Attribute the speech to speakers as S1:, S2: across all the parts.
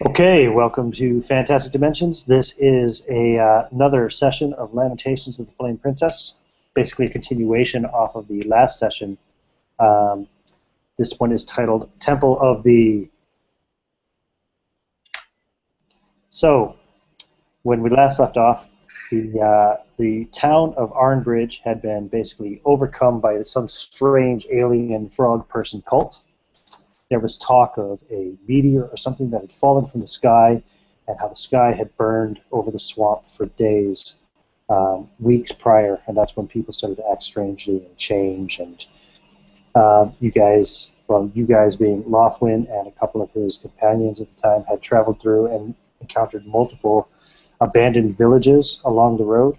S1: Okay, welcome to Fantastic Dimensions. This is another session of Lamentations of the Flame Princess, basically a continuation off of the last session. Um, this one is titled Temple of the... So, when we last left off, the town of Arnbridge had been basically overcome by some strange alien frog person cult. There was talk of a meteor or something that had fallen from the sky, and how the sky had burned over the swamp for days, weeks prior, and that's when people started to act strangely and change. And you guys being Lothwin and a couple of his companions at the time, had traveled through and encountered multiple abandoned villages along the road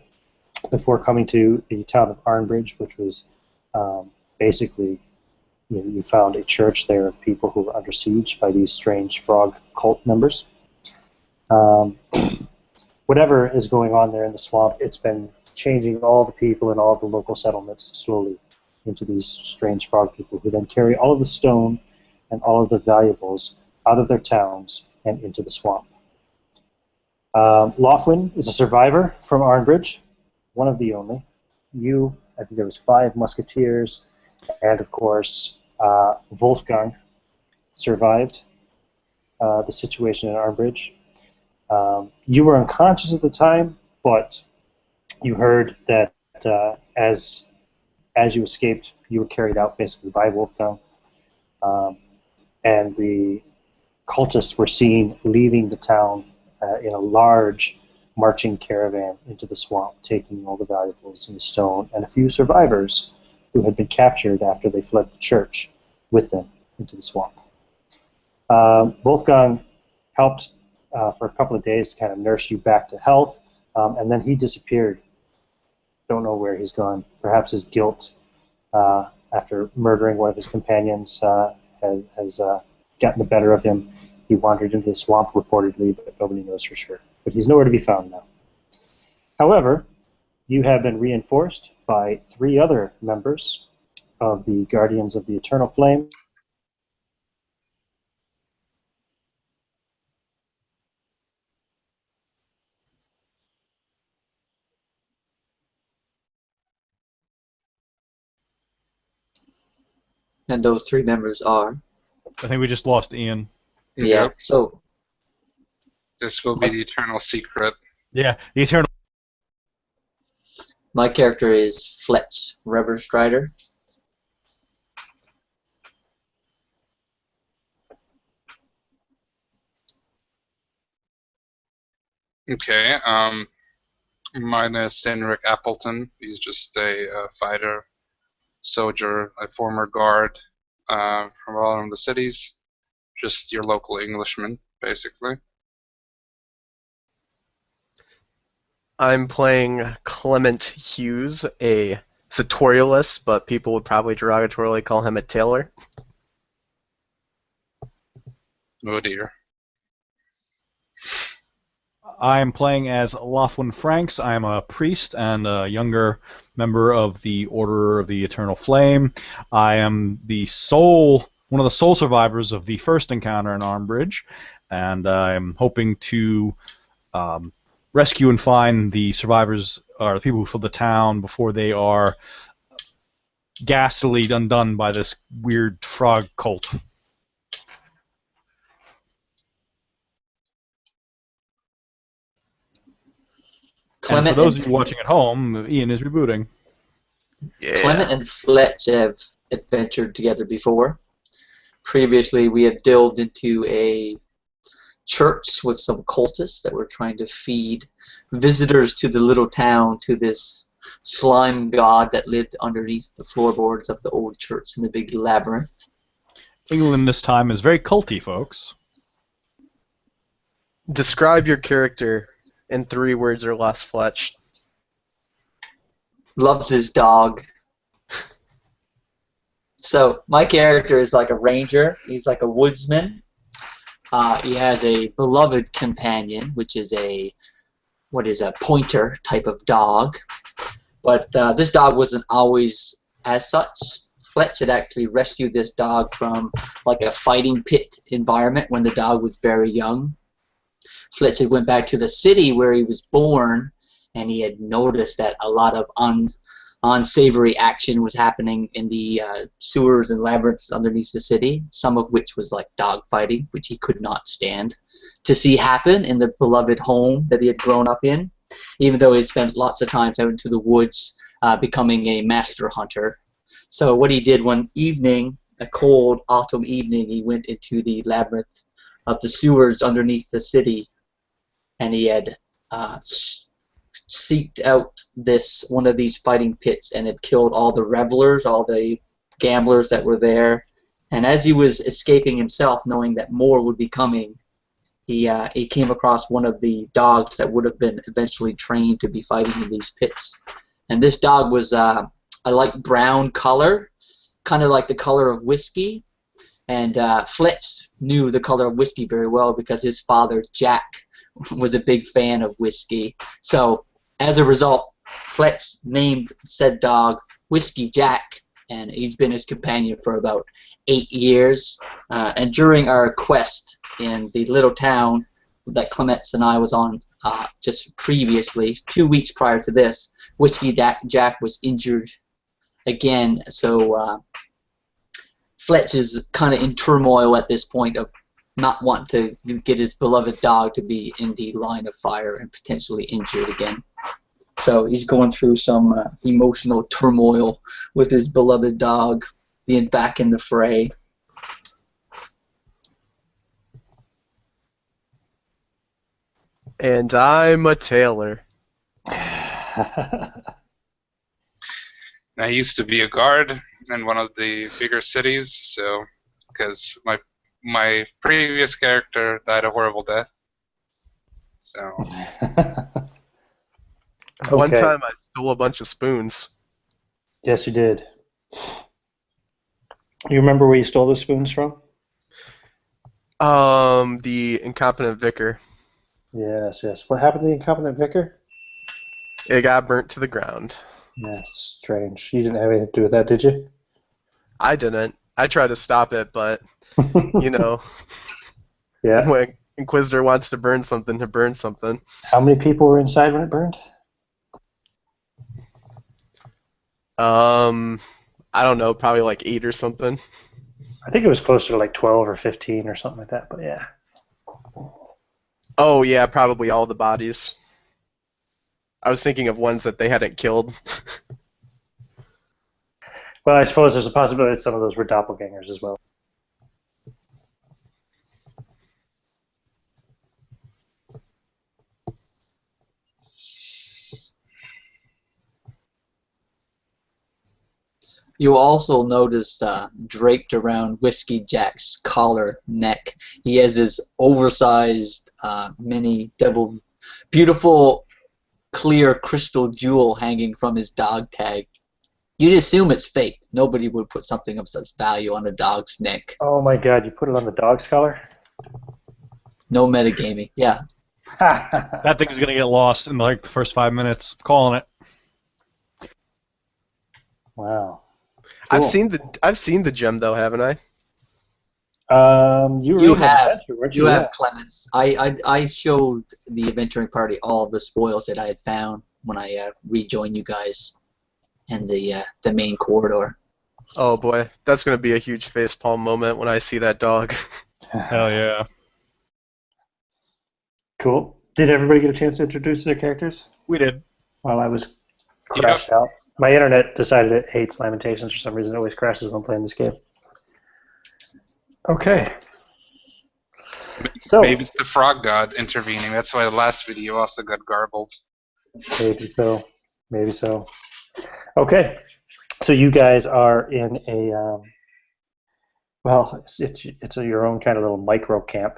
S1: before coming to the town of Arnbridge, which was basically you found a church there of people who were under siege by these strange frog cult members. Um, Whatever is going on there in the swamp, it's been changing all the people in all the local settlements slowly into these strange frog people who then carry all of the stone and all of the valuables out of their towns and into the swamp. Lothwin is a survivor from Arnbridge, one of the only. I think there was 5 musketeers, and of course, Wolfgang survived the situation in Arnbridge. You were unconscious at the time, but you heard that as you escaped, you were carried out basically by Wolfgang, and the cultists were seen leaving the town in a large marching caravan into the swamp, taking all the valuables and the stone, and a few survivors who had been captured after they fled the church with them into the swamp. Wolfgang helped for a couple of days to kind of nurse you back to health, and then he disappeared. Don't know where he's gone. Perhaps his guilt after murdering one of his companions has gotten the better of him. He wandered into the swamp reportedly, but nobody knows for sure. But he's nowhere to be found now. However, you have been reinforced by 3 other members of the Guardians of the Eternal Flame.
S2: And those 3 members are.
S3: I think we just lost Ian.
S2: Yeah.
S4: Yep.
S2: So
S4: This will be the eternal secret.
S3: Yeah, the Eternal.
S2: my character is Fletch Reverstrider.
S4: Okay. Mine is Cynric Appleton. He's just a fighter, soldier, a former guard from all of the cities. Just your local Englishman, basically.
S5: I'm playing Clement Hughes, a sartorialist, but people would probably derogatorily call him a tailor.
S4: Oh dear.
S3: I'm playing as Lothwin Franks. I'm a priest and a younger member of the Order of the Eternal Flame. I am one of the sole survivors of the first encounter in Arnbridge, and I'm hoping to rescue and find the survivors, or the people who fled the town, before they are ghastly undone by this weird frog cult. And for those of you watching at home, Ian is rebooting.
S5: Yeah.
S2: Clement and Fletch have adventured together before. Previously, we had delved into a church with some cultists that were trying to feed visitors to the little town to this slime god that lived underneath the floorboards of the old church in the big labyrinth.
S3: England this time is very culty, folks.
S5: Describe your character in 3 words or less, Fletch.
S2: Loves his dog. So my character is like a ranger. He's like a woodsman. He has a beloved companion, which is a pointer type of dog. But this dog wasn't always as such. Fletch had actually rescued this dog from like a fighting pit environment when the dog was very young. Flitz had went back to the city where he was born, and he had noticed that a lot of unsavory action was happening in the sewers and labyrinths underneath the city, some of which was like dog fighting, which he could not stand to see happen in the beloved home that he had grown up in, even though he had spent lots of times out into the woods becoming a master hunter. So what he did one evening, a cold autumn evening, he went into the labyrinth of the sewers underneath the city, and he had seeked out one of these fighting pits and had killed all the revelers, all the gamblers that were there. And as he was escaping himself, knowing that more would be coming, he came across one of the dogs that would have been eventually trained to be fighting in these pits. And this dog was a light brown color, kind of like the color of whiskey. And Flitz knew the color of whiskey very well because his father, Jack, was a big fan of whiskey. So as a result, Flitz named said dog Whiskey Jack, and he's been his companion for about 8 years. And during our quest in the little town that Clements and I was on just previously, 2 weeks prior to this, Whiskey Jack was injured again, so Fletch is kind of in turmoil at this point of not wanting to get his beloved dog to be in the line of fire and potentially injured again. So he's going through some emotional turmoil with his beloved dog being back in the fray.
S5: And I'm a tailor.
S4: I used to be a guard in one of the bigger cities, so because my previous character died a horrible death. So
S5: One
S1: Okay.
S5: time I stole a bunch of spoons.
S1: Yes, you did. You remember where you stole those spoons from?
S5: The incompetent vicar.
S1: Yes, yes. What happened to the incompetent vicar?
S5: It got burnt to the ground.
S1: That's strange. You didn't have anything to do with that, did you?
S5: I didn't. I tried to stop it, but, you know,
S1: Yeah.
S5: when Inquisitor wants to burn something, to burn something.
S1: How many people were inside when it burned?
S5: I don't know, probably like 8 or something.
S1: I think it was closer to like 12 or 15 or something like that, but yeah.
S5: Oh, yeah, probably all the bodies. I was thinking of ones that they hadn't killed.
S1: Well, I suppose there's a possibility that some of those were doppelgangers as well.
S2: You also notice draped around Whiskey Jack's collar neck, he has this oversized, mini double, beautiful, clear crystal jewel hanging from his dog tag. You'd assume it's fake. Nobody would put something of such value on a dog's neck.
S1: Oh my god, you put it on the dog's collar?
S2: No metagaming. Yeah.
S3: That thing's gonna get lost in like the first 5 minutes. Calling it.
S1: Wow.
S5: I've
S1: Cool.
S5: seen the gem though, haven't I?
S1: You were
S2: You
S1: in
S2: have.
S1: adventure, weren't you?
S2: You
S1: Yeah.
S2: have Clemens. I showed the adventuring party all of the spoils that I had found when I rejoined you guys in the main corridor.
S5: Oh boy, that's gonna be a huge facepalm moment when I see that dog.
S3: Hell yeah.
S1: Cool. Did everybody get a chance to introduce their characters
S3: We did.
S1: while I was crashed out? My internet decided it hates Lamentations for some reason. It always crashes when I'm playing this game. Okay. So
S4: maybe it's the frog god intervening. That's why the last video also got garbled.
S1: maybe so. Maybe so. Okay. So you guys are in a well, it's your own kind of little micro camp,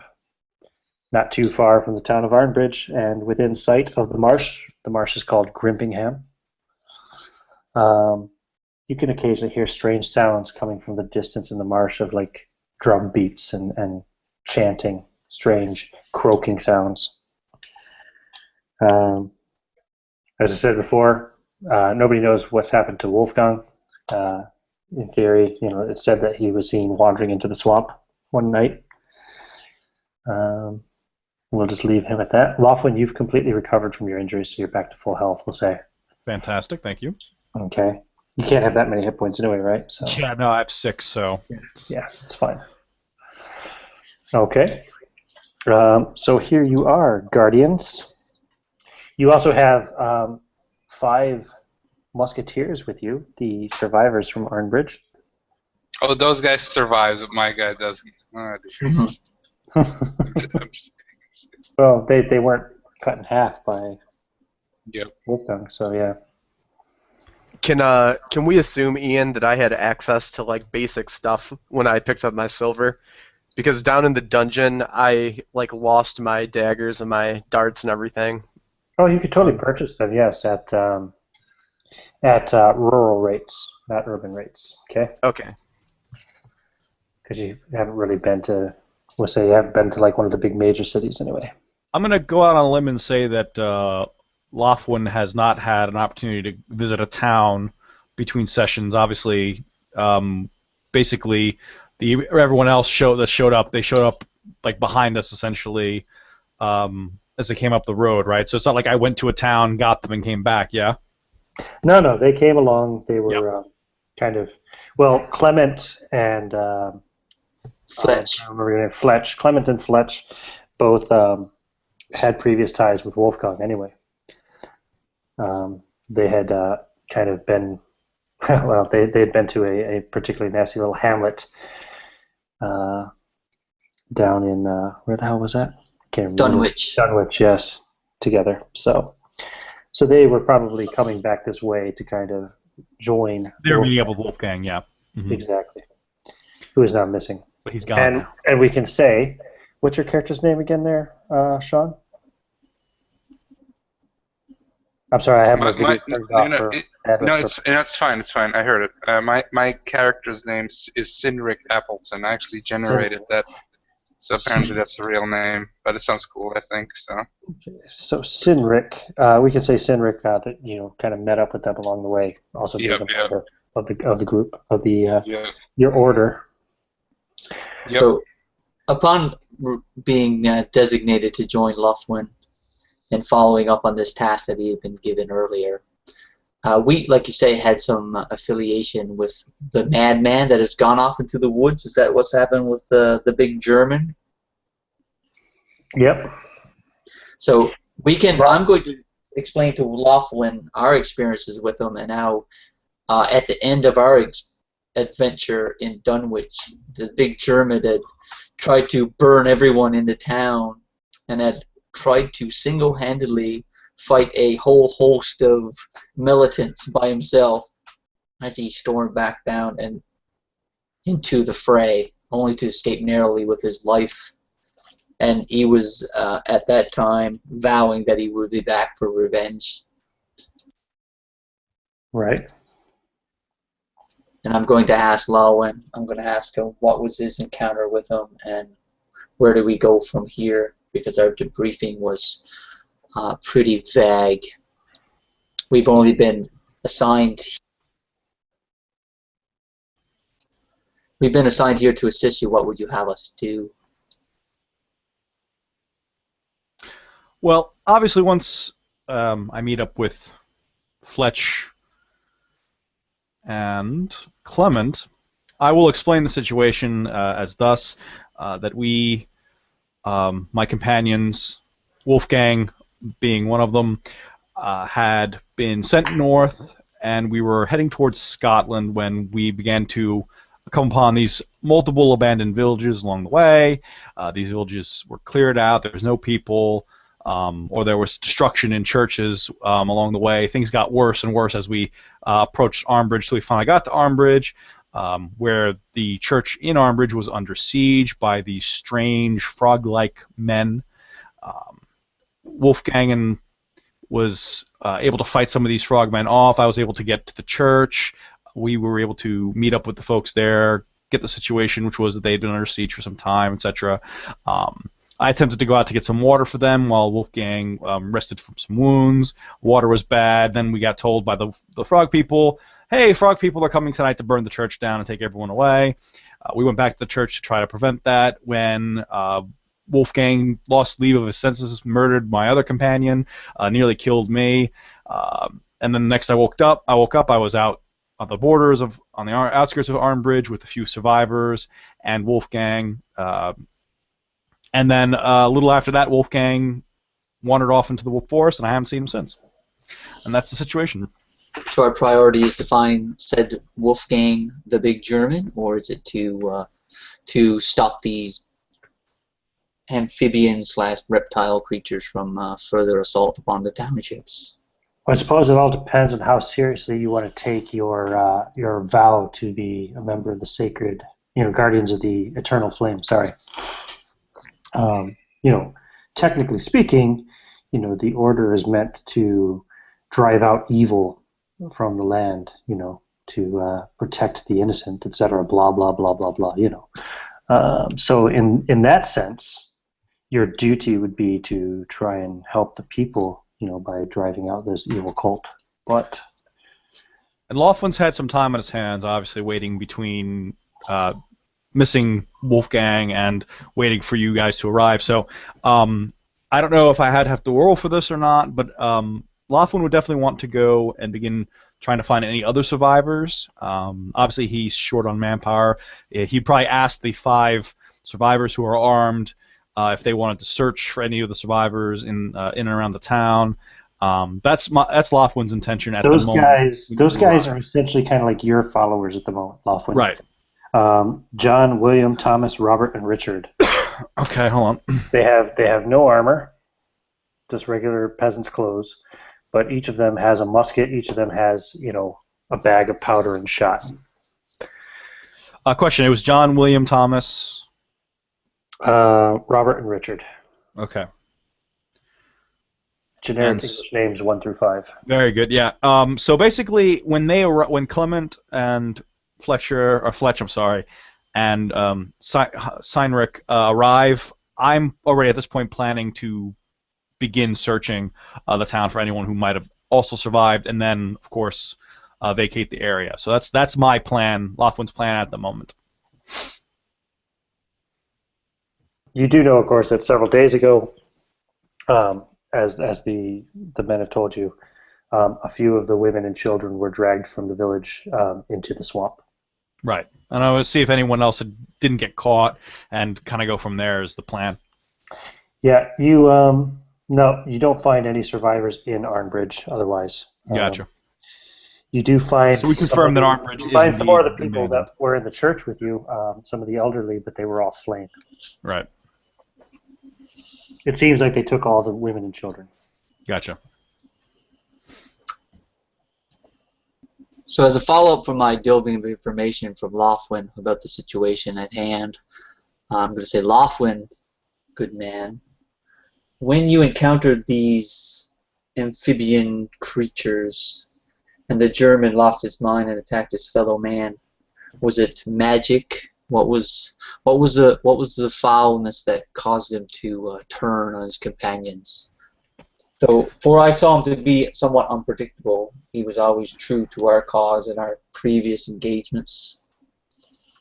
S1: not too far from the town of Arnbridge, and within sight of the marsh. The marsh is called Grimpingham. You can occasionally hear strange sounds coming from the distance in the marsh of like drum beats and chanting, strange croaking sounds. As I said before, nobody knows what's happened to Wolfgang. In theory, it's said that he was seen wandering into the swamp one night. We'll just leave him at that. Laughlin, you've completely recovered from your injuries, so you're back to full health, we'll say.
S3: Fantastic, thank you.
S1: Okay. You can't have that many hit points anyway, right? So
S3: Yeah, no, I have 6, so.
S1: yeah, it's fine. Okay. So here you are, Guardians. You also have 5 musketeers with you, the survivors from Arnbridge.
S4: Oh, those guys survived, but my guy doesn't. Oh, I'm just kidding.
S1: Well, they weren't cut in half by
S4: Yep.
S1: Wolfgang, so yeah.
S5: Can we assume, Ian, that I had access to like basic stuff when I picked up my silver? Because down in the dungeon, I like lost my daggers and my darts and everything.
S1: Oh, you could totally purchase them, yes, at rural rates, not urban rates. Okay.
S5: Okay.
S1: Because you haven't really been to, we'll say you haven't been to like one of the big major cities anyway.
S3: I'm going to go out on a limb and say that Lothwin has not had an opportunity to visit a town between sessions. Obviously, basically, everyone else that showed up, they showed up like behind us essentially as they came up the road, right? So it's not like I went to a town, got them, and came back. Yeah.
S1: No, they came along. They were kind of, well, Clement and
S2: Fletch.
S1: I remember your name, Fletch. Clement and Fletch both had previous ties with Wolfgang anyway. They had kind of been, well, they had been to a particularly nasty little hamlet down in, where the hell was that? I can't remember.
S2: Dunwich.
S1: Dunwich, yes, together. So they were probably coming back this way to kind of join.
S3: They were meeting up with Wolfgang, yeah. Mm-hmm.
S1: Exactly. Who is now missing.
S3: But he's gone now.
S1: And we can say, what's your character's name again there, Sean? I'm sorry, I have my video turned off for
S4: it's fine. It's fine. I heard it. My character's name is Cynric Appleton. I actually generated that, so apparently that's the real name. But it sounds cool, I think. So
S1: Cynric, we can say Cynric that kind of met up with them along the way. Also, being a member of the group of the your order.
S4: Yep.
S2: So, upon being designated to join Lothwin and following up on this task that he had been given earlier, we, like you say, had some affiliation with the madman that has gone off into the woods. Is that what's happened with the big German?
S1: Yep.
S2: So I'm going to explain to Lothwin our experiences with him and how at the end of our adventure in Dunwich, the big German had tried to burn everyone in the town and had tried to single-handedly fight a whole host of militants by himself as he stormed back down and into the fray, only to escape narrowly with his life. And he was, at that time, vowing that he would be back for revenge.
S1: Right.
S2: And I'm going to ask Lawin, I'm going to ask him what was his encounter with him and where do we go from here, because our debriefing was pretty vague. We've only been assigned here to assist you. What would you have us do?
S3: Well, obviously once I meet up with Fletch and Clement, I will explain the situation as thus, that we, my companions, Wolfgang being one of them, had been sent north, and we were heading towards Scotland when we began to come upon these multiple abandoned villages along the way. These villages were cleared out, there was no people, or there was destruction in churches along the way. Things got worse and worse as we approached Arnbridge, so we finally got to Arnbridge, where the church in Arnbridge was under siege by these strange frog-like men. Wolfgang was able to fight some of these frogmen off. I was able to get to the church. We were able to meet up with the folks there, get the situation, which was that they had been under siege for some time, etc. I attempted to go out to get some water for them while Wolfgang rested from some wounds. Water was bad. Then we got told by the frog people, hey, frog people are coming tonight to burn the church down and take everyone away. We went back to the church to try to prevent that when Wolfgang lost leave of his senses, murdered my other companion, nearly killed me, and then the next I woke up, I was out on the borders on the outskirts of Arnbridge with a few survivors and Wolfgang, and then a little after that, Wolfgang wandered off into the forest, and I haven't seen him since. And that's the situation.
S2: So our priority is to find said Wolfgang the Big German, or is it to stop these amphibian/reptile creatures from further assault upon the townships?
S1: I suppose it all depends on how seriously you want to take your vow to be a member of the sacred, Guardians of the Eternal Flame. Sorry. Technically speaking, the order is meant to drive out evil from the land, to protect the innocent, etc. Blah blah blah blah blah. So in that sense, your duty would be to try and help the people, by driving out this evil cult. But
S3: and Laughlин's had some time on his hands, obviously waiting between missing Wolfgang and waiting for you guys to arrive. So I don't know if I have to roll for this or not, but Laughlin would definitely want to go and begin trying to find any other survivors. Obviously, he's short on manpower. He'd probably ask the 5 survivors who are armed if they wanted to search for any of the survivors in and around the town. That's Laughlin's intention at the moment.
S1: Those guys are essentially kind of like your followers at the moment, Laughlin.
S3: Right.
S1: John, William, Thomas, Robert, and Richard.
S3: Okay, hold on.
S1: They have no armor, just regular peasants' clothes, but each of them has a musket. Each of them has, a bag of powder and shot.
S3: Question: it was John, William, Thomas,
S1: Robert, and Richard.
S3: Okay.
S1: Generic English names 1 through 5.
S3: Very good. Yeah. So basically, when Clement and Fletch, I'm sorry, and Heinrich arrive, I'm already at this point planning to begin searching the town for anyone who might have also survived, and then, of course, vacate the area. So that's my plan, Laughlin's plan at the moment.
S1: You do know, of course, that several days ago, as the men have told you, a few of the women and children were dragged from the village into the swamp.
S3: Right. And I will see if anyone else didn't get caught and kind of go from there is the plan.
S1: Yeah, no, you don't find any survivors in Arnbridge otherwise.
S3: Gotcha.
S1: You do find...
S3: So we confirm that Arnbridge is...
S1: You find some more of the people that were in the church with you, some of the elderly, but they were all slain.
S3: Right.
S1: It seems like they took all the women and children.
S3: Gotcha.
S2: So as a follow-up from my delving of information from Laughlin about the situation at hand, I'm going to say, Laughlin, good man, when you encountered these amphibian creatures and the German lost his mind and attacked his fellow man, was it magic? What was the foulness that caused him to turn on his companions? So, for I saw him to be somewhat unpredictable, he was always true to our cause and our previous engagements.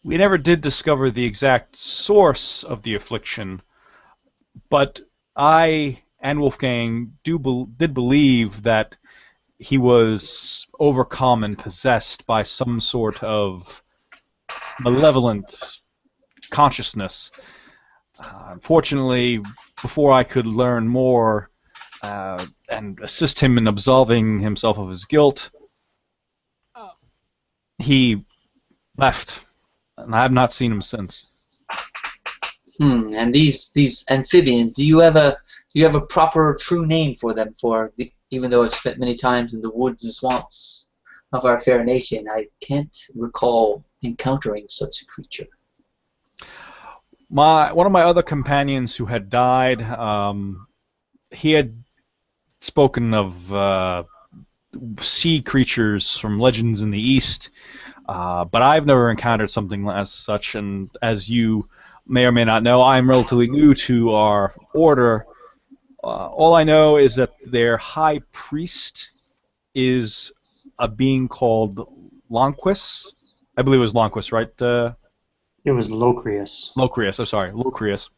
S3: We never did discover the exact source of the affliction, but I and Wolfgang did believe that he was overcome and possessed by some sort of malevolent consciousness. Unfortunately, before I could learn more and assist him in absolving himself of his guilt, he left, and I have not seen him since.
S2: And these amphibians, do you have a proper true name for them? Even though I've spent many times in the woods and swamps of our fair nation, I can't recall encountering such a creature.
S3: One of my other companions who had died, he had spoken of sea creatures from legends in the East, but I've never encountered something as such, and as you may or may not know, I'm relatively new to our order. All I know is that their high priest is a being called Lonquis. I believe it was Lonquis, right?
S1: It was Locrius.
S3: Locrius, I'm sorry, Locrius.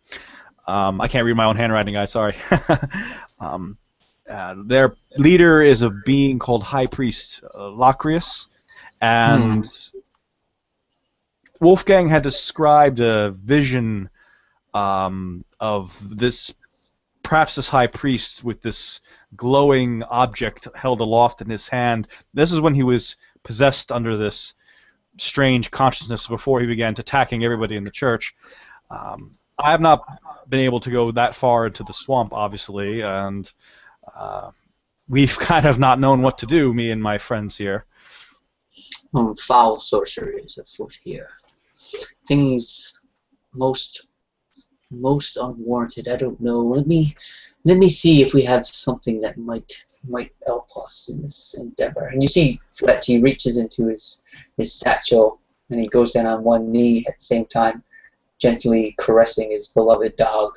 S3: I can't read my own handwriting, guys. Sorry. Their leader is a being called High Priest Locrius, and Wolfgang had described a vision of this, perhaps this High Priest with this glowing object held aloft in his hand. This is when he was possessed under this strange consciousness before he began attacking everybody in the church. I have not been able to go that far into the swamp, obviously, and we've kind of not known what to do, me and my friends here.
S2: Foul sorcery is afoot here. Things most unwarranted. I don't know. Let me see if we have something that might help us in this endeavor. And you see, Fletch, he reaches into his satchel and he goes down on one knee at the same time, gently caressing his beloved dog.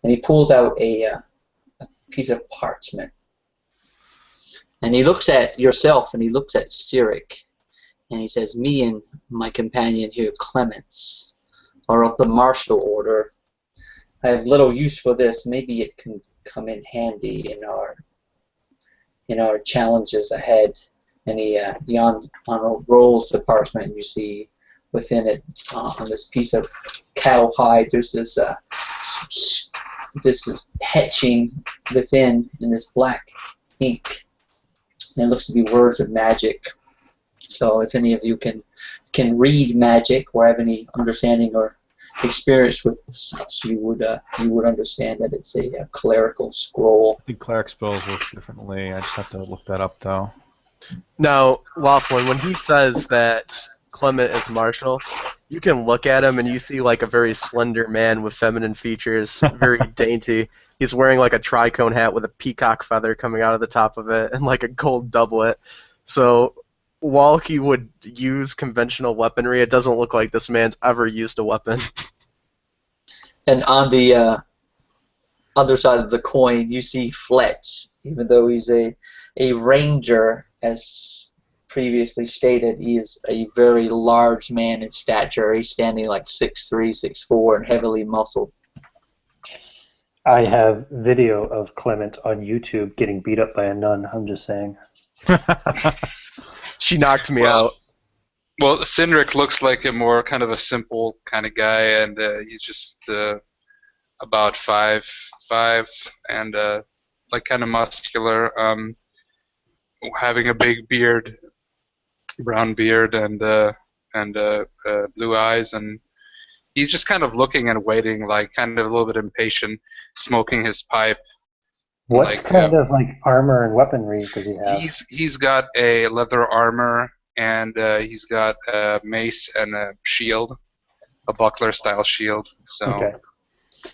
S2: And he pulls out a piece of parchment. And he looks at yourself and he looks at Cyric. And he says, me and my companion here, Clements, are of the martial order. I have little use for this. Maybe it can come in handy in our challenges ahead. And he unrolls the parchment, and you see within it, on this piece of cowhide, there's this etching within in this black ink. And it looks to be words of magic. So if any of you can read magic or have any understanding or experience with such, you would understand that it's a clerical scroll.
S3: I think cleric spells work differently. I just have to look that up, though.
S5: Now, Laughlin, when he says that Clement is martial, you can look at him and you see like a very slender man with feminine features, very dainty. He's wearing like a tricone hat with a peacock feather coming out of the top of it and like a gold doublet. So while he would use conventional weaponry, it doesn't look like this man's ever used a weapon.
S2: And on the other side of the coin, you see Fletch. Even though he's a ranger, as previously stated, he is a very large man in stature. He's standing like 6'3", 6'4", and heavily muscled.
S1: I have video of Clement on YouTube getting beat up by a nun. I'm just saying.
S5: She knocked me out.
S4: Well, Cindric looks like a more kind of a simple kind of guy, and he's just about 5'5", and like kind of muscular, having a big beard, brown beard, and blue eyes, and he's just kind of looking and waiting, like kind of a little bit impatient, smoking his pipe.
S1: What kind of like armor and weaponry does he have?
S4: He's got a leather armor, and he's got a mace and a shield, a buckler style shield. So.
S1: Okay.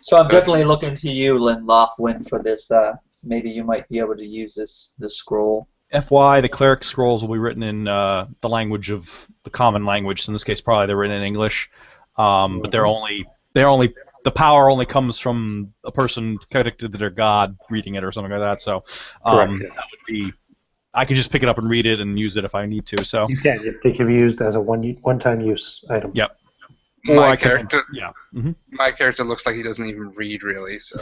S2: So I'm definitely looking to you, Lynn Lothwin, for this. Maybe you might be able to use this scroll.
S3: FY, the cleric scrolls will be written in the language of the common language. So in this case, probably they're written in English, but the power only comes from a person connected to their god reading it or something like that. So that would be. I could just pick it up and read it and use it if I need to. So
S1: you can. They can be used as a one-time use item.
S3: Yep.
S4: My character,
S3: Mm-hmm.
S4: My character looks like he doesn't even read really. So.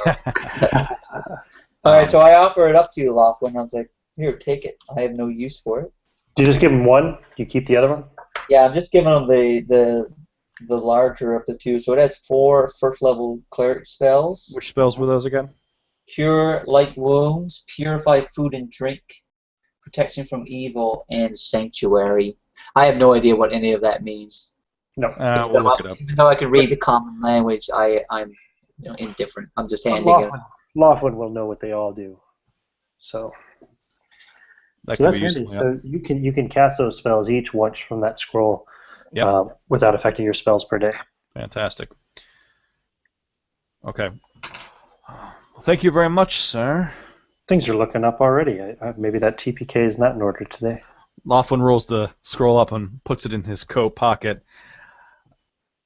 S2: All right, so I offer it up to you, Lothwin. I was like, here, take it. I have no use for it.
S1: Do you just give him one? Do you keep the other one?
S2: Yeah, I'm just giving him the larger of the two. So it has 4 first-level cleric spells.
S3: Which spells were those again?
S2: Cure light wounds, purify food and drink, protection from evil, and sanctuary. I have no idea what any of that means.
S1: No.
S3: We'll look it up.
S2: Even though I can read the common language, I'm indifferent. I'm just handing it.
S1: Laughlin will know what they all do. So
S3: That
S1: that's
S3: could be
S1: handy.
S3: useful, yeah.
S1: So you can cast those spells each once from that scroll without affecting your spells per day.
S3: Fantastic. Okay. Well, thank you very much, sir.
S1: Things are looking up already. Maybe that TPK is not in order today.
S3: Laughlin rolls the scroll up and puts it in his coat pocket.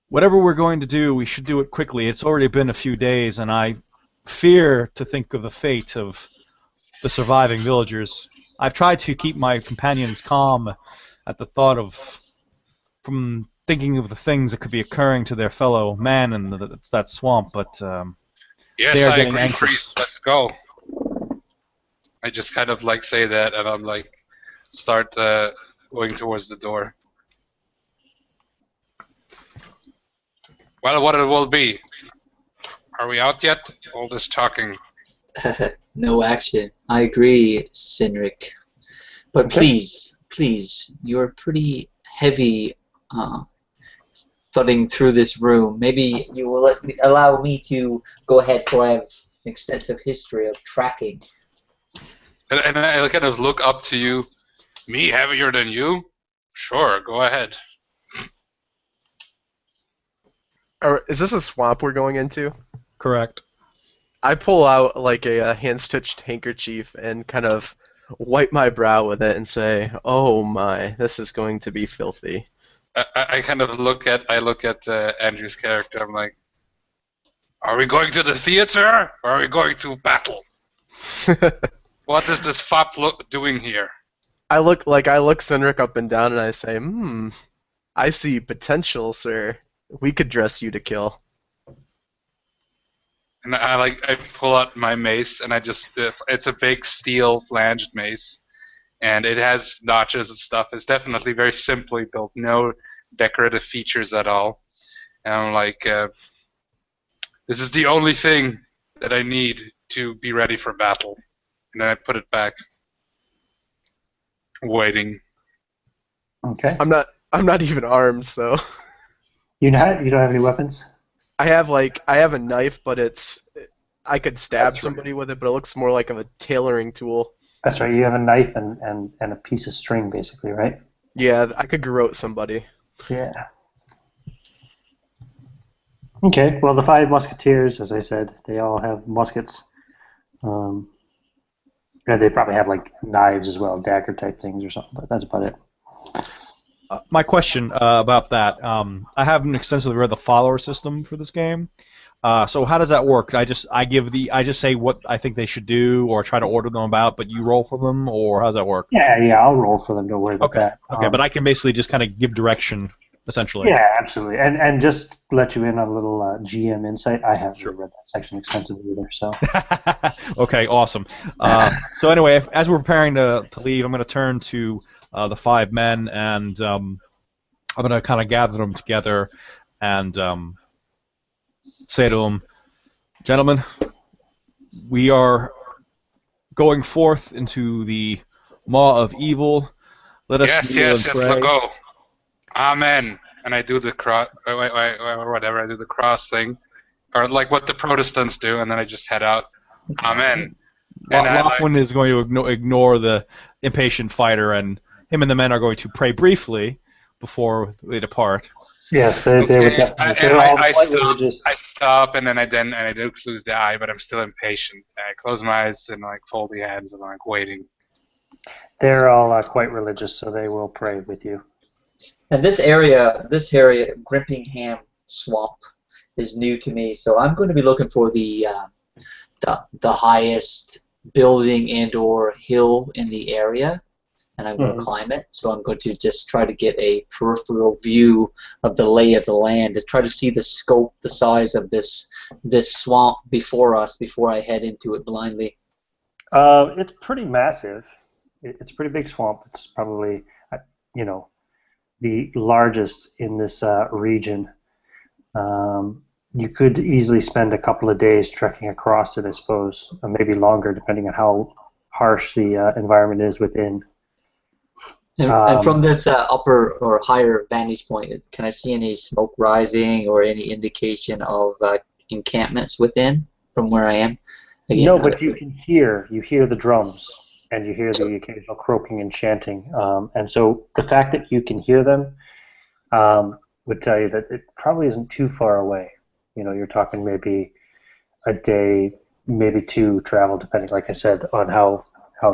S3: Whatever we're going to do, we should do it quickly. It's already been a few days, and I fear to think of the fate of the surviving villagers. I've tried to keep my companions calm at the thought of, from thinking of the things that could be occurring to their fellow man in that swamp, but
S4: Yes,
S3: They are
S4: I
S3: getting
S4: agree,
S3: anxious.
S4: priest. Let's go. I just kind of like say that, and I'm like, start going towards the door. Well, what it will be. Are we out yet? All this talking.
S2: No action. I agree, Sinric. But
S1: Okay.
S2: please, you're pretty heavy thudding through this room. Maybe you will allow me to go ahead, for I have an extensive history of tracking.
S4: And I kind of look up to you. Me heavier than you? Sure, go ahead.
S5: Is this a swamp we're going into?
S3: Correct.
S5: I pull out like a hand-stitched handkerchief and kind of wipe my brow with it and say, "Oh my, this is going to be filthy."
S4: I kind of look at Andrew's character. I'm like, are we going to the theater or are we going to battle? What is this fop doing here?
S5: I look Cynric up and down and I say, I see potential, sir. We could dress you to kill."
S4: And I pull out my mace and I just it's a big steel flanged mace, and it has notches and stuff. It's definitely very simply built, no decorative features at all. And I'm like, this is the only thing that I need to be ready for battle. And then I put it back, waiting.
S1: Okay.
S5: I'm not even armed, so
S1: You don't have any weapons?
S5: I have a knife, but I could stab
S1: That's
S5: somebody with it, but it looks more like a tailoring tool.
S1: That's right. You have a knife and a piece of string, basically, right?
S5: Yeah, I could garrote somebody.
S1: Yeah. Okay. Well, the 5 musketeers, as I said, they all have muskets. And they probably have like knives as well, dagger type things or something. But that's about it.
S3: My question about that, I haven't extensively read the follower system for this game. So how does that work? I just say what I think they should do, or try to order them about, but you roll for them, or how does that work?
S1: Yeah, I'll roll for them. Don't worry about that.
S3: Okay, but I can basically just kind of give direction, essentially.
S1: Yeah, absolutely. And just let you in on a little GM insight. I haven't really read that section extensively either. So.
S3: Okay, awesome. So anyway, as we're preparing to leave, I'm going to turn to the 5 men, and I'm going to kind of gather them together and say to them, "Gentlemen, we are going forth into the maw of evil. Let us kneel and pray."
S4: Let's go. Amen. And I do the cross, whatever. I do the cross thing, or like what the Protestants do, and then I just head out. Amen. And
S3: Loughlin is going to ignore the impatient fighter, and him and the men are going to pray briefly before they depart.
S1: Yes, they would definitely.
S4: I stop, and then I do close the eye, but I'm still impatient. I close my eyes and like fold the hands and like waiting.
S1: They're all quite religious, so they will pray with you.
S2: And this area, Grimpingham Swamp, is new to me, so I'm going to be looking for the highest building and/or hill in the area, and I'm going to climb it. So I'm going to just try to get a peripheral view of the lay of the land, to try to see the scope, the size of this swamp before us, before I head into it blindly.
S1: It's pretty massive. It's a pretty big swamp. It's probably, the largest in this region. You could easily spend a couple of days trekking across it, I suppose, or maybe longer, depending on how harsh the environment is within.
S2: And from this upper or higher vantage point, can I see any smoke rising or any indication of encampments within from where I am? Again,
S1: no, but you hear the drums, and you hear the occasional croaking and chanting. And so the fact that you can hear them would tell you that it probably isn't too far away. You're talking maybe a day, maybe 2 travel, depending, like I said, on how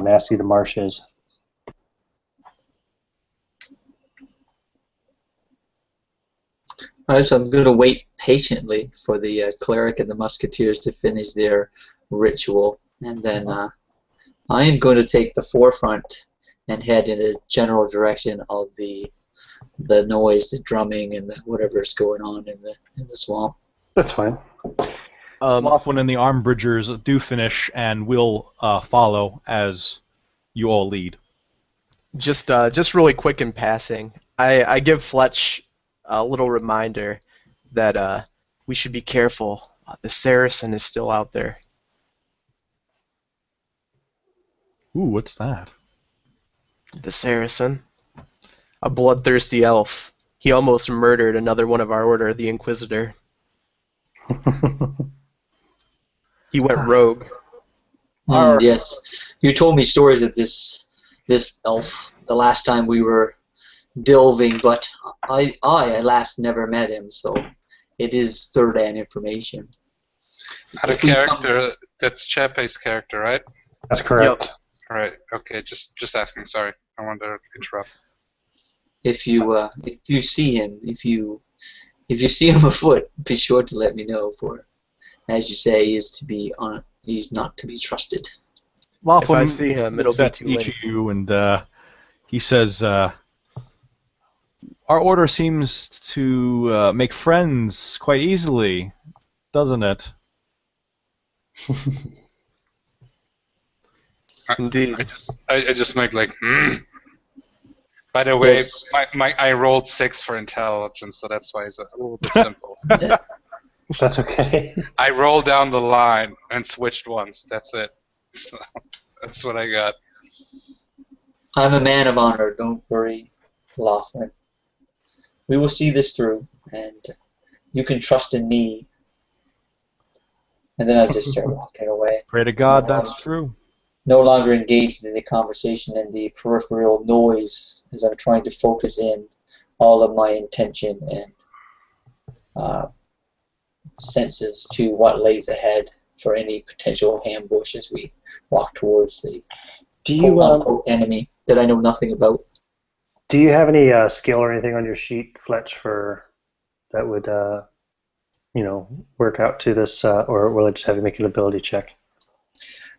S1: nasty the marsh is.
S2: All right, so I'm going to wait patiently for the cleric and the musketeers to finish their ritual, and then I am going to take the forefront and head in the general direction of the noise, the drumming, and whatever's going on in the swamp.
S1: That's fine.
S3: Laughlin and the Armbridgers do finish, and we'll follow as you all lead.
S5: Just really quick in passing, I give Fletch a little reminder that we should be careful. The Saracen is still out there.
S3: Ooh, what's that?
S5: The Saracen, a bloodthirsty elf. He almost murdered another one of our order, the Inquisitor. He went rogue.
S2: Yes, you told me stories of this elf the last time we were delving, but I at last never met him, so it is third-hand information.
S4: Out of character, that's Chepe's character, right?
S1: That's correct.
S5: Yep.
S4: Right. Okay. Just asking. Sorry, I wanted to interrupt.
S2: If you see him, if you see him afoot, be sure to let me know. For, as you say, he's not to be trusted.
S3: Laughlin
S5: If I see him, it'll
S3: looks
S5: be
S3: at
S5: too
S3: each
S5: late.
S3: of you, and he says, "Our order seems to make friends quite easily, doesn't it?"
S5: Indeed.
S4: I just make like. By the way,
S2: Yes.
S4: I rolled 6 for intelligence, so that's why it's a little bit simple.
S1: That's okay.
S4: I rolled down the line and switched once. That's it. So that's what I got.
S2: I'm a man of honor. Don't worry, Laughlin. We will see this through, and you can trust in me. And then I just start walking away.
S3: Pray to God that's true.
S2: No longer engaged in the conversation and the peripheral noise as I'm trying to focus in all of my intention and senses to what lays ahead for any potential ambush as we walk towards the quote-unquote enemy that I know nothing about.
S1: Do you have any skill or anything on your sheet, Fletch, for that would work out to this, or will I just have you make an ability check?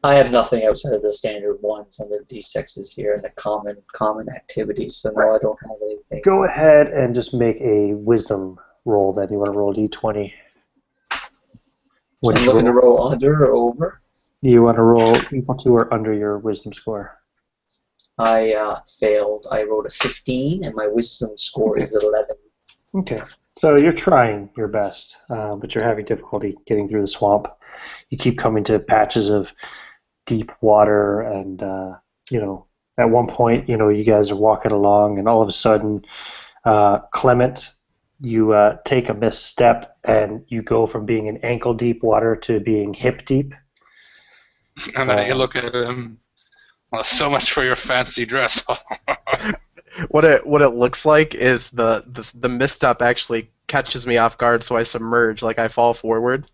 S2: I have nothing outside of the standard ones and the d6s here and the common activities, so no, I don't have anything.
S1: Go ahead and just make a wisdom roll then. You want to roll d20.
S2: So I'm looking to roll under or over.
S1: You want to roll equal to or under your wisdom score.
S2: I failed. I rolled a 15, and my wisdom score is 11.
S1: Okay. So you're trying your best, but you're having difficulty getting through the swamp. You keep coming to patches of deep water, and at one point, you guys are walking along, and all of a sudden, Clement, you take a misstep, and you go from being in ankle-deep water to being hip-deep.
S4: And then you look at him. Well, so much for your fancy dress.
S5: What it looks like is the misstep actually catches me off guard, so I submerge, like I fall forward,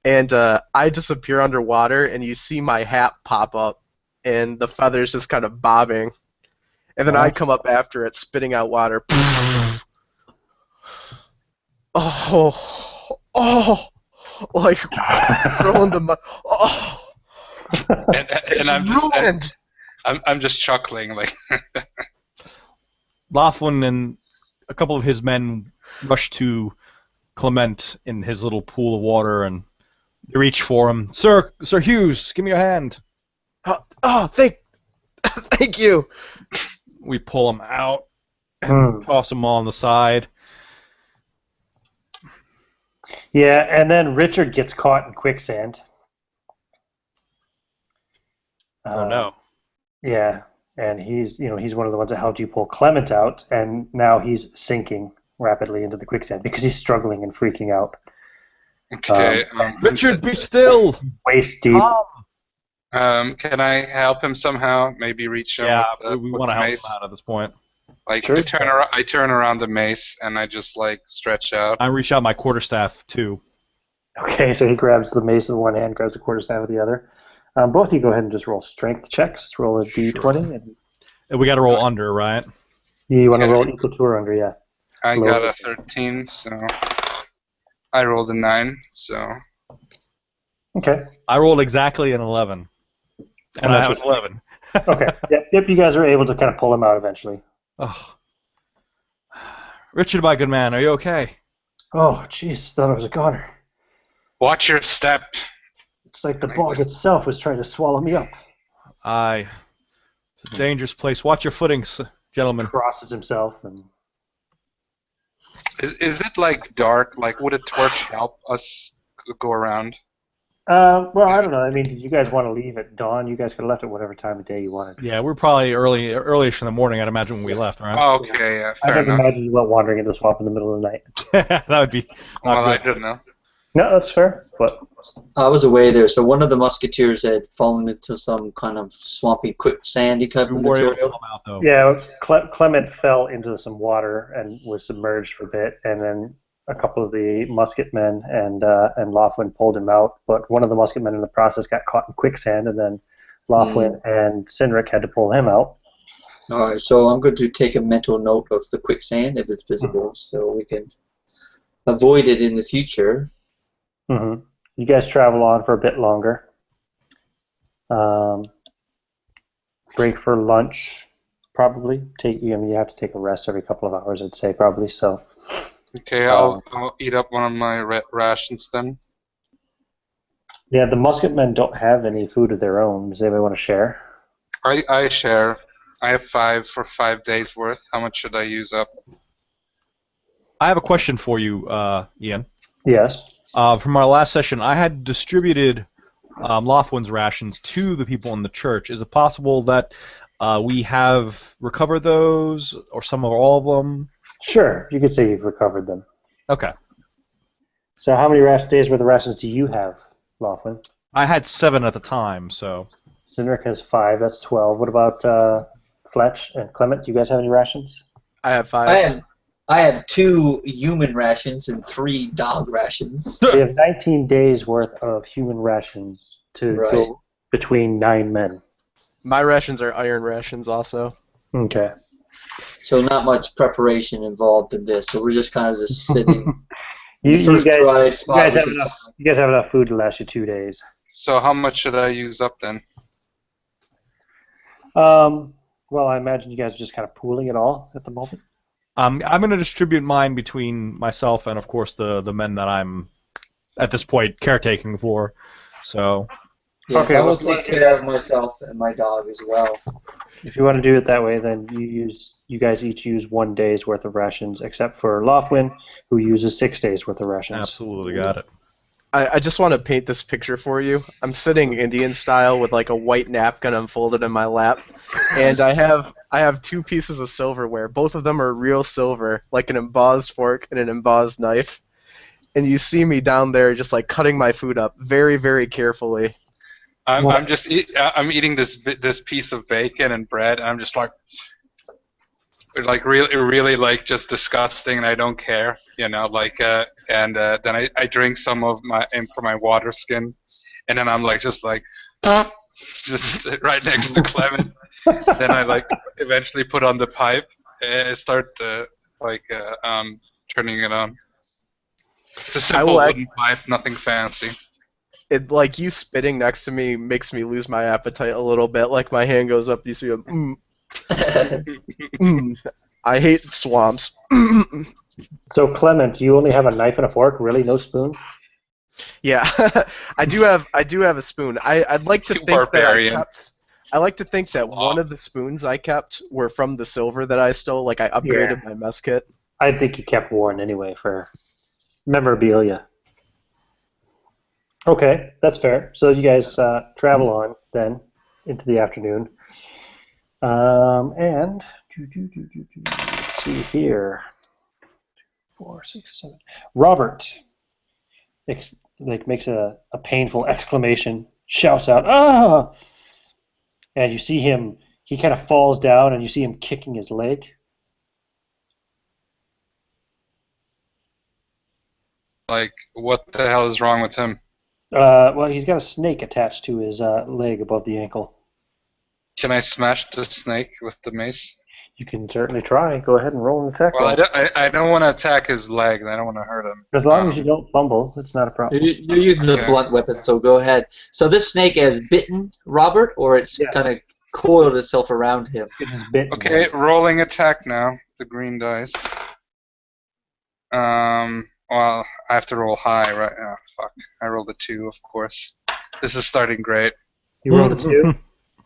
S5: and I disappear underwater, and you see my hat pop up, and the feathers just kind of bobbing, and then I come up after it, spitting out water. Like throwing the
S4: and I'm just chuckling like.
S3: Laughlin and a couple of his men rush to Clement in his little pool of water, and they reach for him. Sir Hughes, give me your hand.
S5: Thank you.
S3: We pull him out and toss him on the side.
S1: Yeah, and then Richard gets caught in quicksand.
S3: Oh no.
S1: Yeah, and he's one of the ones that helped you pull Clement out, and now he's sinking rapidly into the quicksand because he's struggling and freaking out.
S4: Okay.
S3: Richard, be still.
S1: Waist deep.
S4: Can I help him somehow? Maybe reach him.
S3: Yeah,
S4: with
S3: we
S4: with
S3: want to
S4: the
S3: help him
S4: mace?
S3: out at this point.
S4: Like
S1: Sure.
S4: I turn around the mace and I just like stretch out.
S3: I reach out my quarterstaff too.
S1: Okay, so he grabs the mace with one hand, grabs the quarterstaff with the other. Both of you go ahead and just roll strength checks. Roll a d20. And
S3: We got to roll under, right?
S1: you want to
S4: Okay.
S1: roll equal to or under, yeah.
S4: I
S1: Lower.
S4: got a 13, so I rolled a 9. So
S1: Okay.
S3: I rolled exactly an 11, and I have an 11.
S1: Okay. Yep, you guys are able to kind of pull him out eventually.
S3: Oh. Richard, my good man, are you okay?
S1: Oh, jeez, thought I was a goner.
S4: Watch your step.
S1: It's like the bog itself was trying to swallow me up.
S3: Aye. It's a dangerous place. Watch your footings, gentlemen.
S1: Crosses himself and.
S4: Is it like dark? Like, would a torch help us go around?
S1: Well, I don't know. I mean, did you guys want to leave at dawn? You guys could have left at whatever time of day you wanted.
S3: Yeah, we're probably early-ish in the morning, I'd imagine, when we left, right?
S4: Oh, okay, yeah,
S1: I
S4: fair
S1: can
S4: enough.
S1: imagine you went wandering into the swamp in the middle of the night.
S3: That would be not
S4: Well, I
S3: good.
S4: don't know.
S1: No, that's fair. But
S2: I was away there, so one of the musketeers had fallen into some kind of swampy, quicksandy type
S3: We
S2: of
S3: were able to
S2: material.
S3: come out, though.
S1: yeah, Clement fell into some water and was submerged for a bit, and then a couple of the musketmen and Lothwin pulled him out. But one of the musketmen in the process got caught in quicksand, and then Lothwin and Cynric had to pull him out.
S2: All right, so I'm going to take a mental note of the quicksand if it's visible, so we can avoid it in the future.
S1: Mm-hmm. You guys travel on for a bit longer. Break for lunch, probably. You have to take a rest every couple of hours, I'd say, probably. So.
S4: Okay, I'll eat up one of my rations then.
S1: Yeah, the musketmen don't have any food of their own. Does anybody want to share?
S4: I share. I have 5 for 5 days worth. How much should I use up?
S3: I have a question for you, Ian.
S1: Yes.
S3: From our last session, I had distributed Lothwin's rations to the people in the church. Is it possible that we have recovered those, or some or all of them?
S1: Sure, you could say you've recovered them.
S3: Okay.
S1: So how many days worth of rations do you have, Lothwin?
S3: I had 7 at the time, so...
S1: Cynric has 5, that's 12. What about Fletch and Clement? Do you guys have any rations?
S5: I have 5.
S2: I have 2 human rations and 3 dog rations.
S1: We have 19 days worth of human rations to go between 9 men.
S5: My rations are iron rations also.
S1: Okay.
S2: So not much preparation involved in this. So we're just kind of just sitting.
S1: You guys
S2: spot.
S1: have enough food to last you 2 days.
S4: So how much should I use up then?
S1: Well, I imagine you guys are just kind of pooling it all at the moment.
S3: I'm going to distribute mine between myself and, of course, the men that I'm, at this point, caretaking for. So...
S2: Yes,
S1: Okay,
S2: I will
S1: well,
S2: take care of myself and my dog as well.
S1: If you want to do it that way, then you guys each use 1 day's worth of rations, except for Lothwin, who uses 6 days worth of rations.
S3: Absolutely, got it.
S5: I just want to paint this picture for you. I'm sitting Indian style with like a white napkin unfolded in my lap, and I have 2 pieces of silverware. Both of them are real silver, like an embossed fork and an embossed knife. And you see me down there just like cutting my food up very, very carefully.
S4: I'm eating this piece of bacon and bread. And I'm just like really like just disgusting, and I don't care, like and then I drink some of my water skin, and then I'm like just right next to Clement. Then I eventually put on the pipe and start turning it on. It's a simple wooden pipe, nothing fancy.
S5: It like you spitting next to me makes me lose my appetite a little bit. Like my hand goes up, you see I hate swamps.
S1: So Clement, do you only have a knife and a fork? Really, no spoon?
S5: Yeah, I do have a spoon. I'd like to think
S4: barbarian.
S5: that I like to think that one of the spoons I kept were from the silver that I stole. Like I upgraded my mess kit.
S1: I think you kept one anyway for memorabilia. Okay, that's fair. So you guys travel on then into the afternoon, and let's see here, 4, 6, 7. Robert makes a painful exclamation, shouts out, "Ah!" And you see him. He kind of falls down, and you see him kicking his leg.
S4: Like, what the hell is wrong with him?
S1: Well, he's got a snake attached to his leg above the ankle.
S4: Can I smash the snake with the mace?
S1: You can certainly try. Go ahead and roll an attack.
S4: Well, I don't want to attack his leg. I don't want to hurt him.
S1: As long as you don't fumble, it's not a problem.
S2: You're using the blunt weapon, so go ahead. So this snake has bitten Robert, or it's kind of coiled itself around him?
S1: It has bitten.
S4: Okay, rolling attack now. The green dice. Well, I have to roll high, right? Oh, fuck. I rolled a 2, of course. This is starting great.
S1: You rolled a 2?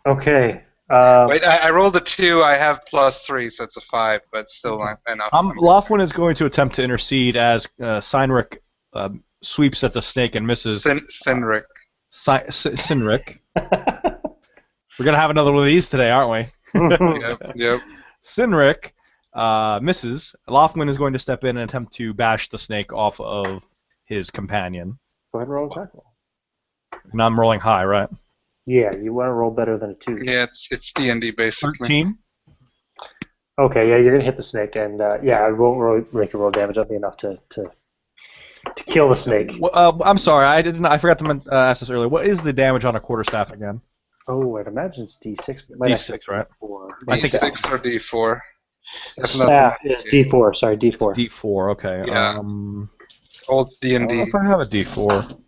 S1: Okay.
S4: Wait, I rolled a 2. I have +3, so it's a 5, but still not enough.
S3: Lothwin is going to attempt to intercede as Cynric sweeps at the snake and misses.
S4: Cynric.
S3: Cynric. We're going to have another one of these today, aren't we?
S4: Yep.
S3: Cynric misses. Lothwin is going to step in and attempt to bash the snake off of his companion.
S1: Go ahead and roll attack roll.
S3: Now I'm rolling high, right?
S1: Yeah, you want to roll better than a 2.
S4: Yeah, it's D&D basically.
S3: 13.
S1: Okay, yeah, you're going to hit the snake, and yeah, I won't make you roll damage. That'll be enough to kill the snake.
S3: I'm sorry, I forgot to ask this earlier. What is the damage on a quarterstaff again?
S1: Oh, I'd imagine it's D6.
S3: D6, right?
S4: I think D6 or D4.
S1: Staff is D4. Sorry, D4.
S3: D4. Okay.
S4: Yeah. Old D&D.
S3: I don't know if I have a D4.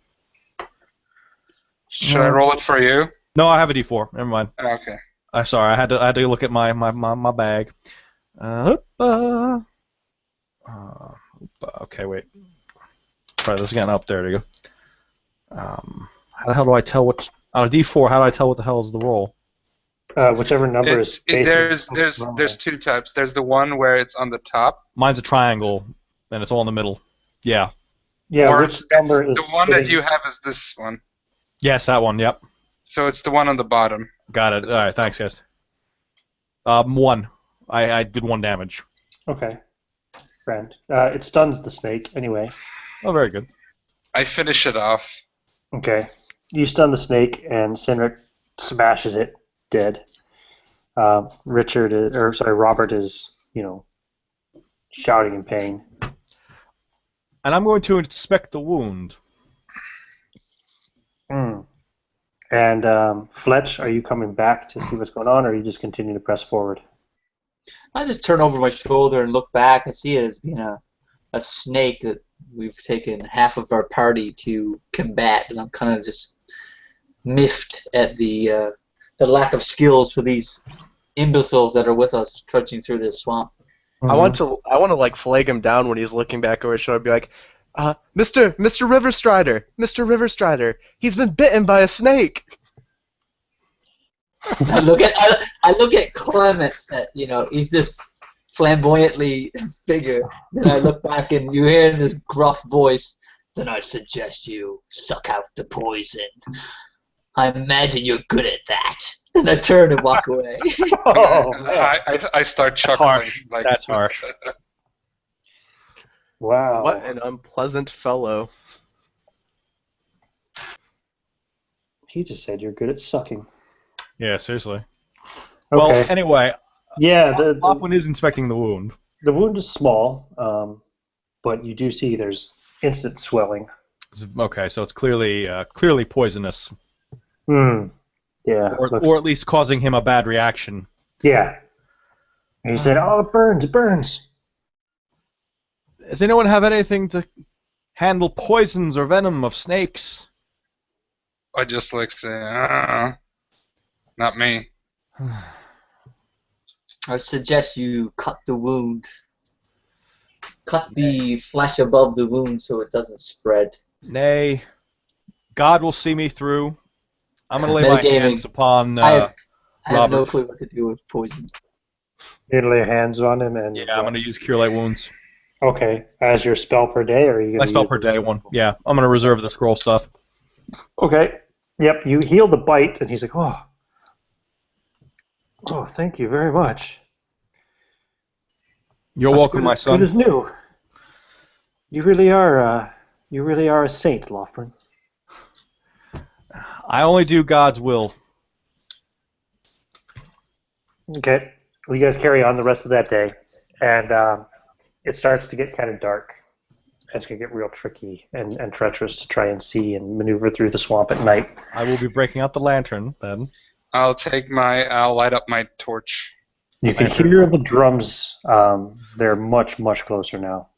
S4: Should I roll it for you?
S3: No, I have a D4. Never mind.
S4: Okay.
S3: Sorry, I had to look at my bag. Okay, wait. Try this again. Up there you go. How the hell do I tell what? On a D4, how do I tell what the hell is the roll?
S1: Whichever number is.
S4: There's 2 types. There's the one where it's on the top.
S3: Mine's a triangle, and it's all in the middle. Yeah.
S1: Yeah.
S4: Or
S1: Which number is?
S4: The one that you have is this one.
S3: Yes, that one. Yep.
S4: So it's the one on the bottom.
S3: Got it. All right. Thanks, guys. 1. I did 1 damage.
S1: Okay. Grand. It stuns the snake anyway.
S3: Oh, very good.
S4: I finish it off.
S1: Okay. You stun the snake, and Cynric smashes it dead. Robert is, shouting in pain.
S3: And I'm going to inspect the wound.
S1: And Fletch, are you coming back to see what's going on, or are you just continue to press forward?
S2: I just turn over my shoulder and look back and see it as being a snake that we've taken half of our party to combat, and I'm kind of just miffed at the lack of skills for these imbeciles that are with us trudging through this swamp.
S5: I want to like flag him down when he's looking back over his shoulder, be like, Mr. Riverstrider, he's been bitten by a snake.
S2: I look at Clements, he's this flamboyantly figure. Then I look back and you hear this gruff voice. Then I suggest you suck out the poison. I imagine you're good at that. And I turn and walk away.
S4: I start chuckling.
S3: That's harsh.
S1: Wow.
S5: What an unpleasant fellow.
S1: He just said you're good at sucking.
S3: Yeah, seriously.
S1: Okay.
S3: Well, anyway,
S1: yeah,
S3: Lothwin is inspecting the wound.
S1: The wound is small, but you do see there's instant swelling.
S3: Okay, so it's clearly poisonous.
S1: Yeah.
S3: Or at least causing him a bad reaction.
S1: Yeah. And he said, "Oh, it burns! It burns!"
S3: Does anyone have anything to handle poisons or venom of snakes?
S4: I just say, not me.
S2: I suggest you cut the wound. Cut the flesh above the wound so it doesn't spread.
S3: Nay, God will see me through. I'm going to lay my hands upon
S2: I have
S3: Robert.
S2: no clue what to do with poison.
S1: You're gonna lay your hands on him and.
S3: Yeah, I'm going to use Cure Light Wounds.
S1: Okay, as your spell per day, or are you gonna?
S3: My spell per day one. Yeah, I'm going to reserve the scroll stuff.
S1: Okay. Yep. You heal the bite, and he's like, "Oh, thank you very much."
S3: You're welcome, my son.
S1: Good as new. You really are a saint, Lothwin.
S3: I only do God's will.
S1: Okay. Well, you guys carry on the rest of that day, and it starts to get kind of dark. It's going to get real tricky and treacherous to try and see and maneuver through the swamp at night.
S3: I will be breaking out the lantern then.
S4: I'll light up my torch.
S1: You can hear the drums. They're much, much closer now.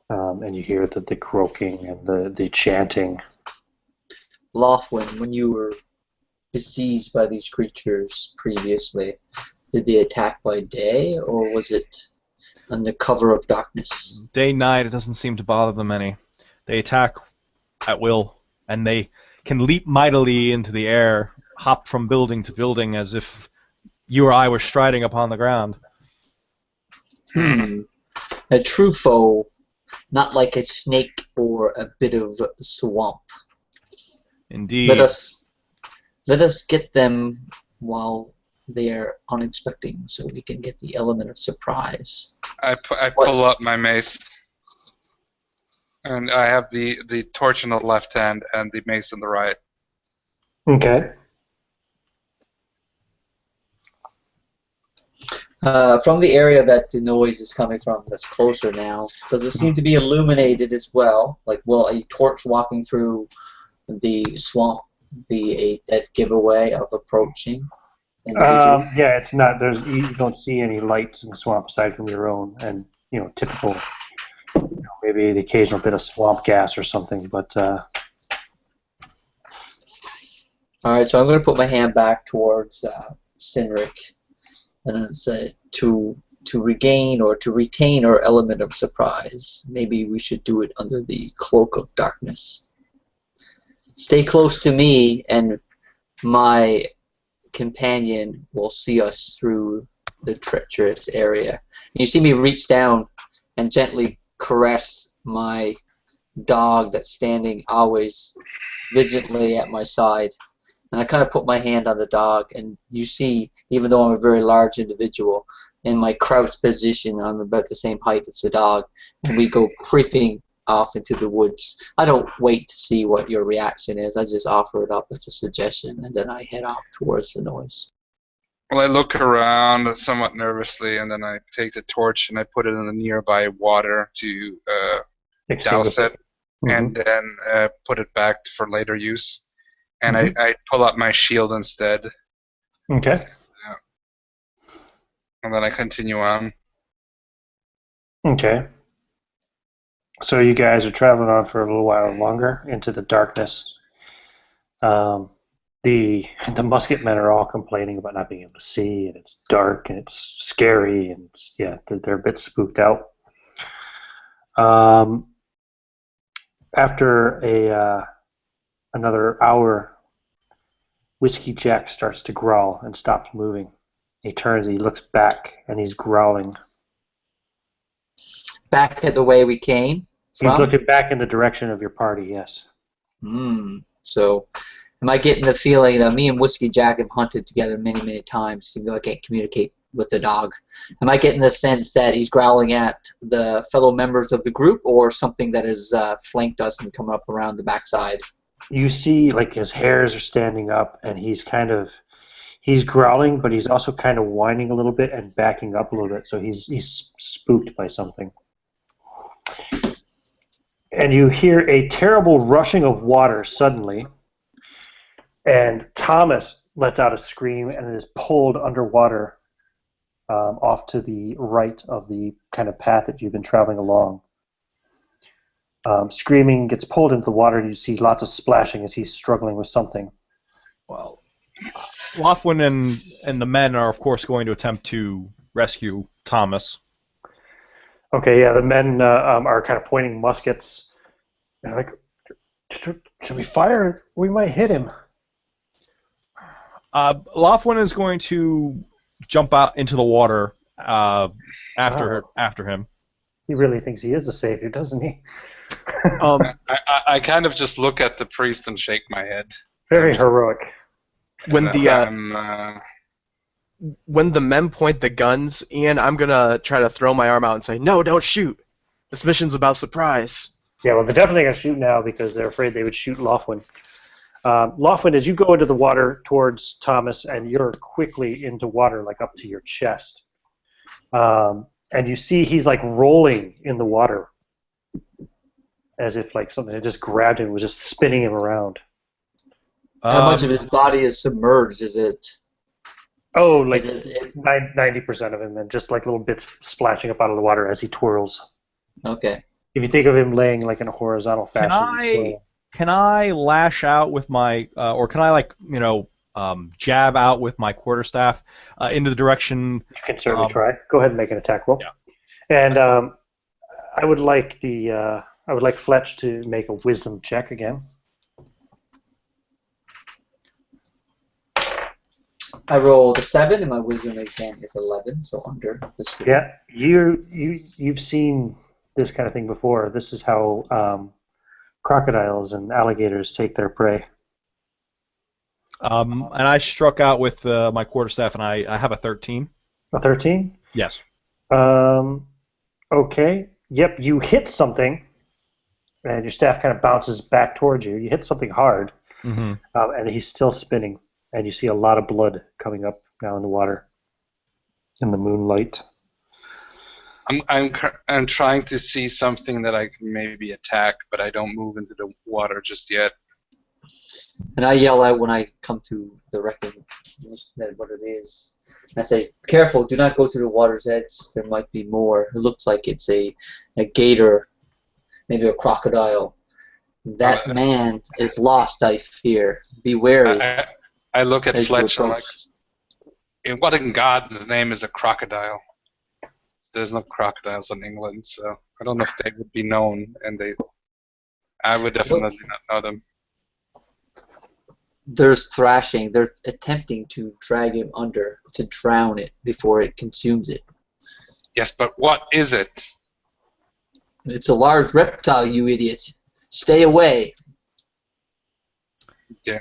S1: And you hear the croaking and the chanting.
S2: Lothwin, when you were besieged by these creatures previously, did they attack by day, or was it under cover of darkness.
S3: Day, night, it doesn't seem to bother them any. They attack at will, and they can leap mightily into the air, hop from building to building as if you or I were striding upon the ground.
S2: A true foe, not like a snake or a bit of swamp.
S3: Indeed.
S2: Let us get them while they are unexpected, so we can get the element of surprise.
S4: I pull up my mace, and I have the torch in the left hand and the mace in the right.
S1: Okay.
S2: From the area that the noise is coming from, that's closer now, does it seem to be illuminated as well? Like, will a torch walking through the swamp be a dead giveaway of approaching individual?
S1: Yeah, it's not. You don't see any lights in the swamp aside from your own, and typical. Maybe the occasional bit of swamp gas or something, but.
S2: All right, so I'm going to put my hand back towards Sinric, and say to regain or to retain our element of surprise. Maybe we should do it under the cloak of darkness. Stay close to me, and my companion will see us through the treacherous area. You see me reach down and gently caress my dog that's standing always vigilantly at my side. And I kind of put my hand on the dog, and you see, even though I'm a very large individual, in my crouched position, I'm about the same height as the dog, and we go creeping off into the woods. I don't wait to see what your reaction is. I just offer it up as a suggestion, and then I head off towards the noise.
S4: Well, I look around somewhat nervously, and then I take the torch and I put it in the nearby water to douse it, and then put it back for later use. And I pull out my shield instead.
S1: Okay.
S4: And then I continue on.
S1: Okay. So you guys are traveling on for a little while longer into the darkness. The musket men are all complaining about not being able to see, and it's dark, and it's scary, and they're a bit spooked out. After another hour, Whiskey Jack starts to growl and stops moving. He turns, he looks back, and he's growling.
S2: Back at the way we came from?
S1: He's looking back in the direction of your party, yes.
S2: So, am I getting the feeling that me and Whiskey Jack have hunted together many, many times, even though I can't communicate with the dog? Am I getting the sense that he's growling at the fellow members of the group, or something that has flanked us and come up around the backside?
S1: You see, like, his hairs are standing up, and he's growling, but he's also kind of whining a little bit and backing up a little bit, so he's spooked by something. And you hear a terrible rushing of water suddenly, and Thomas lets out a scream and is pulled underwater off to the right of the kind of path that you've been traveling along. Screaming, gets pulled into the water, and you see lots of splashing as he's struggling with something.
S3: Well, Lothwin and the men are, of course, going to attempt to rescue Thomas.
S1: Okay, yeah, the men are kind of pointing muskets. They're like, should we fire? We might hit him.
S3: Lothwin is going to jump out into the water after him.
S1: He really thinks he is a savior, doesn't he?
S4: I kind of just look at the priest and shake my head.
S1: Very heroic.
S5: When the men point the guns, Ian, I'm gonna try to throw my arm out and say, "No, don't shoot. This mission's about surprise."
S1: Yeah, well, they're definitely gonna shoot now because they're afraid they would shoot Lothwin. Lothwin, as you go into the water towards Thomas, and you're quickly into water, like up to your chest, and you see he's like rolling in the water, as if like something had just grabbed him and was just spinning him around.
S2: How much of his body is submerged? Is it?
S1: Oh, like 90% of him, and just like little bits splashing up out of the water as he twirls.
S2: Okay.
S1: If you think of him laying like in a horizontal fashion.
S3: Can I lash out with my, or can I jab out with my quarterstaff into the direction?
S1: You can certainly try. Go ahead and make an attack roll.
S3: Yeah.
S1: And I would like Fletch to make a wisdom check again.
S2: I rolled a 7, and my wisdom again is 11, so under the screen.
S1: Yeah, you've seen this kind of thing before. This is how crocodiles and alligators take their prey.
S3: And I struck out with my quarterstaff, and I have a 13.
S1: A 13?
S3: Yes.
S1: Okay. Yep, you hit something, and your staff kind of bounces back towards you. You hit something hard,
S3: Mm-hmm.
S1: and he's still spinning, and you see a lot of blood coming up now in the water, in the moonlight.
S4: I'm trying to see something that I can maybe attack, but I don't move into the water just yet.
S2: And I yell out when I come to the recognition that what it is. I say, careful, do not go to the water's edge. There might be more. It looks like it's a gator, maybe a crocodile. That man is lost, I fear. Be wary.
S4: I look at
S2: as you
S4: Fletch and I'm
S2: approach.
S4: like, what in God's name is a crocodile? There's no crocodiles in England, so I don't know if they would be known, and I would definitely not know them.
S2: There's thrashing. They're attempting to drag him under, to drown it before it consumes it.
S4: Yes, but what is it?
S2: It's a large reptile, you idiot. Stay away.
S4: Yeah.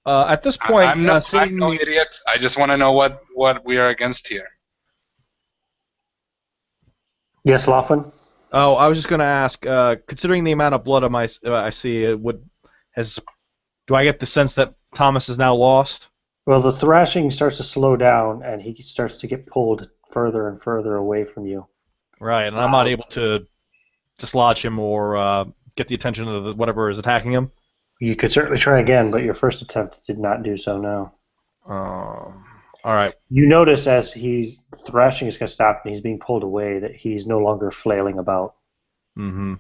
S3: At this point,
S4: I'm no
S3: seeing
S4: idiot. I just want to know what we are against here.
S1: Yes, Laughlin?
S3: Oh, I was just going to ask. Considering the amount of blood on I see, do I get the sense that Thomas is now lost?
S1: Well, the thrashing starts to slow down, and he starts to get pulled further and further away from you.
S3: Right, and I'm not able to dislodge him or get the attention of whatever is attacking him.
S1: You could certainly try again, but your first attempt did not do so, no.
S3: All right.
S1: You notice as thrashing is going to stop and he's being pulled away that he's no longer flailing about.
S3: Mm-hmm.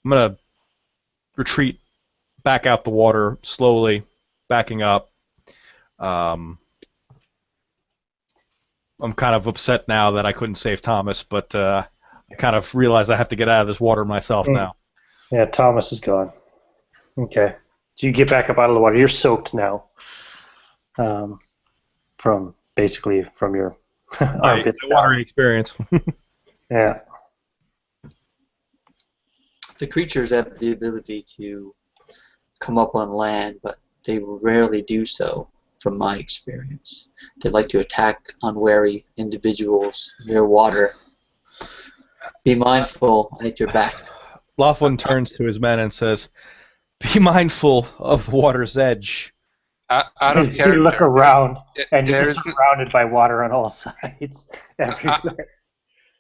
S3: I'm going to retreat back out the water slowly, backing up. I'm kind of upset now that I couldn't save Thomas, but I kind of realize I have to get out of this water myself now.
S1: Yeah, Thomas is gone. Okay. So you get back up out of the water. You're soaked now. From your armpits.
S3: The water experience.
S1: Yeah.
S2: The creatures have the ability to come up on land, but they rarely do so, from my experience. They like to attack unwary individuals near water. Be mindful at your back.
S3: Laughlin turns to his men and says, "Be mindful of the water's edge."
S4: Out of character.
S1: You look around, and you're
S4: There's
S1: surrounded by water on all sides. Everywhere.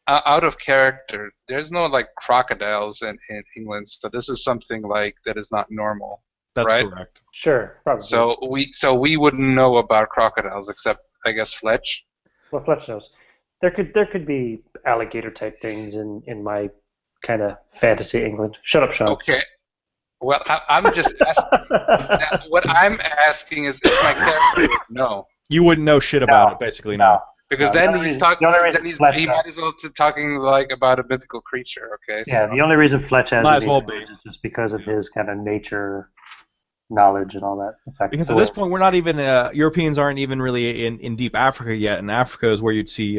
S4: out of character. There's no like crocodiles in England, so this is something like that is not normal.
S3: That's
S4: right?
S3: correct.
S1: Sure, probably.
S4: So we wouldn't know about crocodiles except I guess Fletch.
S1: Well, Fletch knows. There could be alligator type things in my kind of fantasy England. Shut up, Sean.
S4: Okay. Well, I'm just asking. What I'm asking is if my character would know.
S3: You wouldn't know shit about it, basically,
S1: No.
S4: Because
S1: No,
S4: then he's talking.
S1: Fletch
S4: He might as well be talking like about a mythical creature. Okay.
S1: Yeah, the only reason Fletch has
S3: Might
S1: it
S3: as well
S1: is just because of his kind of nature knowledge and all that. In fact,
S3: Because at this point, we're not even Europeans aren't even really in deep Africa yet. And Africa is where you'd see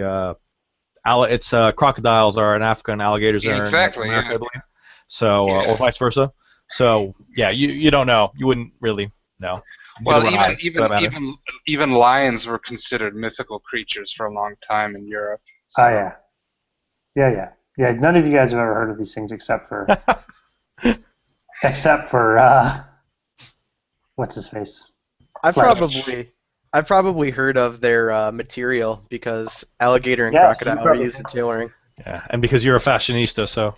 S3: crocodiles are in Africa and alligators are
S4: Exactly,
S3: in North America,
S4: yeah.
S3: I believe. So or vice versa. So yeah, you don't know. You wouldn't really know.
S4: Well,
S3: Neither would I, for that matter.
S4: even lions were considered mythical creatures for a long time in Europe. So.
S1: Oh yeah. None of you guys have ever heard of these things except for what's his face?
S5: I've probably heard of their material because alligator and
S1: Yes, you
S5: crocodile are
S1: probably
S5: used in
S1: have.
S5: tailoring.
S3: Yeah, and because you're a fashionista, so.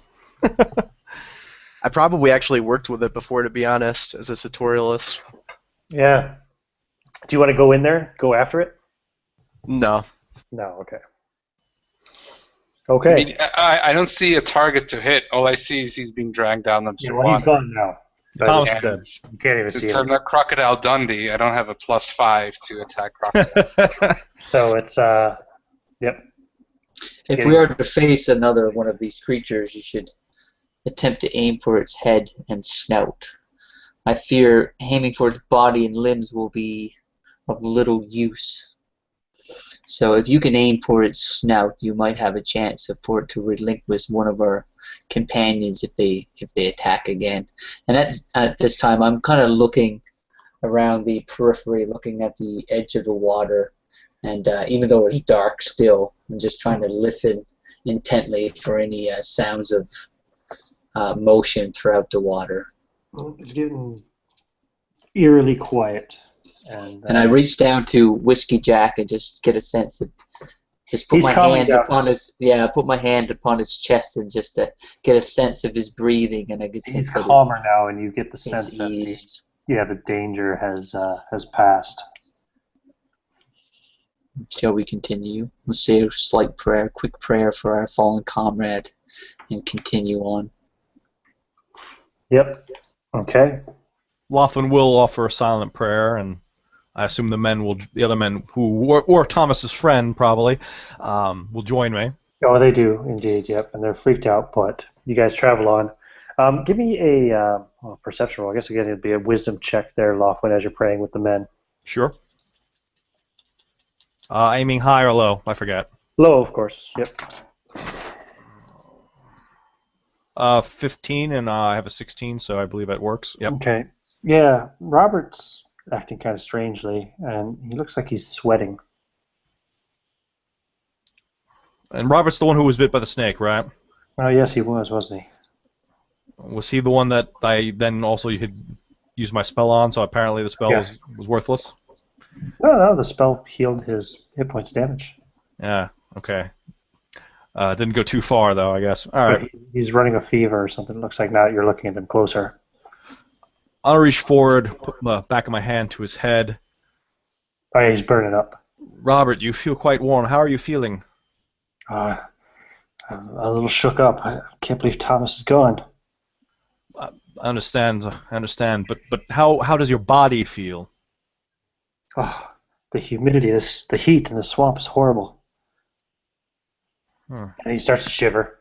S5: I probably actually worked with it before, to be honest, as a tutorialist.
S1: Yeah. Do you want to go in there? Go after it?
S5: No.
S1: No. Okay.
S4: I
S1: Okay.
S4: mean, I don't see a target to hit. All I see is he's being dragged down into
S1: Yeah,
S4: the
S1: well,
S4: water.
S1: he's gone now.
S3: Thomas is
S4: And
S3: dead.
S1: You can't even see
S4: since
S1: him.
S4: I'm not Crocodile Dundee, I don't have a +5 to attack crocodiles.
S1: So it's yep.
S2: If we are to face another one of these creatures, you should attempt to aim for its head and snout. I fear aiming for its body and limbs will be of little use. So if you can aim for its snout, you might have a chance for it to relinquish one of our companions if they attack again. And at this time, I'm kind of looking around the periphery, looking at the edge of the water, and even though it's dark still, I'm just trying to listen intently for any sounds of motion throughout the water.
S1: Well, it's getting eerily quiet,
S2: And I reach down to Whiskey Jack and just get a sense of, just put
S1: He's
S2: my
S1: calming
S2: hand
S1: down.
S2: upon his, put my hand upon his chest and just to get a sense of his breathing, and I get a
S1: he's
S2: sense that
S1: calmer now, and you get the
S2: it's
S1: sense that
S2: eased.
S1: the danger has passed.
S2: Shall we continue? We'll say a slight prayer, quick prayer for our fallen comrade, and continue on.
S1: Yep. Okay.
S3: Laughlin will offer a silent prayer, and I assume the other men who, or Thomas's friend probably, will join me.
S1: Oh, they do indeed. Yep, and they're freaked out. But you guys travel on. Give me a perception roll. I guess again it'd be a wisdom check there, Laughlin, as you're praying with the men.
S3: Sure. Aiming high or low? I forget.
S1: Low, of course. Yep.
S3: 15, and I have a 16, so I believe it works. Yep.
S1: Okay. Yeah, Robert's acting kind of strangely, and he looks like he's sweating.
S3: And Robert's the one who was bit by the snake, right?
S1: Oh, yes, he was, wasn't he?
S3: Was he the one that I then also had used my spell on, so apparently the spell
S1: Yes.
S3: was worthless?
S1: No, the spell healed his hit points damage.
S3: Yeah, okay. Didn't go too far, though, I guess. All right.
S1: But he's running a fever or something. It looks like now that you're looking at him closer.
S3: I'll reach forward, put the back of my hand to his head.
S1: Oh, yeah, he's burning up.
S3: Robert, you feel quite warm. How are you feeling?
S1: I'm a little shook up. I can't believe Thomas is gone.
S3: I understand, but how does your body feel?
S1: Oh, the humidity, the heat in the swamp is horrible. And he starts to shiver.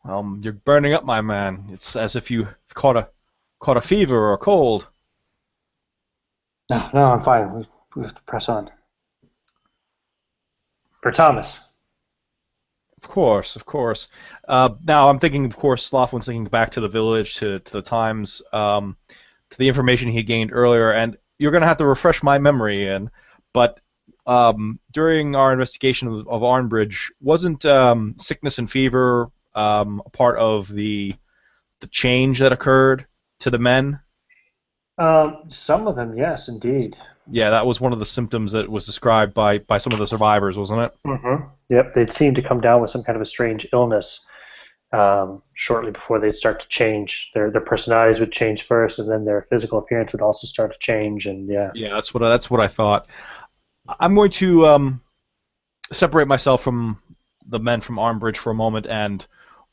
S3: Well, you're burning up, my man. It's as if you caught a fever or a cold.
S1: No, I'm fine. We have to press on. For Thomas.
S3: Of course. Now I'm thinking, of course, Laughlin's thinking back to the village, to the times, to the information he gained earlier, and you're going to have to refresh my memory. But during our investigation of Arnbridge, wasn't sickness and fever a part of the change that occurred to the men?
S1: Some of them, yes, indeed.
S3: Yeah, that was one of the symptoms that was described by some of the survivors, wasn't it?
S1: Mm-hmm. Yep, they'd seem to come down with some kind of a strange illness shortly before they'd start to change. Their personalities would change first, and then their physical appearance would also start to change. And yeah.
S3: Yeah, that's what I thought. I'm going to separate myself from the men from Arnbridge for a moment and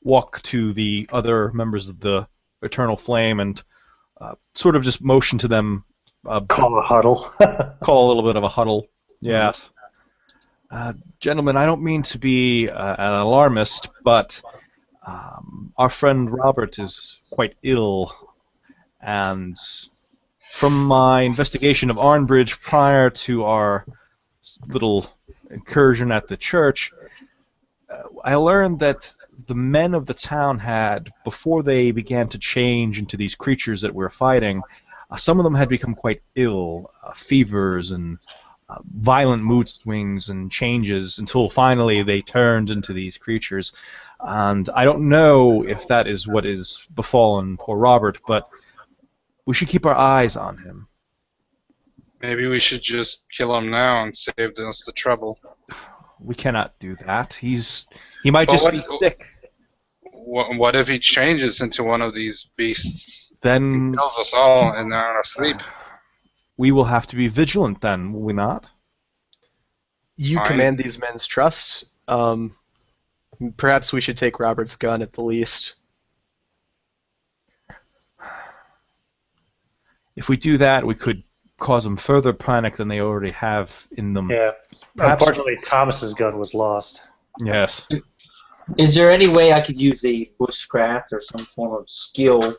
S3: walk to the other members of the Eternal Flame and sort of just motion to them.
S1: Call a huddle.
S3: Call a little bit of a huddle. Yes. Gentlemen, I don't mean to be an alarmist, but our friend Robert is quite ill, and from my investigation of Arnbridge prior to our little incursion at the church, I learned that the men of the town had, before they began to change into these creatures that we're fighting, some of them had become quite ill, fevers and violent mood swings and changes, until finally they turned into these creatures. And I don't know if that is what is befallen poor Robert, but we should keep our eyes on him.
S4: Maybe we should just kill him now and save us the trouble.
S3: We cannot do that. He might just be sick.
S4: What if he changes into one of these beasts?
S3: Then
S4: He kills us all in our sleep.
S3: we will have to be vigilant then, will we not?
S5: You
S4: Fine.
S5: command these men's trust. Perhaps we should take Robert's gun at the least.
S3: if we do that, we could cause them further panic than they already have in them.
S1: Yeah.
S3: Perhaps-
S1: Unfortunately, Thomas's gun was lost.
S3: Yes.
S2: Is there any way I could use a bushcraft or some form of skill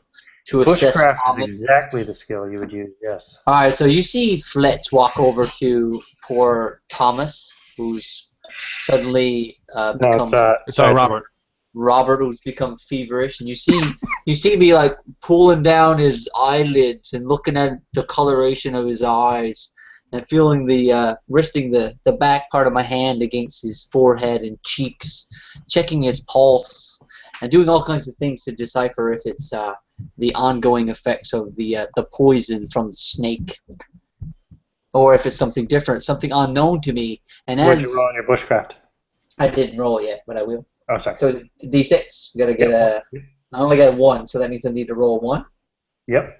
S2: to assess
S1: Bushcraft
S2: Thomas?
S1: is exactly the skill you would use, yes.
S2: Alright, so you see Fletch walk over to poor Thomas, who's suddenly
S1: No,
S2: become
S3: It's Robert.
S2: Robert, who's become feverish, and you see me like pulling down his eyelids and looking at the coloration of his eyes, and feeling resting the back part of my hand against his forehead and cheeks, checking his pulse, and doing all kinds of things to decipher if it's the ongoing effects of the poison from the snake, or if it's something different, something unknown to me. And
S1: Where'd
S2: as
S1: you roll on your bushcraft?
S2: I didn't roll yet, but I will.
S1: Oh, sorry.
S2: So it's D6. You gotta get I only got a 1, so that means I need to roll a 1.
S1: Yep.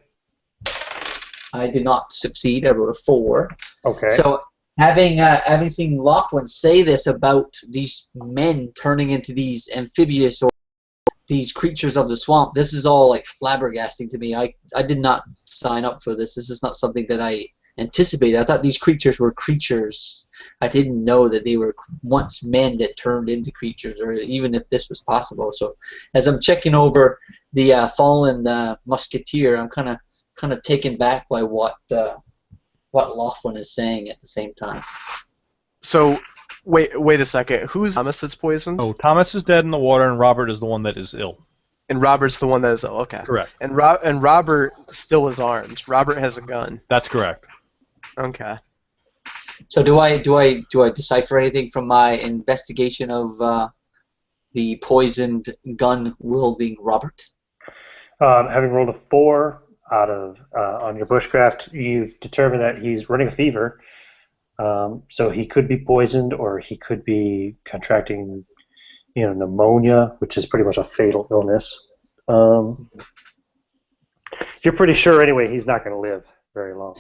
S2: I did not succeed. I rolled a 4.
S1: Okay.
S2: So having seen Laughlin say this about these men turning into these amphibious or these creatures of the swamp, this is all like flabbergasting to me. I did not sign up for this. This is not something that I anticipated. I thought these creatures were creatures. I didn't know that they were once men that turned into creatures, or even if this was possible. So as I'm checking over the fallen musketeer, I'm kind of taken back by what Laughlin is saying at the same time.
S5: So, wait a second. Who's Thomas that's poisoned?
S3: Oh, Thomas is dead in the water, and Robert is the one that is ill.
S5: And Robert's the one that is okay.
S3: Correct.
S5: And Robert still is armed. Robert has a gun.
S3: That's correct.
S5: Okay.
S2: So do I decipher anything from my investigation of the poisoned gun-wielding Robert?
S1: Having rolled a 4 out of on your bushcraft, you've determined that he's running a fever. So he could be poisoned, or he could be contracting, pneumonia, which is pretty much a fatal illness. You're pretty sure anyway he's not going to live very long.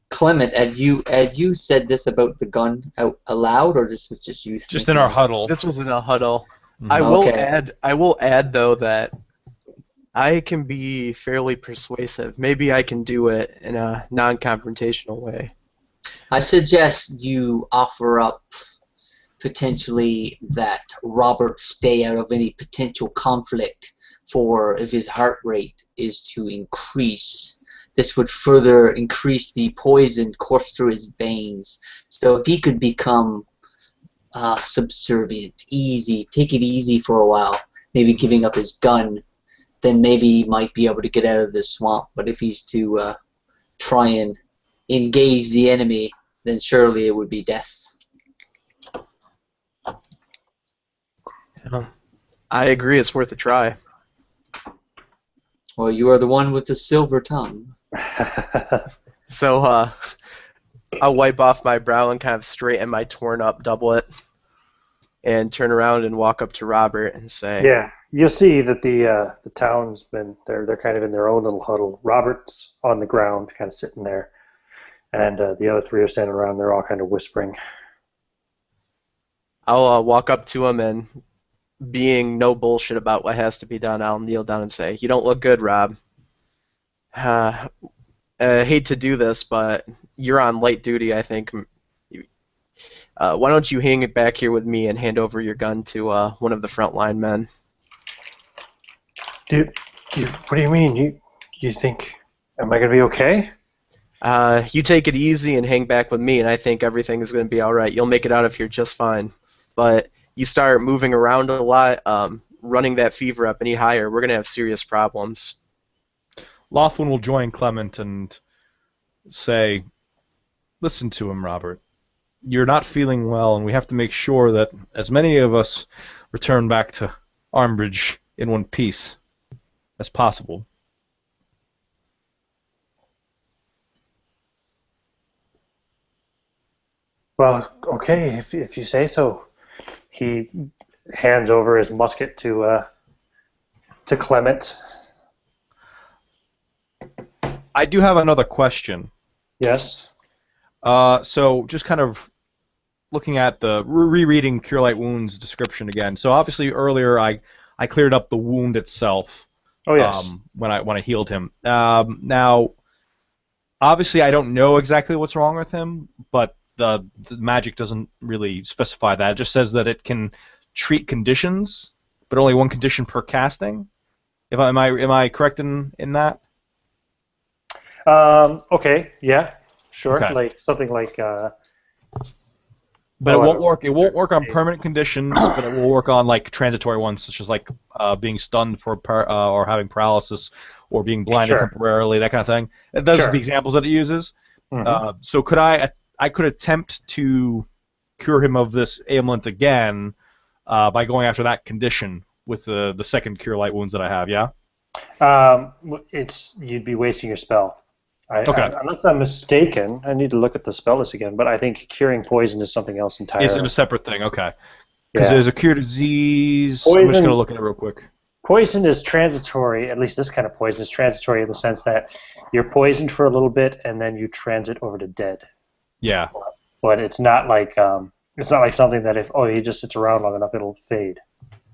S2: Clement, had you said this about the gun out aloud, or this was just you?
S3: Just in our huddle.
S5: This was in a huddle.
S3: Mhm.
S5: I will add though that I can be fairly persuasive. Maybe I can do it in a non-confrontational way.
S2: I suggest you offer up potentially that Robert stay out of any potential conflict, for if his heart rate is to increase, this would further increase the poison course through his veins. So if he could become subservient, take it easy for a while, maybe giving up his gun, then maybe he might be able to get out of this swamp. But if he's to try and engage the enemy, then surely it would be death.
S5: I agree. It's worth a try.
S2: Well, you are the one with the silver tongue.
S5: So I'll wipe off my brow and kind of straighten my torn up doublet and turn around and walk up to Robert and say,
S1: Yeah, you'll see that the town's been they're kind of in their own little huddle. Robert's on the ground, kind of sitting there, and the other 3 are standing around. They're all kind of whispering.
S5: I'll walk up to him and, being no bullshit about what has to be done, I'll kneel down and say, "You don't look good, Rob. I hate to do this, but you're on light duty, I think. Why don't you hang it back here with me and hand over your gun to one of the frontline men?"
S1: Dude, what do you mean? You think, am I going to be okay?
S5: You take it easy and hang back with me, and I think everything is going to be all right. You'll make it out of here just fine. But you start moving around a lot, running that fever up any higher, we're going to have serious problems.
S3: Laughlin will join Clement and say, "Listen to him, Robert. You're not feeling well, and we have to make sure that as many of us return back to Armbridge in one piece as possible."
S1: Well, okay, if you say so. He hands over his musket to Clement.
S3: I do have another question.
S1: Yes.
S3: So just kind of looking at the rereading Cure Light Wounds description again. So obviously earlier I cleared up the wound itself.
S1: Oh yes.
S3: When I healed him. Now obviously I don't know exactly what's wrong with him, but the magic doesn't really specify that. It just says that it can treat conditions, but only one condition per casting. Am I correct in that?
S1: Okay, yeah, sure.
S3: Okay.
S1: Like something like.
S3: But it
S1: Oh, I
S3: won't
S1: don't
S3: work. It won't work on
S1: know.
S3: permanent conditions, but it will work on like transitory ones, such as like being stunned or having paralysis, or being blinded
S1: Sure.
S3: temporarily, that kind of thing. And those are
S1: Sure.
S3: the examples that it uses.
S1: Mhm.
S3: So could I could attempt to cure him of this ailment again by going after that condition with the second cure light wounds that I have. Yeah.
S1: You'd be wasting your spell.
S3: Okay.
S1: Unless I'm mistaken, I need to look at the spell list again. But I think curing poison is something else
S3: It's in a
S1: entirely.
S3: separate thing. Okay. Because
S1: Yeah,
S3: there's a cure disease. I'm just gonna
S1: poison.
S3: look at it real quick.
S1: Poison is transitory. At least this kind of poison is transitory in the sense that you're poisoned for a little bit and then you transit over to dead.
S3: Yeah.
S1: But it's not like something that if he just sits around long enough it'll fade.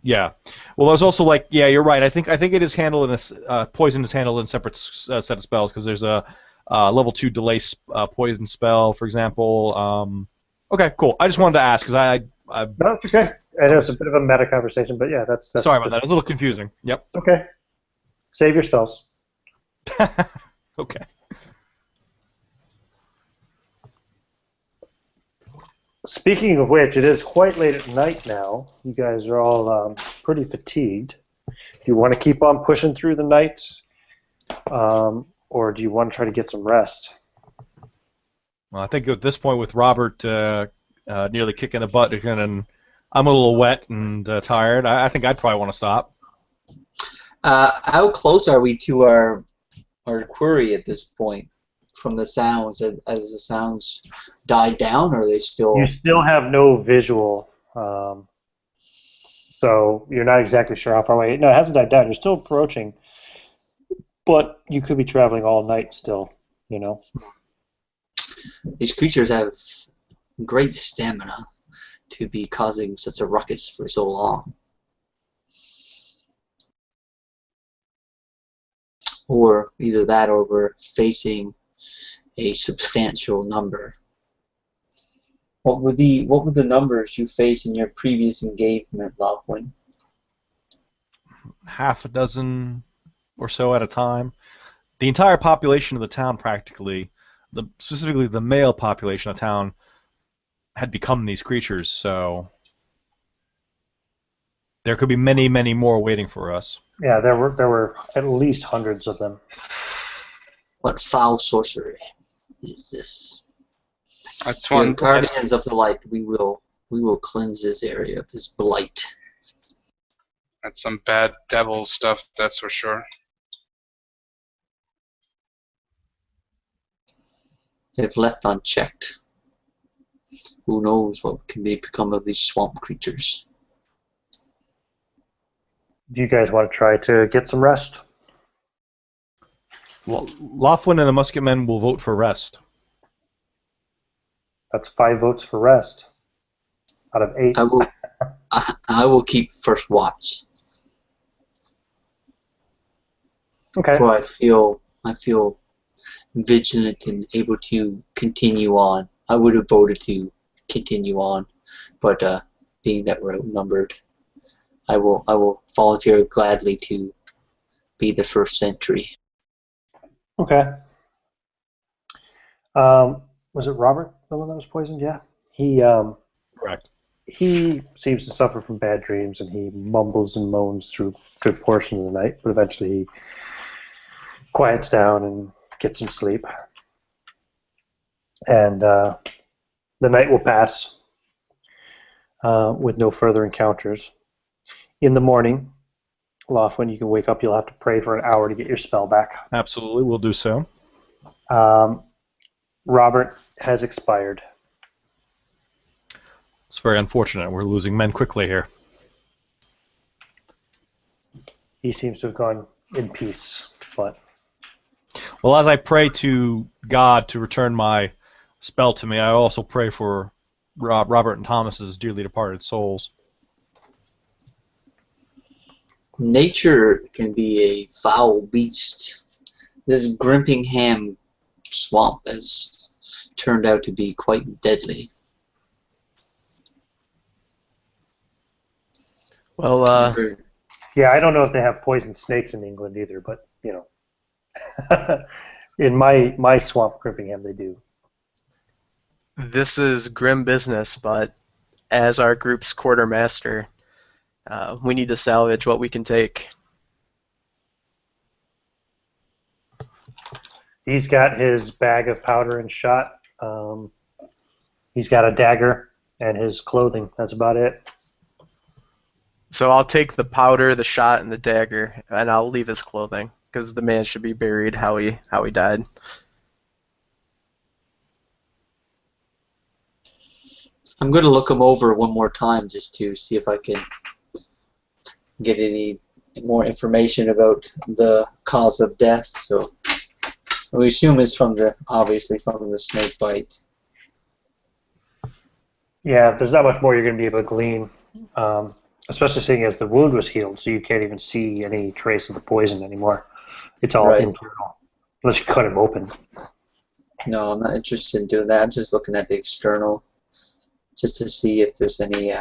S3: Yeah. Well, there's also like you're right. I think it is handled in this poison is handled in separate set of spells because there's a level 2 delay poison spell, for example. Okay, cool. I just wanted to ask because I
S1: No, it's okay. I know it's a bit of a meta conversation, but yeah, that's
S3: sorry about
S1: just
S3: that. It was a little confusing. Yep.
S1: okay. Save your spells.
S3: Okay.
S1: Speaking of which, it is quite late at night now. You guys are all pretty fatigued. Do you want to keep on pushing through the night, or do you want to try to get some rest?
S3: Well, I think at this point with Robert nearly kicking the butt, and I'm a little wet and tired. I think I'd probably want to stop.
S2: How close are we to our quarry at this point? From the sounds, as the sounds died down, or are they still?
S1: You still have no visual, so you're not exactly sure how far away. No, it hasn't died down. You're still approaching, but you could be traveling all night still. You know.
S2: These creatures have great stamina to be causing such a ruckus for so long. Or either that, or we're facing a substantial number. What were the numbers you faced in your previous engagement, Lockwood?
S3: Half a dozen or so at a time. The entire population of the town, practically, specifically the male population of town, had become these creatures. So there could be many, many more waiting for us.
S1: Yeah, there were at least hundreds of them.
S2: What foul sorcery is this?
S4: That's
S2: We are
S4: one.
S2: guardians of the light. We will cleanse this area of this blight.
S4: That's some bad devil stuff. That's for sure.
S2: If left unchecked, who knows what can become of these swamp creatures.
S1: Do you guys want to try to get some rest?
S3: Well, Laughlin and the Musketmen will vote for rest.
S1: That's 5 votes for rest out of 8.
S2: I will keep first watch.
S1: Okay.
S2: For I feel vigilant and able to continue on. I would have voted to continue on, but being that we're outnumbered, I will volunteer gladly to be the first sentry.
S1: Okay. Was it Robert, the one that was poisoned? Yeah.
S3: Correct.
S1: He seems to suffer from bad dreams, and he mumbles and moans through good portion of the night, but eventually he quiets down and gets some sleep. And the night will pass with no further encounters. In the morning, Loughlin, you can wake up. You'll have to pray for an hour to get your spell back.
S3: Absolutely, we'll do so.
S1: Robert has expired.
S3: It's very unfortunate. We're losing men quickly here.
S1: He seems to have gone in peace, but
S3: Well, as I pray to God to return my spell to me, I also pray for Robert and Thomas's dearly departed souls.
S2: Nature can be a foul beast. This Grimpingham swamp has turned out to be quite deadly.
S5: Well,
S1: Yeah, I don't know if they have poison snakes in England either, but you know, in my swamp, Crippingham, they do.
S5: this is grim business, but as our group's quartermaster, we need to salvage what we can take.
S1: He's got his bag of powder and shot. He's got a dagger and his clothing. That's about it.
S5: So I'll take the powder, the shot, and the dagger, and I'll leave his clothing, because the man should be buried how he died.
S2: I'm going to look him over one more time just to see if I can get any more information about the cause of death. So we assume it's obviously from the snake bite.
S1: Yeah, there's not much more you're going to be able to glean, especially seeing as the wound was healed, so you can't even see any trace of the poison anymore. It's all
S2: Right.
S1: internal, unless you cut him open.
S2: No, I'm not interested in doing that. I'm just looking at the external, just to see if there's any,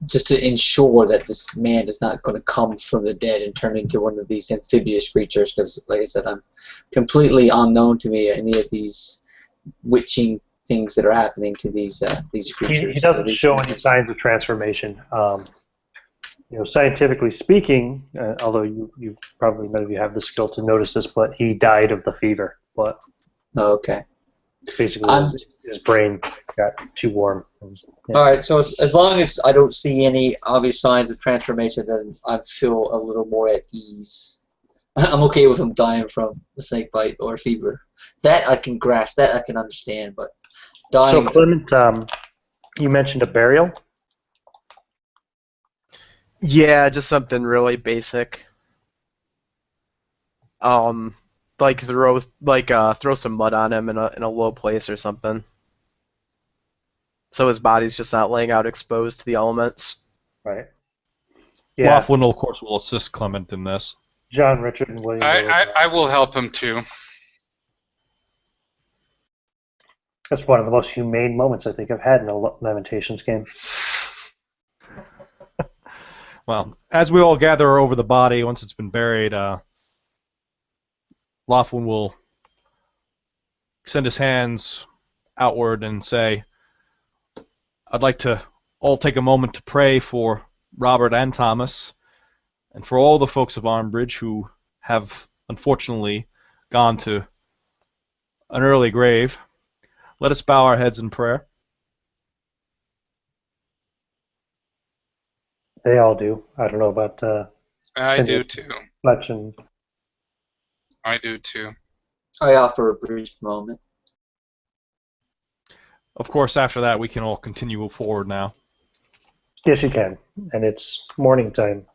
S2: just to ensure that this man is not going to come from the dead and turn into one of these amphibious creatures. Because, like I said, I'm completely unknown to me any of these witching things that are happening to these creatures.
S1: He doesn't show any signs of transformation. You know, scientifically speaking, although you probably none of you have the skill to notice this, but he died of the fever. But
S2: Oh, okay.
S1: basically, his brain got too warm. Yeah.
S2: All right. So as long as I don't see any obvious signs of transformation, then I feel a little more at ease. I'm okay with him dying from a snake bite or fever. That I can grasp. That I can understand. But dying.
S1: So Clement, you mentioned a burial.
S5: Yeah, just something really basic. Like throw some mud on him in a low place or something, so his body's just not laying out exposed to the elements.
S1: Right. Yeah.
S3: Laughlin, of course, will assist Clement in this.
S1: John, Richard, and William.
S4: I will help him too.
S1: That's one of the most humane moments I think I've had in a Lamentations game.
S3: Well, as we all gather over the body, once it's been buried, Laughlin will extend his hands outward and say, I'd like to all take a moment to pray for Robert and Thomas, and for all the folks of Armbridge who have unfortunately gone to an early grave. Let us bow our heads in prayer.
S1: They all do. I don't know about
S4: I do too.
S1: Fletch and
S4: I do too.
S2: I offer a brief moment.
S3: Of course, after that, we can all continue forward now.
S1: yes, you can, and it's morning time.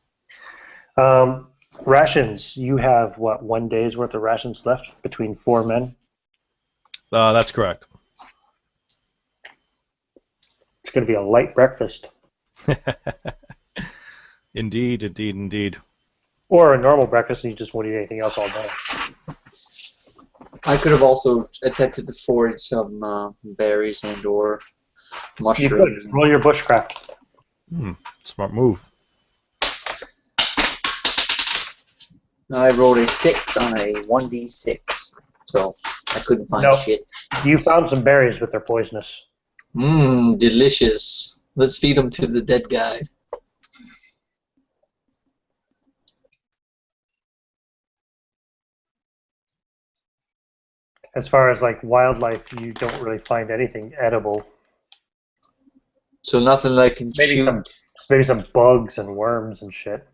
S1: Rations. You have what, 1 day's worth of rations left between 4 men.
S3: That's correct.
S1: It's going to be a light breakfast,
S3: Indeed, indeed, indeed.
S1: or a normal breakfast, and you just won't eat anything else all day.
S2: I could have also attempted to forage some berries and/or
S1: You
S2: mushrooms.
S1: could roll your bushcraft.
S3: Smart move.
S2: I rolled a 6 on a 1d6, so I couldn't find
S1: No.
S2: shit.
S1: You found some berries, but they're poisonous.
S2: Mmm, delicious. Let's feed them to the dead guy.
S1: As far as like wildlife, you don't really find anything edible.
S2: So nothing that I can shoot.
S1: Maybe some bugs and worms and shit.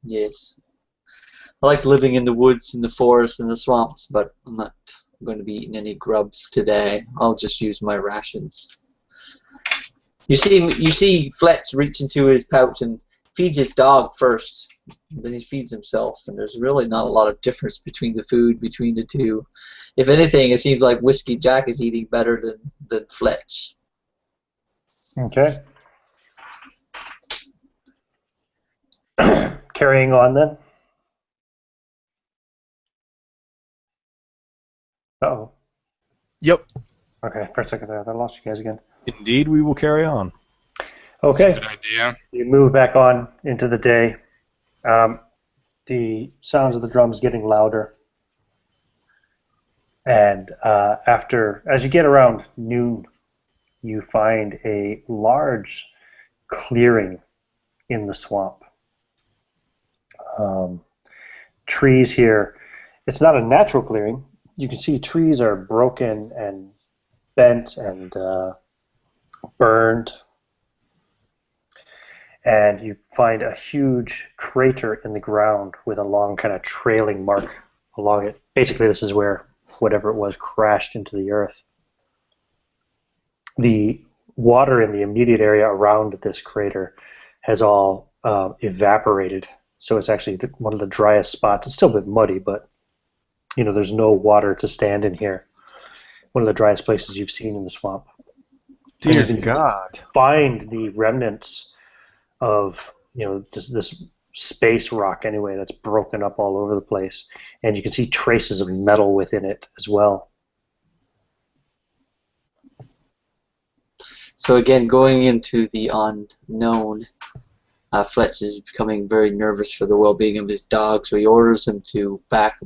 S2: Yes. I like living in the woods, in the forests, and the swamps, but I'm not going to be eating any grubs today. I'll just use my rations. You see Fletch reach into his pouch and feeds his dog first. Then he feeds himself, and there's really not a lot of difference between the food between the two. If anything, it seems like Whiskey Jack is eating better than Fletch.
S1: Okay. Carrying on then.
S5: Yep.
S1: Okay, for a second there, I lost you guys again.
S3: Indeed, we will carry on.
S4: That's a
S1: Okay,
S4: good idea.
S1: you move back on into the day. The sounds of the drums getting louder, and as you get around noon, you find a large clearing in the swamp. Um, trees here. It's not a natural clearing. You can see trees are broken and bent and burned. And you find a huge crater in the ground with a long kind of trailing mark along it. Basically, this is where whatever it was crashed into the earth. The water in the immediate area around this crater has all evaporated. So it's actually one of the driest spots. It's still a bit muddy, but there's no water to stand in here. One of the driest places you've seen in the swamp. And
S3: Dear
S1: you can
S3: God.
S1: find the remnants of this space rock anyway that's broken up all over the place, and you can see traces of metal within it as well.
S2: So again, going into the unknown, Fletch is becoming very nervous for the well-being of his dog, so he orders him to back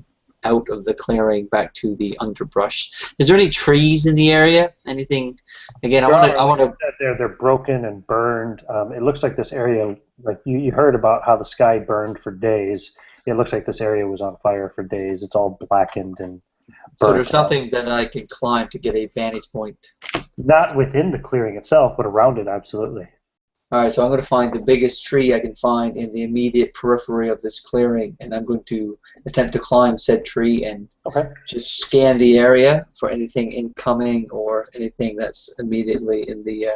S2: out of the clearing, back to the underbrush. Is there any trees in the area? Anything? Again, I want to.
S1: They're broken and burned. It looks like this area, like you heard about how the sky burned for days. It looks like this area was on fire for days. It's all blackened and burnt.
S2: So there's nothing that I can climb to get a vantage point.
S1: Not within the clearing itself, but around it, absolutely.
S2: All right, so I'm going to find the biggest tree I can find in the immediate periphery of this clearing, and I'm going to attempt to climb said tree and just scan the area for anything incoming or anything that's immediately in the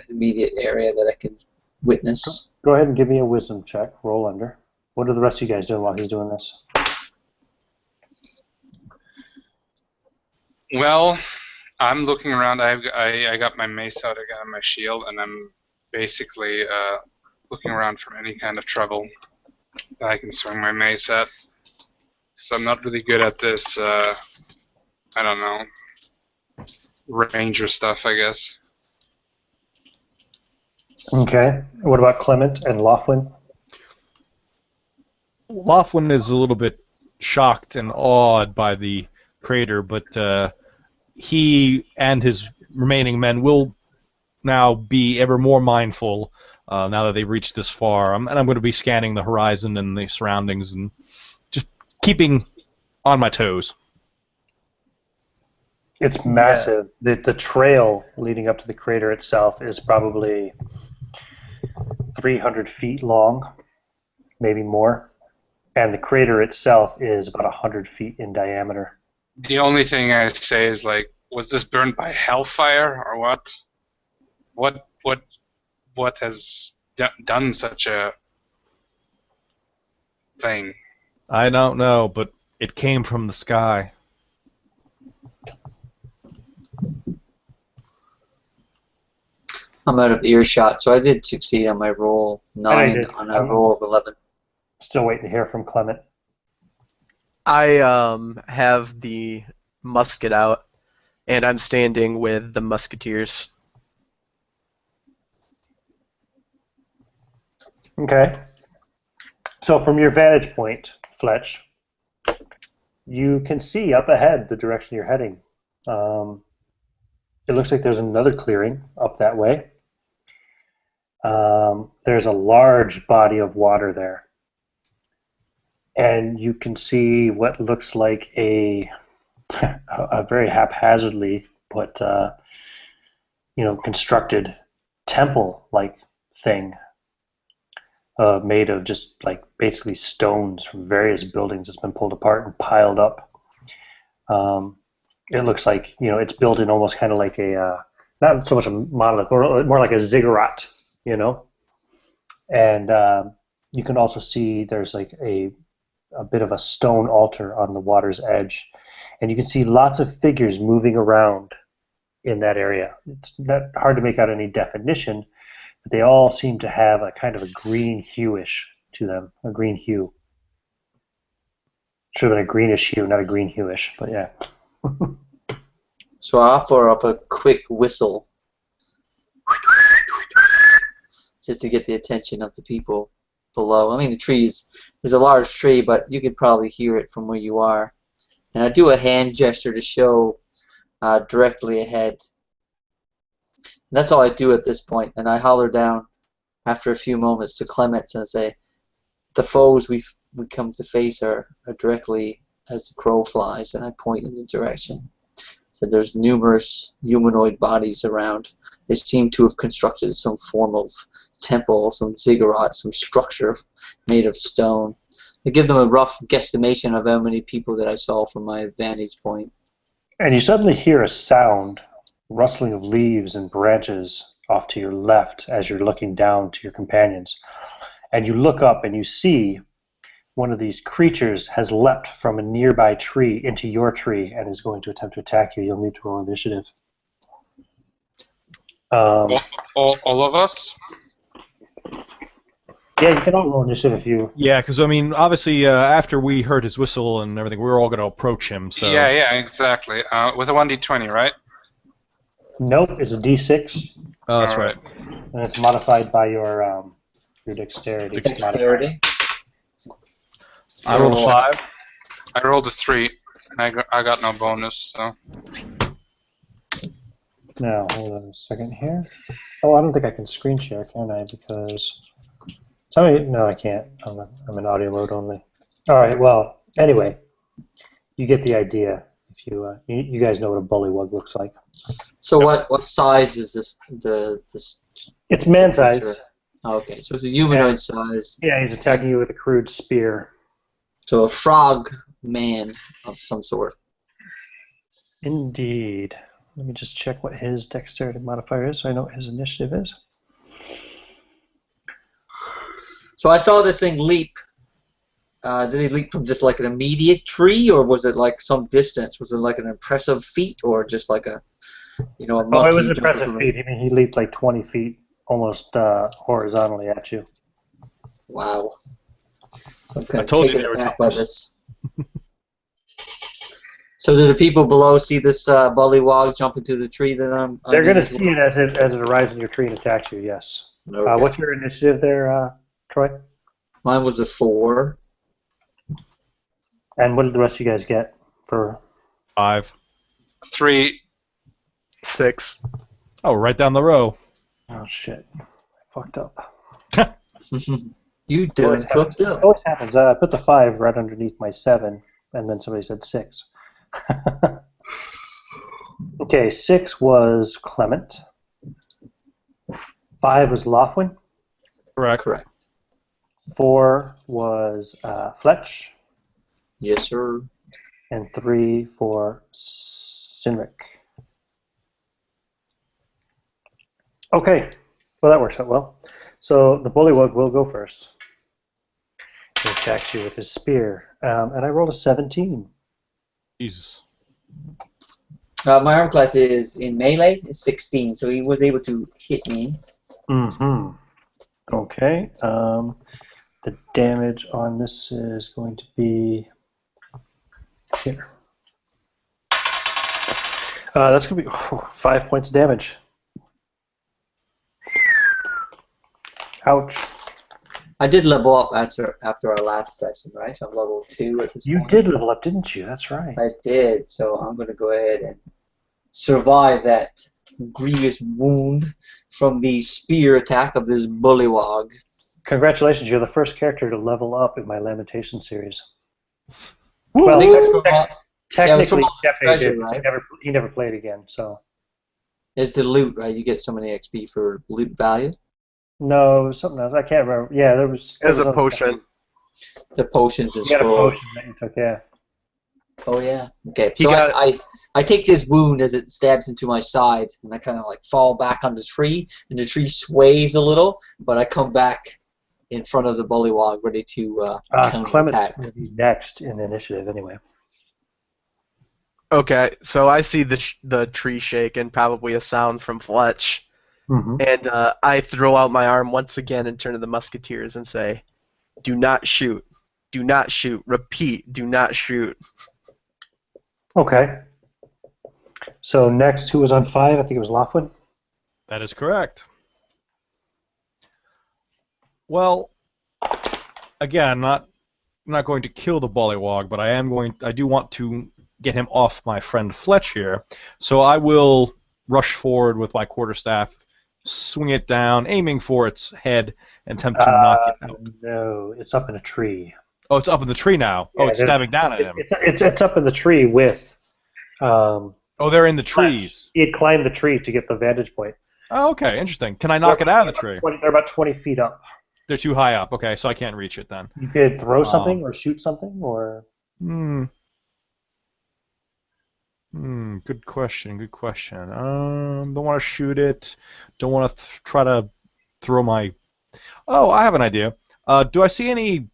S2: immediate area that I can witness.
S1: Go ahead and give me a wisdom check. Roll under. What are the rest of you guys doing while he's doing this?
S4: Well, I'm looking around. I got my mace out, I got my shield, and I'm basically looking around for any kind of trouble that I can swing my mace at. So I'm not really good at this, I don't know, ranger stuff, I guess.
S1: Okay. What about Clement and Laughlin?
S3: Laughlin is a little bit shocked and awed by the crater, but he and his remaining men will now be ever more mindful now that they've reached this far. And I'm going to be scanning the horizon and the surroundings and just keeping on my toes.
S1: It's massive. Yeah. The trail leading up to the crater itself is probably 300 feet long, maybe more. And the crater itself is about 100 feet in diameter.
S4: The only thing I say is, like, was this burned by hellfire or what? What has done such a thing?
S3: I don't know, but it came from the sky.
S2: I'm out of earshot, so I did succeed on my roll 9 on a roll of 11.
S1: Still waiting to hear from Clement.
S5: I have the musket out, and I'm standing with the musketeers.
S1: Okay. So from your vantage point, Fletch, you can see up ahead the direction you're heading. It looks like there's another clearing up that way. There's a large body of water there. And you can see what looks like a very haphazardly but constructed temple-like thing made of just like basically stones from various buildings that's been pulled apart and piled up. It looks like it's built in almost kind of like a not so much a monolith, more like a ziggurat, And you can also see there's like a bit of a stone altar on the water's edge, and you can see lots of figures moving around in that area. It's not hard to make out any definition, but they all seem to have a kind of a green hue-ish to them, a green hue. Should have been a greenish hue, not a green hue-ish, but yeah.
S2: So I offer up a quick whistle just to get the attention of the people below. I mean, there's a large tree, but you could probably hear it from where you are. And I do a hand gesture to show directly ahead. And that's all I do at this point. And I holler down after a few moments to Clements and say, the foes we come to face are directly as the crow flies, and I point in the direction. So there's numerous humanoid bodies around. They seem to have constructed some form of temple, some ziggurat, some structure made of stone. I give them a rough guesstimation of how many people that I saw from my vantage point.
S1: And you suddenly hear a sound, rustling of leaves and branches off to your left as you're looking down to your companions. And you look up and you see one of these creatures has leapt from a nearby tree into your tree and is going to attempt to attack you. You'll need to roll initiative.
S4: All of us?
S1: Yeah, you can all roll initiative if you...
S3: Yeah, because, I mean, obviously, after we heard his whistle and everything, we were all going to approach him, so...
S4: Yeah, exactly. With a 1d20, right?
S1: Nope, it's a D6.
S3: Oh, that's
S4: All
S3: right.
S1: And it's modified by your dexterity.
S2: Dexterity.
S3: I rolled a 5.
S4: I rolled a 3. I got no bonus, so...
S1: Now, hold on a second here. Oh, I don't think I can screen share, can I? Because... No, I can't. I'm in audio mode only. All right, well, anyway, you get the idea. If you guys know what a bullywug looks like.
S2: So what size is this?
S1: It's man-sized.
S2: Okay, so it's a humanoid size.
S1: Yeah, he's attacking you with a crude spear.
S2: So a frog man of some sort.
S1: Indeed. Let me just check what his dexterity modifier is so I know what his initiative is.
S2: So I saw this thing leap. Did he leap from just like an immediate tree, or was it like some distance? Was it like an impressive feat, or just like a monkey?
S1: Oh, it was an impressive feat. I mean, he leaped like 20 feet almost horizontally at you.
S2: Wow. So I'm kind
S3: I
S2: of
S3: told you
S2: taken
S3: they were
S2: aback by this. So do the people below see this bullywog jump into the tree that I'm
S1: They're going to
S2: in?
S1: see it as it arrives in your tree and attacks you, yes.
S2: Okay.
S1: What's your initiative there, Troy?
S2: Mine was a 4.
S1: And what did the rest of you guys get for...
S3: 5.
S4: 3.
S5: 6.
S3: Oh, right down the row.
S1: Oh, shit. I fucked up.
S2: You done fucked
S1: It
S2: up.
S1: always happens. I put the 5 right underneath my 7, and then somebody said 6. Okay, 6 was Clement. 5 was Lothwin.
S2: Correct.
S1: 4 was Fletch.
S2: Yes, sir.
S1: And 3 for Sinric. Okay, well that works out well. So the bullywug will go first. He attacks you with his spear, and I rolled a 17.
S3: Jesus.
S2: My arm class is in melee, is 16, so he was able to hit me.
S1: Mm-hmm. Okay. The damage on this is going to be here. That's going to be 5 points of damage. Ouch.
S2: I did level up after our last session, right? So I'm level 2 at this
S1: You
S2: point.
S1: did level up, didn't you? That's right.
S2: I did, so I'm going to go ahead and survive that grievous wound from the spear attack of this bullywog.
S1: Congratulations, you're the first character to level up in my Lamentation series.
S2: I
S1: Well,
S2: think that's from,
S1: technically,
S2: Lost
S1: Jeppe
S2: Treasure,
S1: did.
S2: right?
S1: He never played again, so...
S2: It's the loot, right? You get so many XP for loot value.
S1: No, it was something else. I can't remember. Yeah, there was...
S5: As a potion.
S2: The potions and
S1: You got a
S2: scroll.
S1: potion that you took, yeah.
S2: Oh yeah. Okay.
S5: He
S2: So
S5: got
S2: I take this wound as it stabs into my side, and I kind of like fall back on the tree, and the tree sways a little, but I come back in front of the bullywog, ready to
S1: Clement's
S2: counterattack.
S1: going to be next in initiative, anyway.
S5: Okay, so I see the tree shake and probably a sound from Fletch.
S1: Mm-hmm.
S5: And I throw out my arm once again and turn to the musketeers and say, "Do not shoot. Do not shoot. Repeat, do not shoot."
S1: Okay. So next, who was on 5? I think it was Lothwin.
S3: That is correct. Well, again, I'm not going to kill the Bullywog, but I do want to get him off my friend Fletch here. So I will rush forward with my quarterstaff, swing it down, aiming for its head, and attempt to knock it out.
S1: No, it's up in a tree.
S3: Oh, it's up in the tree now.
S1: Yeah,
S3: Oh, it's stabbing down at him.
S1: It's up in the tree with.
S3: Oh, they're in the trees.
S1: He had climbed the tree to get the vantage point.
S3: Oh, okay, interesting. Can I knock it out of the tree?
S1: They're about 20 feet up.
S3: They're too high up. Okay, so I can't reach it then.
S1: You could throw something or shoot something or.
S3: Good question. Good question. Don't want to shoot it. Don't want to try to throw my. Oh, I have an idea. Do I see any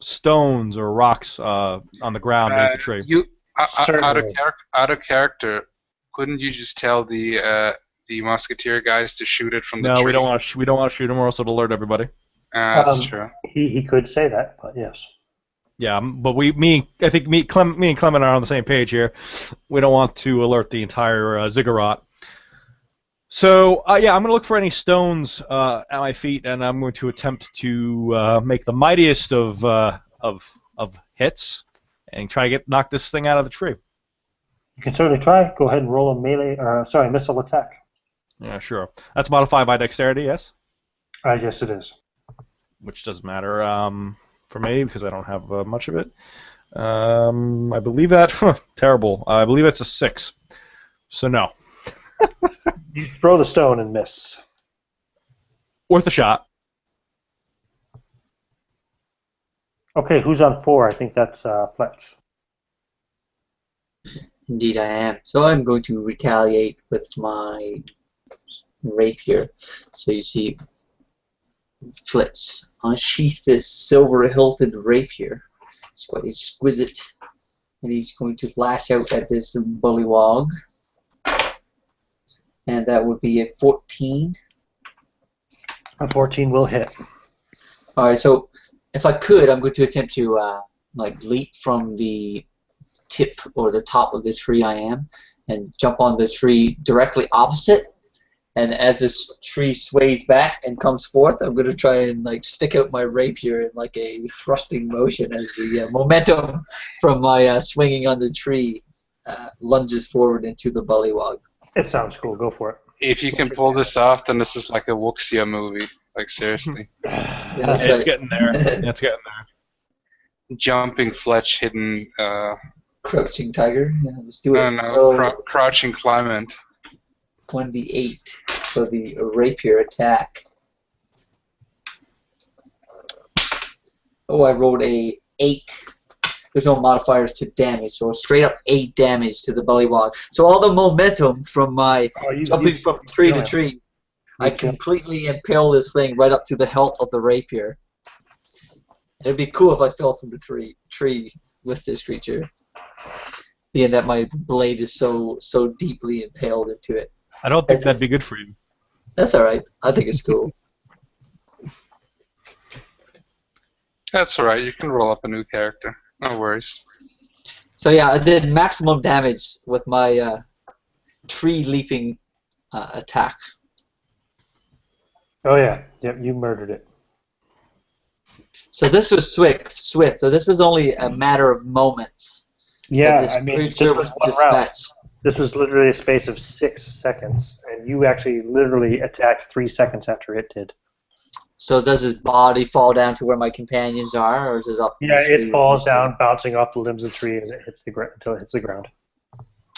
S3: stones or rocks on the ground beneath the tree?
S4: Out of character, couldn't you just tell the musketeer guys to shoot it from the tree?
S3: No, we don't want to. We don't want to shoot them, or else it'll alert everybody.
S4: That's true.
S1: He could say that, but yes.
S3: Yeah, but I think me and Clement are on the same page here. We don't want to alert the entire ziggurat. So yeah, I'm going to look for any stones at my feet, and I'm going to attempt to make the mightiest of hits and try to knock this thing out of the tree.
S1: You can certainly try. Go ahead and roll a melee, missile attack.
S3: Yeah, sure. That's modified by dexterity, yes?
S1: Yes, it is.
S3: Which doesn't matter for me because I don't have much of it. I believe that terrible. I believe it's a 6. So no.
S1: You throw the stone and miss.
S3: Worth a shot.
S1: Okay, who's on 4? I think that's Fletch.
S2: Indeed I am. So I'm going to retaliate with my rapier. So you see Fletch unsheath this silver-hilted rapier. It's quite exquisite. And he's going to lash out at this bullywog. And that would be a 14.
S1: A 14 will hit.
S2: Alright, so if I could, I'm going to attempt to leap from the tip or the top of the tree I am and jump on the tree directly opposite. And as this tree sways back and comes forth, I'm going to try and stick out my rapier in a thrusting motion as the momentum from my swinging on the tree lunges forward into the bullywog.
S1: It sounds cool. Go for it.
S4: If you can pull this off, then this is like a Wuxia movie. Seriously.
S2: Yeah,
S3: It's
S2: right.
S3: getting there. It's getting there.
S4: Jumping Fletch, hidden.
S2: Crouching tiger. Yeah, let's do it.
S4: No, crouching Clement.
S2: 1d8 for the rapier attack. Oh, I rolled a 8. There's no modifiers to damage, so straight up 8 damage to the bullywog. So all the momentum from my jumping from tree to tree, I completely impale this thing right up to the hilt of the rapier. It'd be cool if I fell from the tree with this creature, being that my blade is so deeply impaled into it.
S3: I don't think that'd be good for you.
S2: That's alright. I think it's cool.
S4: That's alright. You can roll up a new character. No worries.
S2: So yeah, I did maximum damage with my tree leaping attack.
S1: Oh yeah. Yep, you murdered it.
S2: So this was swift. So this was only a matter of moments.
S1: Yeah,
S2: This
S1: this
S2: creature
S1: was
S2: was
S1: one round.
S2: dispatched.
S1: This was literally a space of 6 seconds, and you actually literally attacked 3 seconds after it did.
S2: So does his body fall down to where my companions are, or is it up?
S1: Yeah, it falls down, bouncing off the limbs of the tree, and it hits the until it hits the ground.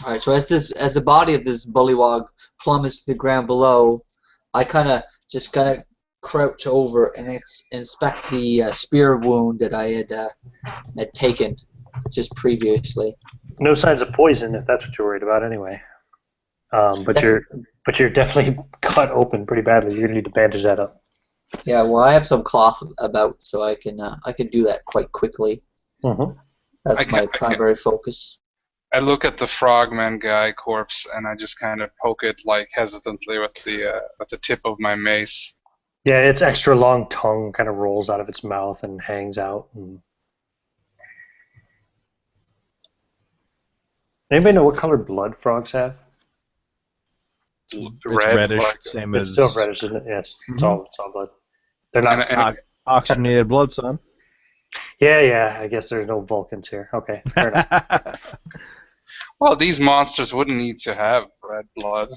S2: All right. So as the body of this bullywog plummets to the ground below, I kind of crouch over and inspect the spear wound that I had taken just previously.
S1: No signs of poison, if that's what you're worried about, anyway. But you're definitely cut open pretty badly. You're gonna need to bandage that up.
S2: Yeah, well, I have some cloth about, so I can do that quite quickly.
S1: Mm-hmm.
S2: That's my primary focus.
S4: I look at the frogman guy corpse and I just kind of poke it hesitantly with the tip of my mace.
S1: Yeah, its extra long tongue kind of rolls out of its mouth and hangs out. And Anybody know what color blood frogs have?
S3: It's
S4: Red,
S3: reddish,
S4: like,
S3: same
S1: It's
S3: as
S1: still reddish, isn't it? Yes, it's all blood. They're
S4: and,
S1: not.
S4: and,
S3: oxygenated blood, son.
S1: Yeah. I guess there's no Vulcans here. Okay, fair enough.
S4: well, these monsters wouldn't need to have red blood.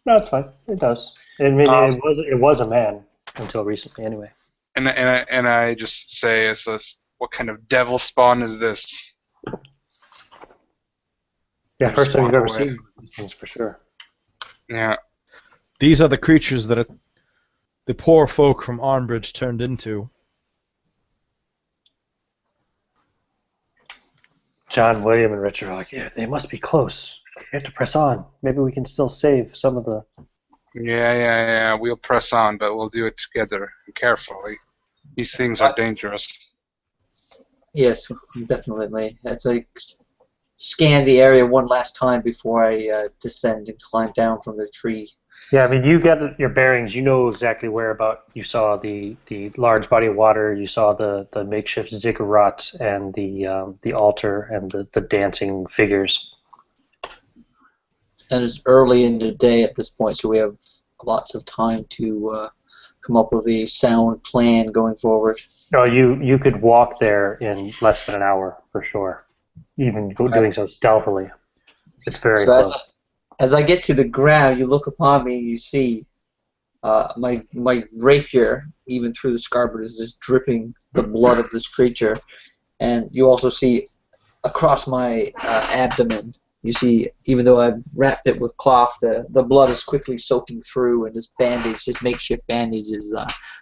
S1: No, it's fine. It does. I mean,
S4: Um,
S1: it was a man until recently, anyway.
S4: And I just say, is this, what kind of devil spawn is this?
S1: Yeah,
S4: And
S1: first
S4: just
S1: time you've
S4: walk
S1: ever
S4: away.
S1: seen these things for sure.
S4: Yeah.
S3: These are the creatures that the poor folk from Arnbridge turned into.
S1: John, William, and Richard are like, yeah, they must be close. We have to press on. Maybe we can still save some of the.
S4: Yeah. We'll press on, but we'll do it together and carefully. These things are dangerous.
S2: Yes, definitely. As I scan the area one last time before I descend and climb down from the tree.
S1: Yeah, I mean, you get your bearings. You know exactly where about you saw the large body of water. You saw the makeshift ziggurat and the altar and the dancing figures.
S2: And it's early in the day at this point, so we have lots of time to come up with a sound plan going forward.
S1: No, you could walk there in less than an hour for sure. Even doing so stealthily. It's very
S2: So
S1: close.
S2: as I get to the ground, you look upon me and you see my rapier, even through the scarlet, is just dripping the blood of this creature. And you also see across my abdomen, you see, even though I've wrapped it with cloth, the blood is quickly soaking through, and this bandage, this makeshift bandage, is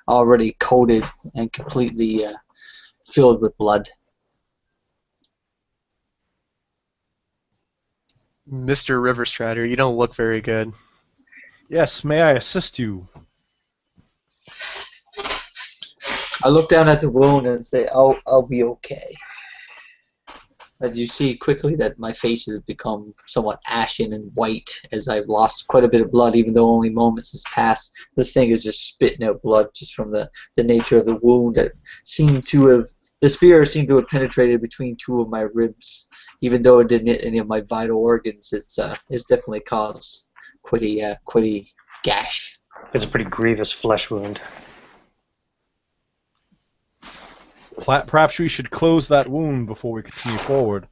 S2: already coated and completely filled with blood.
S5: Mr. Riverstrider, you don't look very good.
S3: Yes, may I assist you?
S2: I look down at the wound and say, I'll be okay. But you see quickly that my face has become somewhat ashen and white as I've lost quite a bit of blood, even though only moments has passed. This thing is just spitting out blood just from the nature of the wound that seemed to have, the spear seemed to have penetrated between two of my ribs. Even though it didn't hit any of my vital organs, it's definitely caused quite a gash.
S1: It's a pretty grievous flesh wound.
S3: Perhaps we should close that wound before we continue forward.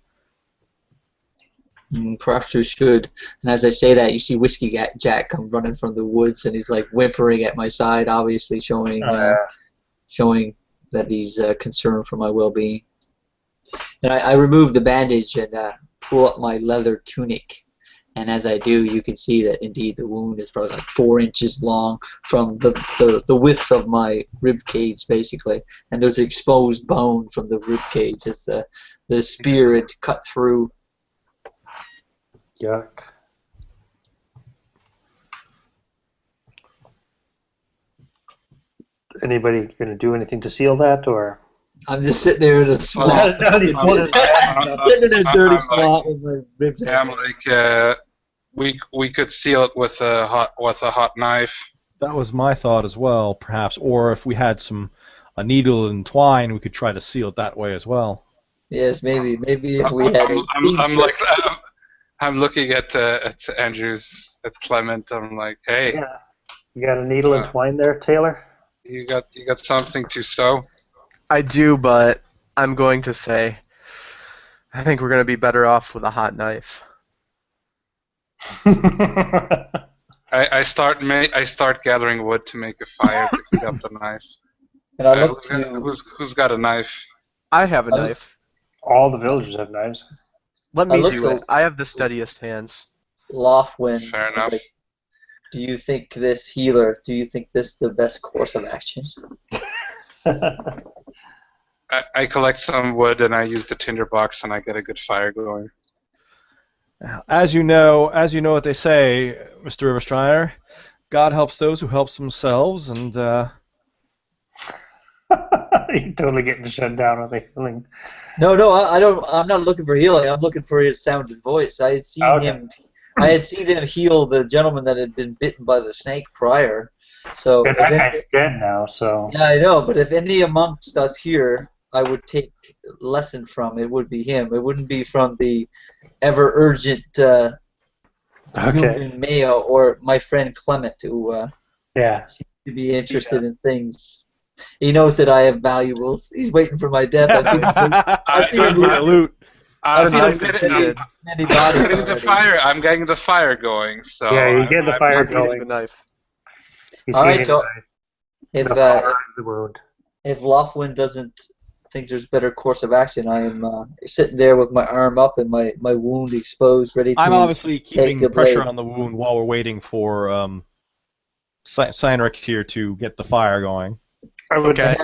S2: Perhaps we should. And as I say that, you see Whiskey Jack come running from the woods, and he's like whimpering at my side, obviously showing that he's concerned for my well-being. And I remove the bandage and pull up my leather tunic. And as I do, you can see that indeed the wound is probably like 4 inches long from the width of my rib cage, basically. And there's exposed bone from the rib cage as the spear had cut through.
S1: Yuck. Anybody going to do anything to seal that, or?
S2: I'm just sitting there in a swamp. Sitting in a dirty spot with my ribs.
S4: Yeah, I'm like, we could seal it with a hot knife.
S3: That was my thought as well, perhaps. Or if we had a needle and twine, we could try to seal it that way as well.
S2: Yes, maybe if we had.
S4: I'm looking at Andrews, at Clement. I'm like, hey.
S1: Yeah. You got a needle and twine there, Taylor?
S4: You got something to sew?
S5: I do, but I'm going to say I think we're going to be better off with a hot knife.
S4: I start gathering wood to make a fire to heat up the knife.
S2: And I look to.
S4: Who's got a knife?
S5: I have a knife.
S1: All the villagers have knives.
S5: Let me
S2: look
S5: do
S2: to-
S5: it. I have the steadiest hands.
S2: Lofwin.
S4: Fair enough.
S2: Like, do you think this healer? Do you think this the best course of action?
S4: I collect some wood and I use the tinderbox and I get a good fire going.
S3: As you know what they say, Mr. Riverstrider, God helps those who help themselves, and
S1: You're totally getting shut down on the healing.
S2: No, I don't. I'm not looking for healing. I'm looking for his sounded voice. I had seen him. I had seen him heal the gentleman that had been bitten by the snake prior. So
S1: That guy's dead now, so.
S2: yeah, I know. But if any amongst us here I would take lesson from, it would be him. It wouldn't be from the ever urgent
S1: Okay.
S2: human Mayo or my friend Clement, who
S1: Yeah.
S2: seems to be interested in things. He knows that I have valuables. He's waiting for my death. I've seen him. I've seen him
S3: For the loot.
S2: I've seen him
S5: I'm
S2: loot
S5: getting-
S2: many bodies
S4: getting the
S2: already.
S4: fire. I'm getting the fire going. So
S1: Yeah, you get the fire
S5: I'm eating the
S1: going.
S5: knife.
S1: He's
S2: All right,
S1: eating
S2: so
S1: the
S2: if
S1: fire is the wound.
S2: if Lothwin doesn't think there's better course of action, I am sitting there with my arm up and my wound exposed, ready to
S3: I'm obviously
S2: take
S3: keeping
S2: the
S3: pressure
S2: blade.
S3: on the wound while we're waiting for Cyanric here to get the fire going.
S5: Okay.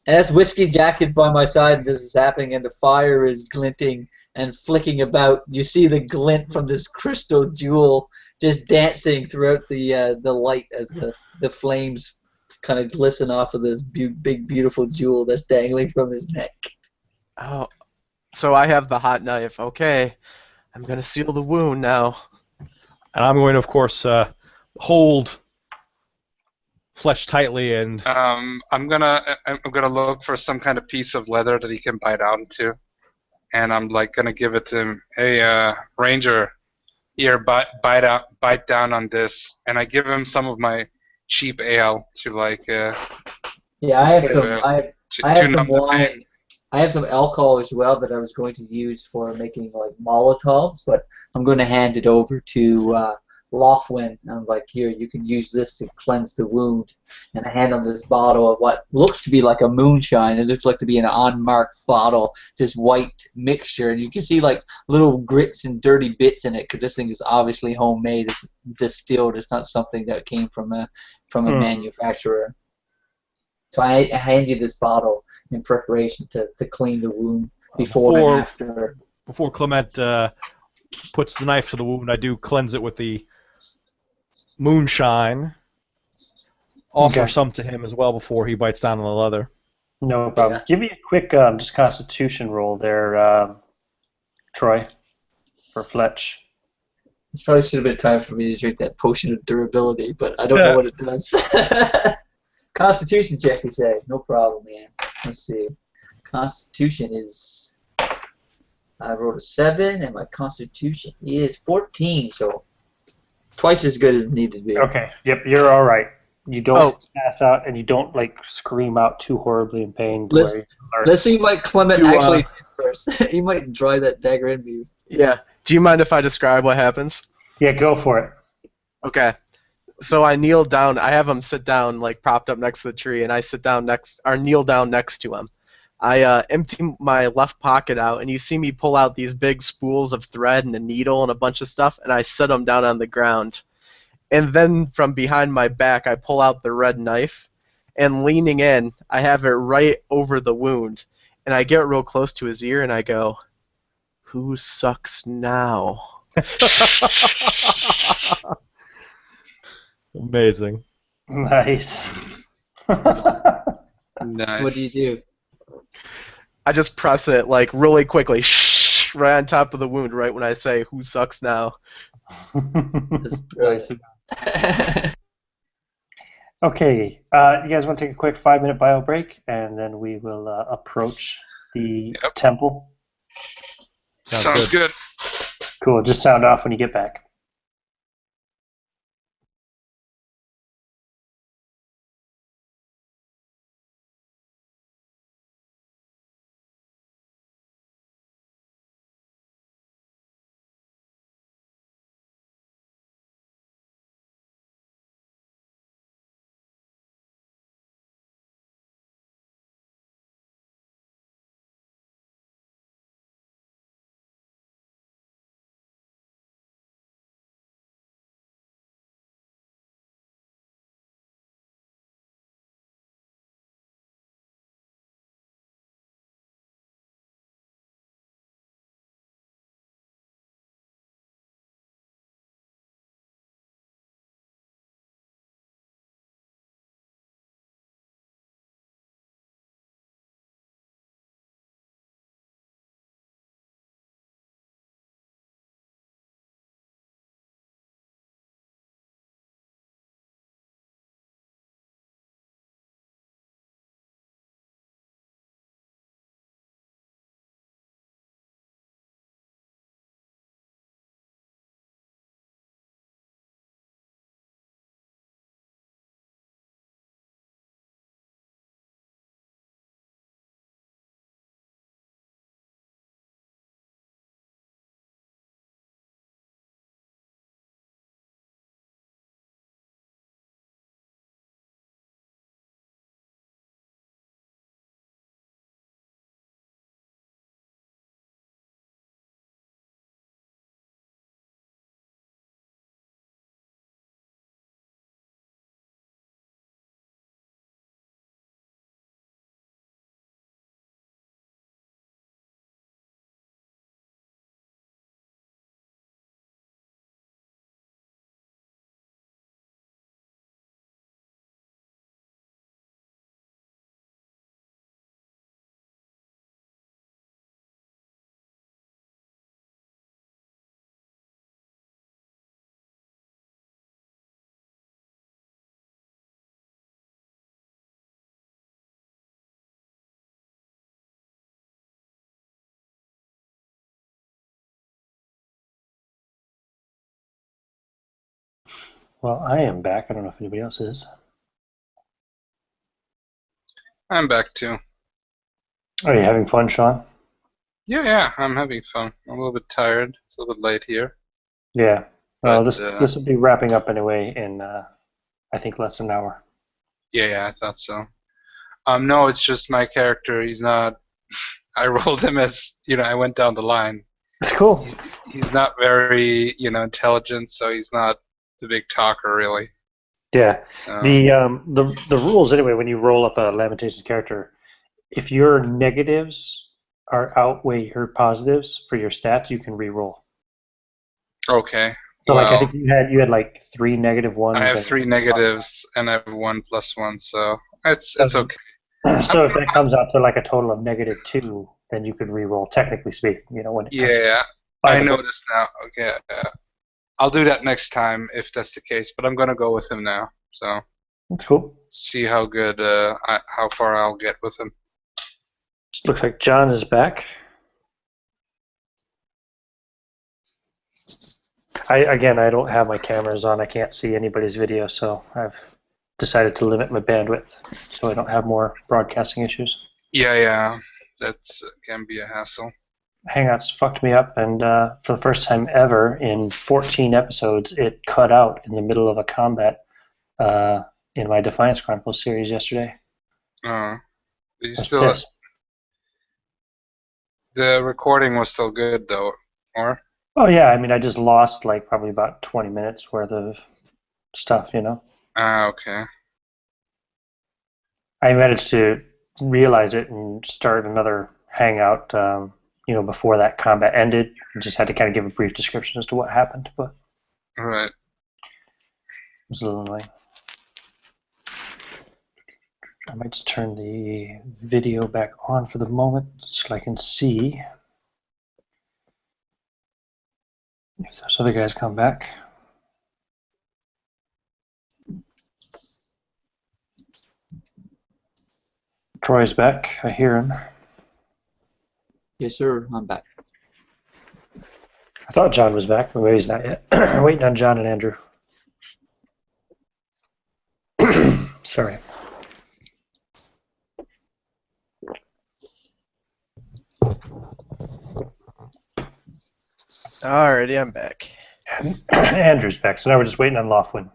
S2: As Whiskey Jack is by my side and this is happening and the fire is glinting and flicking about, you see the glint from this crystal jewel just dancing throughout the light as the flames kind of glisten off of this big beautiful jewel that's dangling from his neck.
S5: Oh, so I have the hot knife. Okay, I'm gonna seal the wound now.
S3: And I'm going to, of course, hold Fletch tightly and
S4: I'm gonna look for some kind of piece of leather that he can bite out into, and I'm like gonna give it to him. Hey, Ranger, here, bite down on this, and I give him some of my cheap ale to like
S2: Yeah, I have
S4: to,
S2: some.
S4: uh,
S2: I have
S4: to
S2: some
S4: numb the pain.
S2: wine. I have some alcohol as well that I was going to use for making like Molotovs, but I'm going to hand it over to Lothwin. I'm like, here, you can use this to cleanse the wound. And I hand him this bottle of what looks to be like a moonshine. It looks like to be an unmarked bottle, this white mixture, and you can see like little grits and dirty bits in it because this thing is obviously homemade. It's distilled. It's not something that came from a manufacturer. So I hand you this bottle in preparation to clean the wound before and after.
S3: Before Clement puts the knife to the wound, I do cleanse it with the moonshine. Offer some to him as well before he bites down on the leather.
S1: No problem.
S2: Yeah.
S1: Give me a quick just Constitution roll there, Troy, for Fletch.
S2: This probably should have been time for me to drink that potion of durability, but I don't know what it does. Constitution check, you say? No problem, man. Let's see. Constitution is... I rolled a 7, and my Constitution is 14, so twice as good as it needed to be.
S1: Okay. Yep, you're all right. You don't pass out, and you don't like scream out too horribly in pain.
S2: Let's see what Clement actually did first. He might drive that dagger in me.
S5: Yeah. Do you mind if I describe what happens?
S1: Yeah, go for it.
S5: Okay. So I kneel down. I have him sit down, like propped up next to the tree, and I kneel down next to him. I empty my left pocket out, and you see me pull out these big spools of thread and a needle and a bunch of stuff, and I set them down on the ground. And then from behind my back, I pull out the red knife, and leaning in, I have it right over the wound, and I get real close to his ear, and I go, "Who sucks now?"
S3: Amazing.
S1: Nice.
S4: Nice.
S2: What do you do?
S5: I just press it like really quickly, right on top of the wound, right when I say, "Who sucks now?"
S2: That's brilliant.
S1: Okay, you guys want to take a quick 5-minute bio break, and then we will approach the temple.
S4: Sounds good.
S1: Cool. Just sound off when you get back. Well, I am back. I don't know if anybody else is.
S4: I'm back too.
S1: Are you having fun, Sean?
S4: Yeah, I'm having fun. I'm a little bit tired. It's a little bit late here.
S1: Yeah. Well,
S4: But
S1: this will be wrapping up anyway in I think less than an hour.
S4: yeah, I thought so. No, it's just my character. He's not. I rolled him as I went down the line.
S1: It's cool.
S4: He's not very intelligent, so he's not the big talker really.
S1: Yeah.
S4: Um,
S1: The rules anyway when you roll up a Lamentations character, if your negatives outweigh your positives for your stats, you can re-roll.
S4: okay.
S1: So like I
S4: Well,
S1: think you had like 3 negative ones.
S4: I have
S1: and
S4: 3 negatives and I have 1 plus 1, so it's
S1: So,
S4: okay.
S1: so if that comes out to like a total of -2, then you could re-roll. Technically speaking, when it comes.
S4: Yeah, I know this now. Okay, I'll do that next time if that's the case. But I'm gonna go with him now. So
S1: That's cool.
S4: see how good, how far I'll get with him.
S1: Just looks like John is back. I don't have my cameras on. I can't see anybody's video, so I've decided to limit my bandwidth so I don't have more broadcasting issues.
S4: Yeah, that can be a hassle.
S1: Hangouts fucked me up, and for the first time ever in 14 episodes, it cut out in the middle of a combat in my Defiance Chronicles series yesterday.
S4: You still the recording was still good though, or?
S1: Oh yeah, I mean I just lost like probably about 20 minutes worth of stuff,
S4: Okay.
S1: I managed to realize it and start another hangout, before that combat ended. I just had to kind of give a brief description as to what happened, but
S4: All right.
S1: it was a little annoying. I might just turn the video back on for the moment so I can see if those other guys come back. Troy's back. I hear him.
S2: Yes, sir. I'm back.
S1: I thought John was back, but maybe he's not yet. Waiting on John and Andrew. Sorry.
S5: Alrighty, I'm back.
S1: Andrew's back, so now we're just waiting on Loftwin.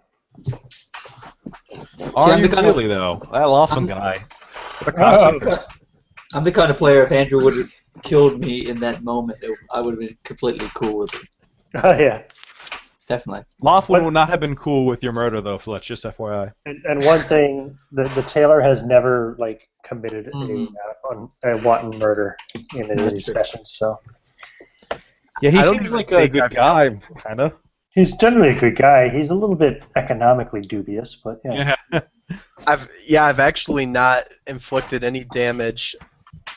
S3: Are
S2: I'm
S3: you
S2: the kind
S3: really, though? That Laughlin guy.
S2: I'm the kind of player, if Andrew would have killed me in that moment, I would have been completely cool with it.
S1: Oh, yeah.
S2: Definitely.
S3: Laughlin would not have been cool with your murder, though, Fletch, just FYI.
S1: And one thing, the Taylor has never committed a wanton murder in any of these sessions. So
S3: Yeah, he
S5: I don't
S3: seems
S5: even
S3: like a
S5: think
S3: good
S5: I've-
S3: guy, kind of.
S1: he's generally a good guy. He's a little bit economically dubious, but yeah.
S5: I've actually not inflicted any damage.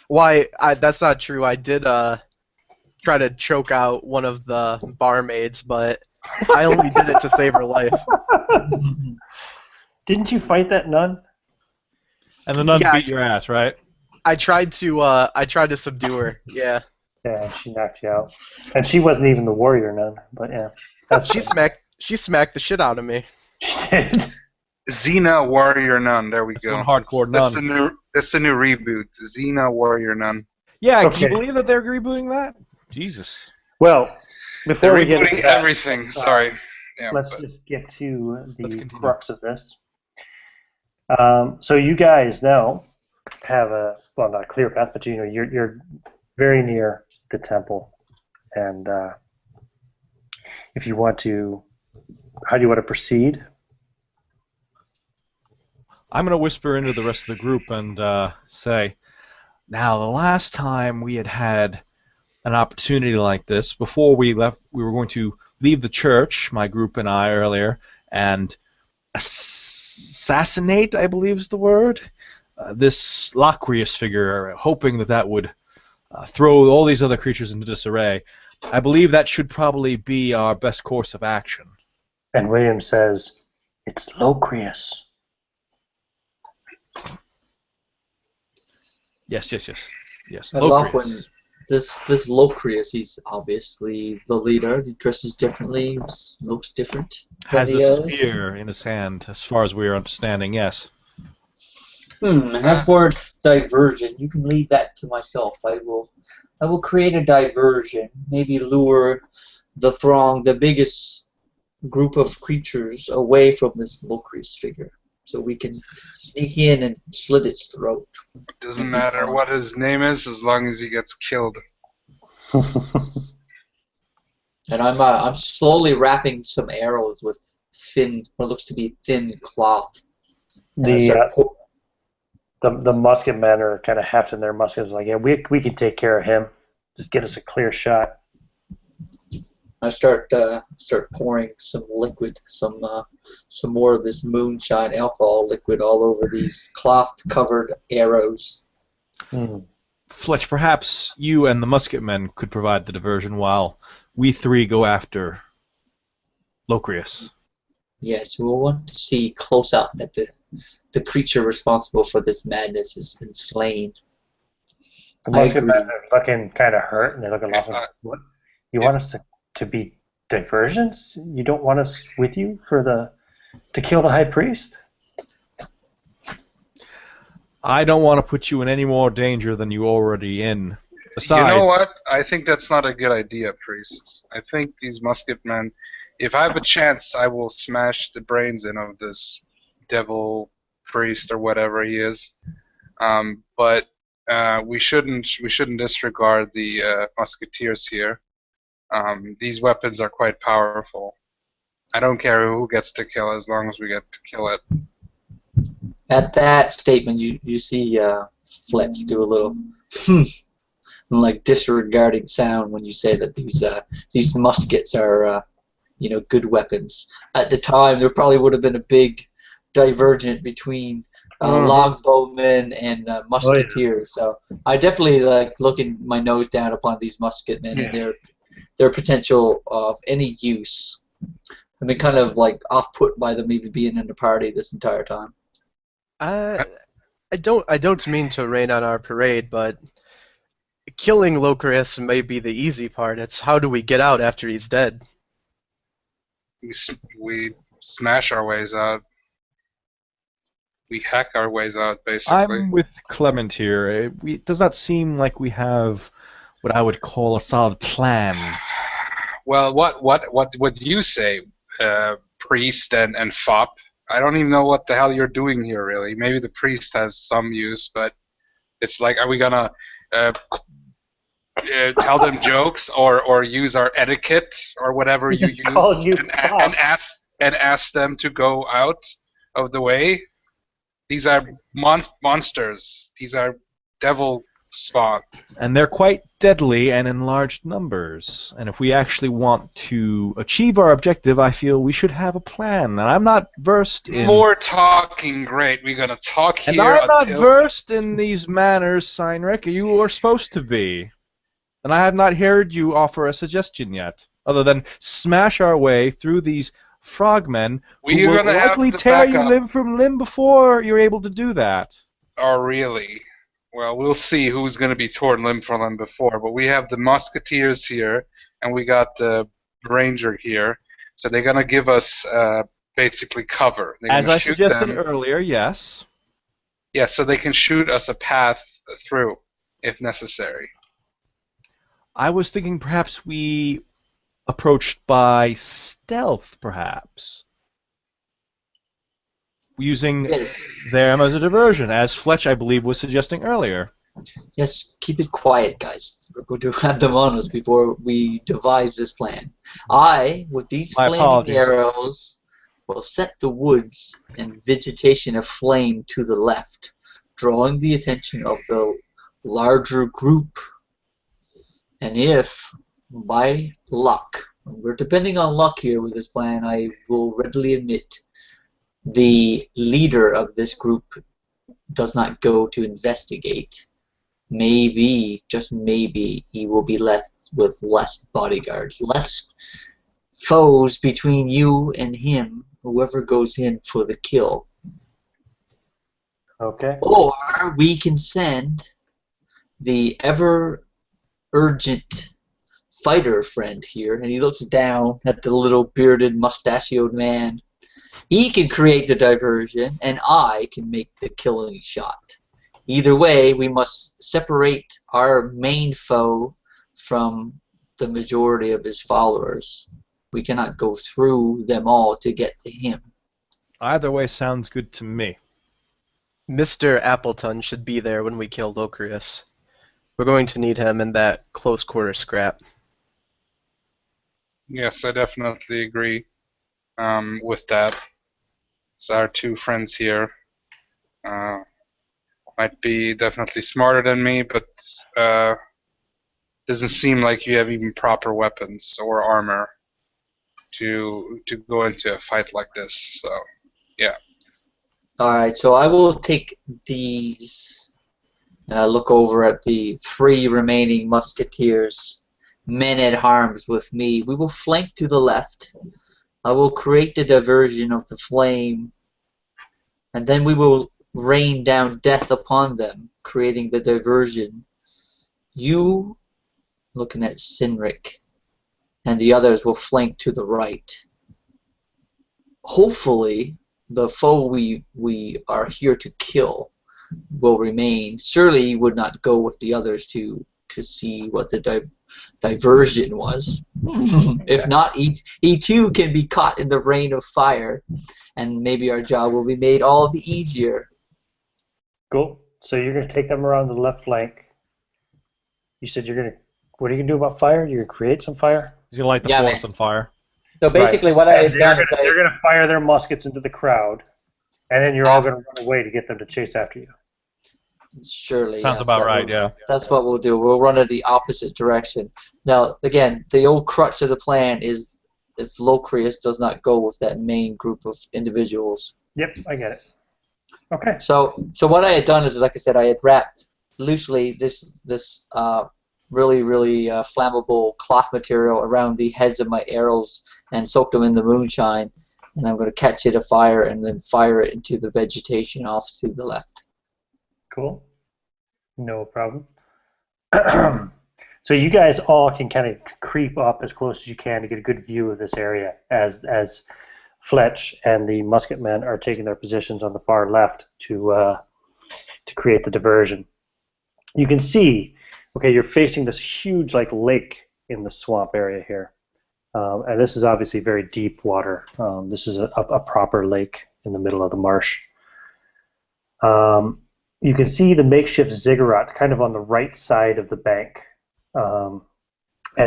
S5: Why? That's not true. I did try to choke out one of the barmaids, but I only did it to save her life.
S1: Didn't you fight that nun?
S3: And the nun
S5: Yeah,
S3: beat your ass, right?
S5: I tried to subdue her. Yeah.
S1: Yeah, and she knocked you out. And she wasn't even the warrior nun, but yeah.
S5: She smacked the shit out of me.
S1: She did.
S4: Xena Warrior Nun. There we go.
S3: one hardcore
S4: That's
S3: nun.
S4: That's the new reboot. Xena Warrior Nun.
S3: Yeah, can
S1: Okay.
S3: you believe that they're rebooting that? Jesus.
S1: Well, before
S4: They're
S1: we get
S4: rebooting
S1: into that,
S4: everything. Sorry. Yeah,
S1: let's
S4: but-
S1: just get to
S3: Let's
S1: the
S3: continue.
S1: crux of this. So you guys now have not a clear path, but you're very near the temple, and if you want to, how do you want to proceed?
S3: I'm going to whisper into the rest of the group and say, now, the last time we had an opportunity like this, before we left, we were going to leave the church, my group and I earlier, and assassinate, I believe is the word, this Locrius figure, hoping that would throw all these other creatures into disarray. I believe that should probably be our best course of action.
S1: And William says, "It's Locrius."
S3: Yes.
S2: And
S3: Locrius.
S2: This Locrius, he's obviously the leader. He dresses differently, looks different than
S3: Has
S2: the
S3: the
S2: others.
S3: spear in his hand, as far as we are understanding, yes.
S2: As for diversion, you can leave that to myself. I will create a diversion. Maybe lure the throng, the biggest group of creatures, away from this Locrius figure, so we can sneak in and slit its throat.
S4: Doesn't matter what his name is as long as he gets killed.
S2: And I'm slowly wrapping some arrows with thin, what looks to be thin cloth. And I start
S1: The musket men are kind of hefting their muskets, like, yeah, we can take care of him. Just get us a clear shot.
S2: I start pouring some liquid, some more of this moonshine alcohol liquid all over these cloth-covered arrows.
S3: Fletch, perhaps you and the musketmen could provide the diversion while we three go after Locrius.
S2: Yes, we'll want to see close up that the creature responsible for this madness has been slain.
S1: The musketmen are looking kind of hurt, and they're looking lost. What? You want us to be diversions? You don't want us with you to kill the high priest?
S3: I don't want to put you in any more danger than you're already in. Besides,
S4: you know what? I think that's not a good idea, priest. I think these musketmen, if I have a chance, I will smash the brains in of this devil priest or whatever he is. But we shouldn't disregard the musketeers here. These weapons are quite powerful. I don't care who gets to kill as long as we get to kill it.
S2: At that statement, you see Fletch do a little like disregarding sound when you say that these muskets are good weapons. At the time, there probably would have been a big divergent between longbowmen and musketeers. So I definitely like looking my nose down upon these musketmen and their potential of any use. I've been kind of like off-put by them even being in the party this entire time.
S5: I don't mean to rain on our parade, but killing Locrius may be the easy part. It's how do we get out after he's dead?
S4: We smash our ways out. We hack our ways out, basically.
S3: I'm with Clement here. It does not seem like we have what I would call a solid plan.
S4: Well, what do you say, priest and fop? I don't even know what the hell you're doing here, really. Maybe the priest has some use, but it's like, are we gonna tell them jokes or use our etiquette or whatever you use and ask them to go out of the way? These are monsters. These are devil spawn.
S3: And they're quite deadly and in large numbers. And if we actually want to achieve our objective, I feel we should have a plan. And I'm not versed in...
S4: More talking, great. We're going to talk here.
S3: And I'm not versed in these manners, Seinrich. You are supposed to be. And I have not heard you offer a suggestion yet, other than smash our way through these frogmen who will likely tear you limb from limb before you're able to do that.
S4: Oh, really? Well, we'll see who's going to be torn limb from limb before, but we have the musketeers here, and we got the ranger here, so they're going to give us basically cover.
S3: As I suggested earlier, yes.
S4: Yeah, so they can shoot us a path through, if necessary.
S3: I was thinking perhaps we approached by stealth, perhaps. Using them as a diversion, as Fletch, I believe, was suggesting earlier.
S2: Yes, keep it quiet, guys. We're going to have them on us before we devise this plan. I, with these flaming arrows, will set the woods and vegetation aflame to the left, drawing the attention of the larger group. And if, by luck, we're depending on luck here with this plan, I will readily admit the leader of this group does not go to investigate, maybe, just maybe, he will be left with less bodyguards, less foes between you and him, whoever goes in for the kill.
S1: Okay.
S2: Or we can send the ever urgent fighter friend here, and he looks down at the little bearded, mustachioed man. He can create the diversion, and I can make the killing shot. Either way, we must separate our main foe from the majority of his followers. We cannot go through them all to get to him.
S3: Either way sounds good to me.
S5: Mr. Appleton should be there when we kill Locrius. We're going to need him in that close quarter scrap.
S4: Yes, I definitely agree with that. So our two friends here might be definitely smarter than me, but doesn't seem like you have even proper weapons or armor to go into a fight like this. So, yeah.
S2: Alright, so I will take these and look over at the 3 remaining musketeers, men at arms with me. We will flank to the left. I will create the diversion of the flame, and then we will rain down death upon them, creating the diversion. You, looking at Sinric, and the others will flank to the right. Hopefully, the foe we are here to kill will remain. Surely you would not go with the others to see what the diversion was. If not, he too can be caught in the rain of fire, and maybe our job will be made all the easier.
S1: Cool. So you're going to take them around the left flank. You said you're going to... What are you going to do about fire? You're going to create some fire?
S3: He's going to light the forest on fire.
S2: So basically what I had done is
S1: they're going to fire their muskets into the crowd, and then you're all going to run away to get them to chase after you.
S2: Surely.
S3: Sounds
S2: yes,
S3: about right, yeah.
S2: That's what we'll do. We'll run in the opposite direction. Now, again, the old crux of the plan is if Locrius does not go with that main group of individuals.
S1: Yep, I get it. Okay.
S2: So what I had done is, like I said, I had wrapped loosely this really flammable cloth material around the heads of my arrows and soaked them in the moonshine, and I'm going to catch it afire and then fire it into the vegetation off to the left.
S1: Cool. No problem. So you guys all can kind of creep up as close as you can to get a good view of this area as Fletch and the musketmen are taking their positions on the far left to create the diversion. You can see, okay, you're facing this huge lake in the swamp area here, and this is obviously very deep water. This is a proper lake in the middle of the marsh. You can see the makeshift ziggurat kind of on the right side of the bank, and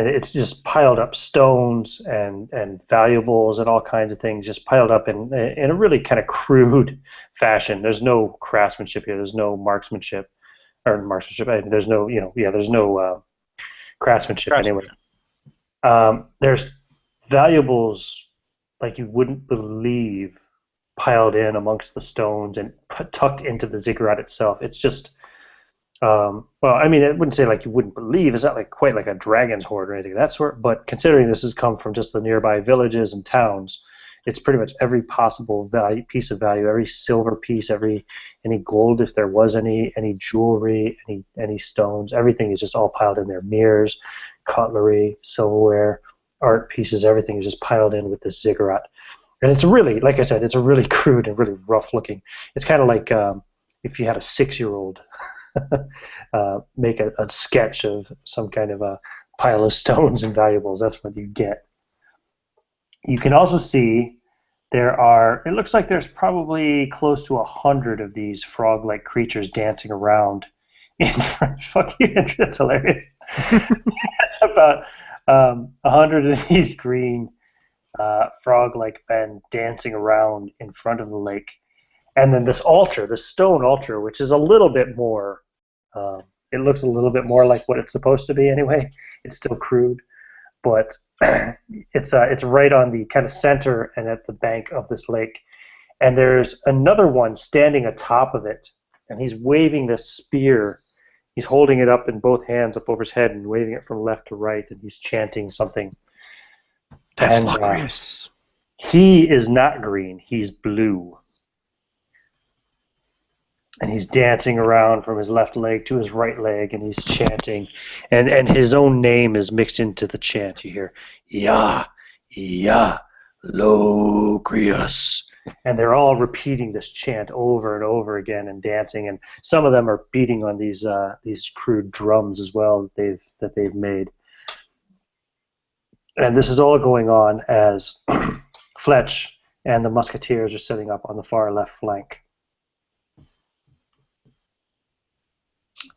S1: it's just piled up stones and valuables and all kinds of things just piled up in a really kind of crude fashion. There's no craftsmanship here. There's no marksmanship. There's no, there's no craftsmanship anyway. There's valuables like you wouldn't believe piled in amongst the stones and tucked into the ziggurat itself. It's just, well, I mean, I wouldn't say like you wouldn't believe. It's not quite like a dragon's hoard or anything of that sort, but considering this has come from just the nearby villages and towns, it's pretty much every possible piece of value, every silver piece, any gold if there was any jewelry, any stones, everything is just all piled in there. Mirrors, cutlery, silverware, art pieces, everything is just piled in with this ziggurat. And it's really, like I said, it's a really crude and really rough looking. It's kind of like if you had a 6-year-old make a sketch of some kind of a pile of stones and valuables. That's what you get. You can also see it looks like there's probably close to 100 of these frog-like creatures dancing around in front. Fuck you, that's hilarious. It's about 100 of these green frog-like men dancing around in front of the lake. And then this altar, this stone altar, which is a little bit more, it looks a little bit more like what it's supposed to be anyway. It's still crude, but it's right on the kind of center and at the bank of this lake. And there's another one standing atop of it, and he's waving this spear. He's holding it up in both hands up over his head and waving it from left to right, and he's chanting something.
S3: That's Locrius.
S1: He is not green. He's blue. and he's dancing around from his left leg to his right leg, and he's chanting, and his own name is mixed into the chant. You hear, Ya, Ya, Locrius. And they're all repeating this chant over and over again and dancing, and some of them are beating on these crude drums as well that they've made. And this is all going on as Fletch and the musketeers are setting up on the far left flank.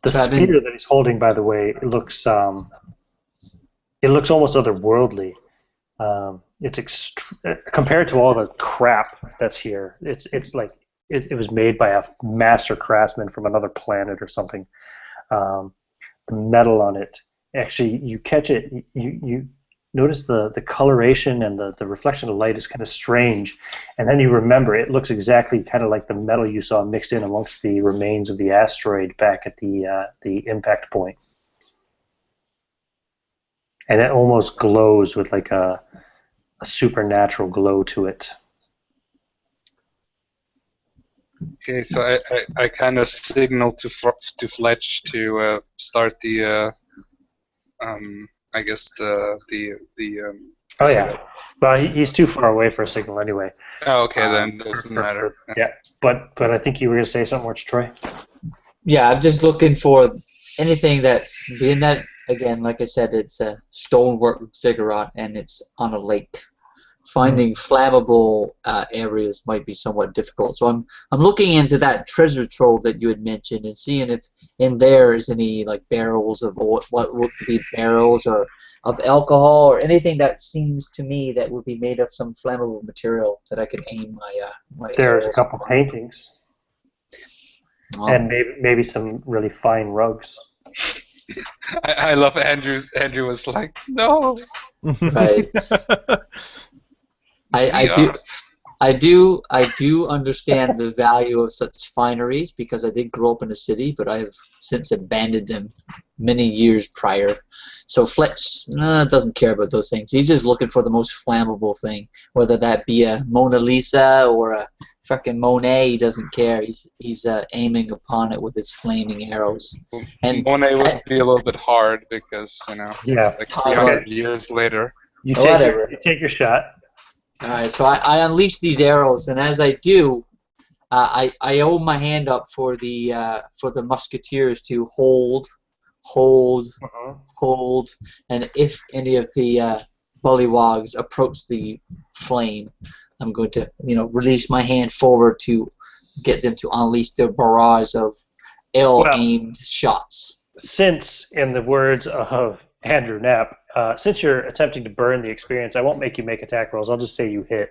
S1: The spear that he's holding, by the way, it looks almost otherworldly. It's compared to all the crap that's here. It's like it was made by a master craftsman from another planet or something. The metal on it, actually, you catch it. You notice the coloration and the reflection of light is kind of strange, and then you remember it looks exactly kind of like the metal you saw mixed in amongst the remains of the asteroid back at the impact point. And it almost glows with like a supernatural glow to it.
S4: Okay, so I kind of signal to Fletch to start the I guess the
S1: Oh yeah. Well, he's too far away for a signal anyway.
S4: Oh, okay, then it doesn't matter.
S1: Yeah, but I think you were gonna say something, Watch Troy.
S2: Yeah, I'm just looking for anything that's being that. Again, like I said, it's a stonework ziggurat, and it's on a lake. Finding flammable areas might be somewhat difficult. So I'm looking into that treasure trove that you had mentioned and seeing if in there is any like barrels of what would be barrels or of alcohol or anything that seems to me that would be made of some flammable material that I could aim my
S1: There's
S2: arrows
S1: a couple
S2: upon.
S1: paintings and maybe some really fine rugs.
S4: I love Andrew was like, no.
S2: Right. I do understand the value of such fineries because I did grow up in a city, but I have since abandoned them many years prior. So Fletch doesn't care about those things. He's just looking for the most flammable thing, whether that be a Mona Lisa or a fucking Monet. He doesn't care. He's aiming upon it with his flaming arrows. And
S4: Monet would be a little bit hard because
S1: Yeah.
S4: it's like 300 years later.
S1: You
S2: Whatever.
S1: take your shot.
S2: All right, so I unleash these arrows, and as I do, I hold my hand up for the musketeers to hold, and if any of the bullywugs approach the flame, I'm going to release my hand forward to get them to unleash their barrage of ill-aimed shots.
S1: Since, in the words of Andrew Knapp, since you're attempting to burn the experience, I won't make you make attack rolls. I'll just say you hit.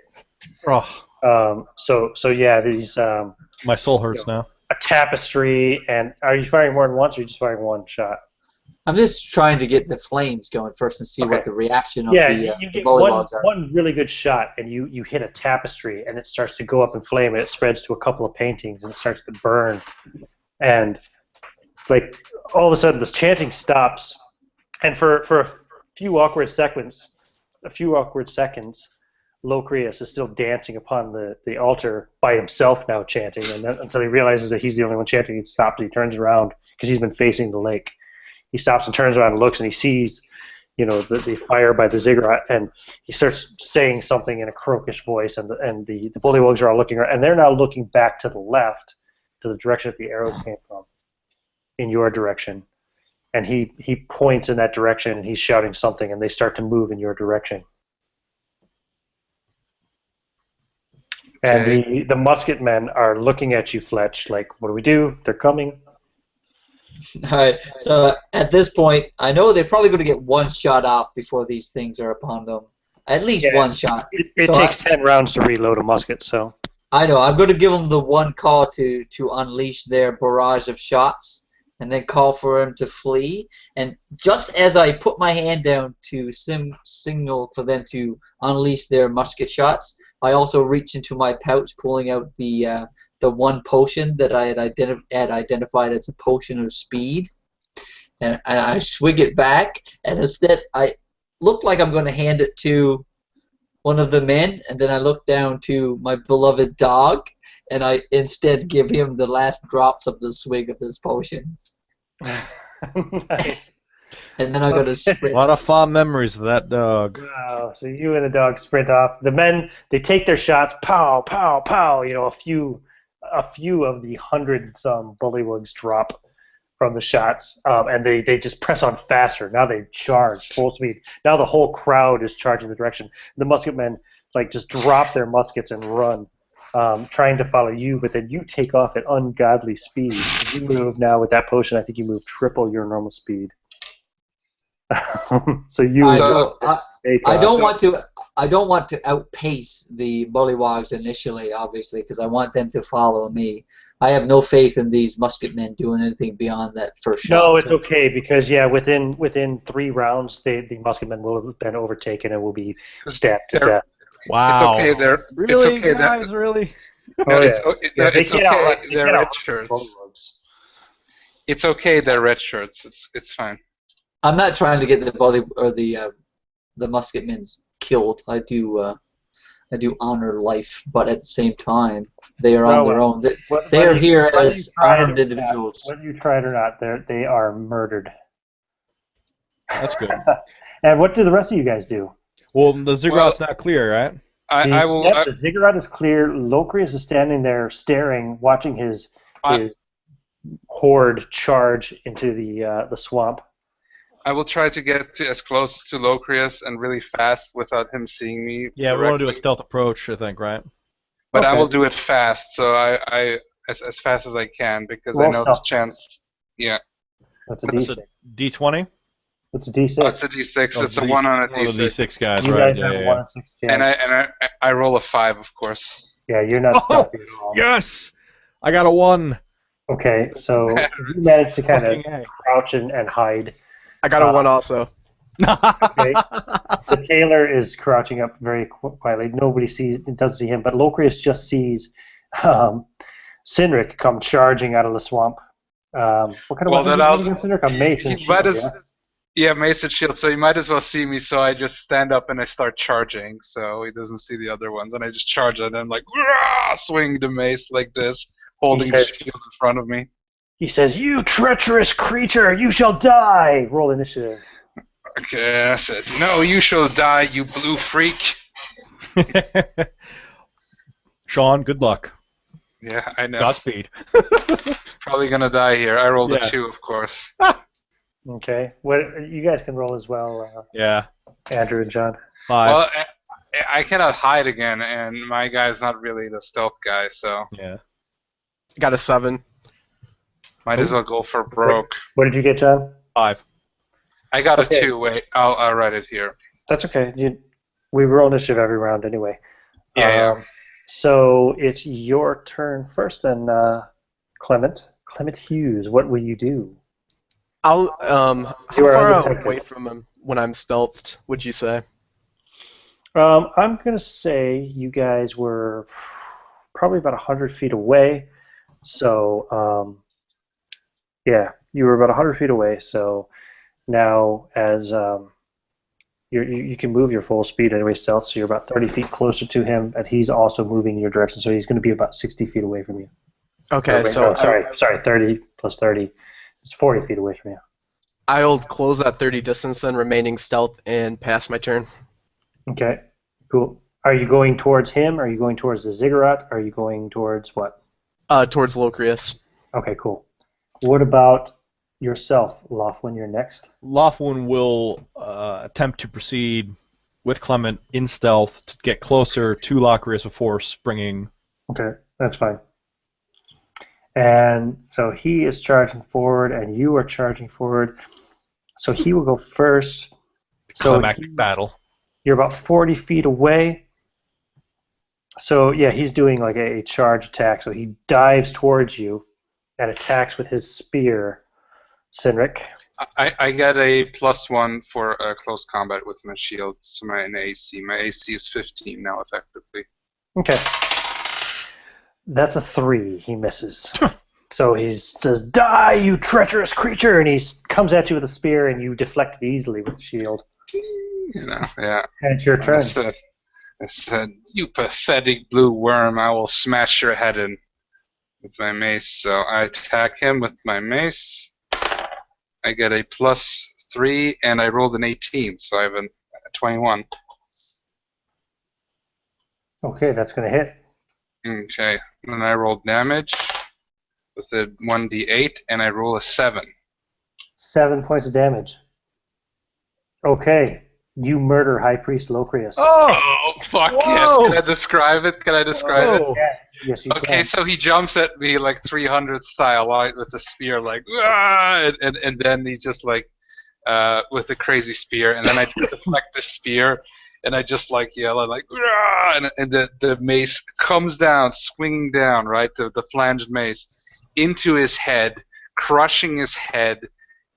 S3: Oh,
S1: So yeah, these
S3: my soul hurts now.
S1: a tapestry, and are you firing more than once, or are you just firing one shot?
S2: I'm just trying to get the flames going first and see what the reaction of
S1: you
S2: the
S1: get
S2: bullywugs are.
S1: one really good shot, and you hit a tapestry, and it starts to go up in flame, and it spreads to a couple of paintings, and it starts to burn, and like all of a sudden this chanting stops, and for a few awkward seconds, Locrius is still dancing upon the altar by himself now chanting, and then until he realizes that he's the only one chanting, he stops, he turns around because he's been facing the lake. He stops and turns around and looks, and he sees, the fire by the ziggurat, and he starts saying something in a croakish voice, and the bullywugs are all looking around, and they're now looking back to the left, to the direction that the arrows came from, in your direction. And he points in that direction, and he's shouting something, and they start to move in your direction. And the musket men are looking at you, Fletch, like, what do we do? They're coming.
S2: All right, so at this point, I know they're probably going to get one shot off before these things are upon them. At least one shot.
S1: It takes 10 rounds to reload a musket, so.
S2: I know. I'm going to give them the one call to unleash their barrage of shots, and then call for them to flee. And just as I put my hand down to signal for them to unleash their musket shots, I also reach into my pouch, pulling out the one potion that I had identified as a potion of speed, and I swig it back. And instead, I look like I'm going to hand it to one of the men, and then I look down to my beloved dog, and I instead give him the last drops of the swig of this potion.
S1: Nice.
S2: And then I'm going to
S3: A
S2: sprint.
S3: lot of fond memories of that dog.
S1: Wow. So you and the dog sprint off. The men, they take their shots. Pow, pow, pow. You know, a few of the 100-some bullywugs drop from the shots, and they just press on faster. Now they charge full speed. Now the whole crowd is charging the direction. The musketmen just drop their muskets and run, trying to follow you. But then you take off at ungodly speed. You move now with that potion. I think you move triple your normal speed. So you.
S2: I don't want to outpace the bullywugs initially, obviously, because I want them to follow me. I have no faith in these musketmen doing anything beyond that first shot.
S1: No, it's okay because within 3 rounds, the musketmen will have been overtaken and will be stabbed to death.
S3: Wow.
S4: It's okay.
S3: Really,
S4: it's okay.
S3: guys, really?
S4: No, it's
S1: They
S4: okay.
S1: can't
S4: They're red
S1: outrun
S4: shirts.
S1: bullywugs.
S4: It's okay. They're red shirts. It's fine.
S2: I'm not trying to get the musketmen killed. I do honor life, but at the same time, they are on their own. They are here as armed individuals.
S1: Whether you try it or not, they are murdered.
S3: That's good.
S1: And what do the rest of you guys do?
S3: Well, the ziggurat's not clear, right?
S4: I will.
S1: The ziggurat is clear. Locrius is standing there staring, watching his horde charge into the swamp.
S4: I will try to get to as close to Locrius and really fast without him seeing me.
S3: Yeah, we want to do a stealth approach, I think, right?
S4: But
S1: Okay.
S4: I will do it fast, so I as fast as I can because
S1: Roll
S4: I know
S1: stealth.
S4: the chance. Yeah.
S1: That's a
S3: That's
S1: D6.
S3: a D20?
S1: It's a D6.
S4: Oh, it's a D6. It's a 1 on a
S3: One of the
S4: D6.
S3: D6 guys,
S1: You
S3: right?
S1: guys
S3: Yeah,
S1: have a
S3: yeah.
S1: 1 in 6 chance.
S4: And I roll a 5, of course.
S1: Yeah, you're not
S3: Oh,
S1: stealthy at all.
S3: Yes! I got a 1.
S1: Okay, so you managed to kind of
S3: Fucking A.
S1: crouch and hide.
S5: I got a 1 also.
S1: Okay. The tailor is crouching up very quietly. Nobody doesn't see him, but Locrius just sees Cynric come charging out of the swamp. What kind of weapon do you have, Cynric? A mace and shield,
S4: yeah, mace and shield. So he might as well see me. So I just stand up and I start charging, so he doesn't see the other ones. And I just charge and I'm like, swing the mace like this, holding the shield in front of me.
S1: He says, "You treacherous creature, you shall die." Roll initiative.
S4: Okay, I said, "No, you shall die, you blue freak."
S3: Sean, good luck.
S4: Yeah, I know.
S3: Godspeed.
S4: Probably gonna die here. I rolled
S3: Yeah.
S4: a 2, of course.
S1: Okay. What you guys can roll as well,
S3: Yeah.
S1: Andrew and John.
S3: 5.
S4: Well, I cannot hide again, and my guy's not really the stealth guy, so
S3: Yeah.
S5: Got a 7.
S4: might as well go for broke.
S1: What did you get, John?
S3: 5.
S4: I got
S1: Okay.
S4: a 2. Wait, I'll write it here.
S1: That's okay. We roll initiative every round anyway.
S4: Yeah.
S1: So it's your turn first, then, Clement. Clement Hughes, what will you do?
S5: How far away from him when I'm stealthed, would you say?
S1: I'm going to say you guys were probably about 100 feet away. So, yeah, you were about 100 feet away. So now as you can move your full speed anyway, stealth, so you're about 30 feet closer to him, and he's also moving in your direction, so he's going to be about 60 feet away from you.
S5: Okay,
S1: Wait,
S5: so
S1: no, sorry, 30 plus 30. It's 40 feet away from you.
S5: I'll close that 30 distance then, remaining stealth, and pass my turn.
S1: Okay, cool. Are you going towards him? Are you going towards the ziggurat? Are you going towards what?
S5: Towards Locrius.
S1: Okay, cool. What about yourself, Laughlin? You're next.
S3: Laughlin will attempt to proceed with Clement in stealth to get closer to Locrius before springing.
S1: Okay, that's fine. And so he is charging forward, and you are charging forward. So he will go first. So
S3: Climactic battle.
S1: you're about 40 feet away. So yeah, he's doing like a charge attack. So he dives towards you and attacks with his spear, Cynric.
S4: I get a +1 for close combat with my shield, so my AC. My AC is 15 now, effectively.
S1: Okay. That's a 3. He misses. So he says, "Die, you treacherous creature!" And he comes at you with a spear, and you deflect it easily with the shield.
S4: You know, yeah.
S1: And it's your turn.
S4: That's it. I said, "You pathetic blue worm! I will smash your head in with my mace." So I attack him with my mace. I get a +3, and I rolled an 18, so I have a 21.
S1: Okay, that's going to hit.
S4: Okay, then I roll damage with a 1d8, and I roll a 7.
S1: 7 points of damage. Okay, you murder High Priest Locrius.
S4: Oh, fuck
S3: Whoa!
S4: yes. Can I describe it? Can I describe it?
S3: Whoa.
S1: Yeah, yes, you
S4: Okay,
S1: can.
S4: so he jumps at me like 300 style with the spear, like, "Ah!" and then he just like, with the crazy spear, and then I deflect the spear, and I just like yell, like, "Ah!" and the mace comes down, swinging down, right, the flanged mace, into his head, crushing his head,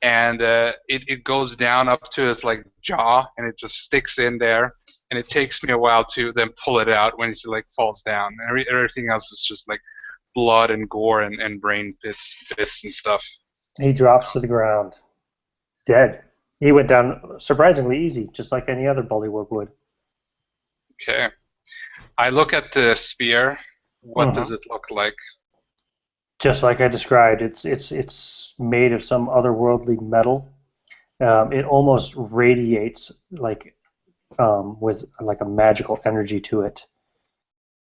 S4: and it goes down up to his like jaw, and it just sticks in there, and it takes me a while to then pull it out when he like falls down. Everything else is just like blood and gore and brain bits and stuff.
S1: He drops to the ground, dead. He went down surprisingly easy, just like any other bullywug would.
S4: Okay. I look at the spear. What does it look like?
S1: Just like I described, it's made of some otherworldly metal. It almost radiates like with like a magical energy to it.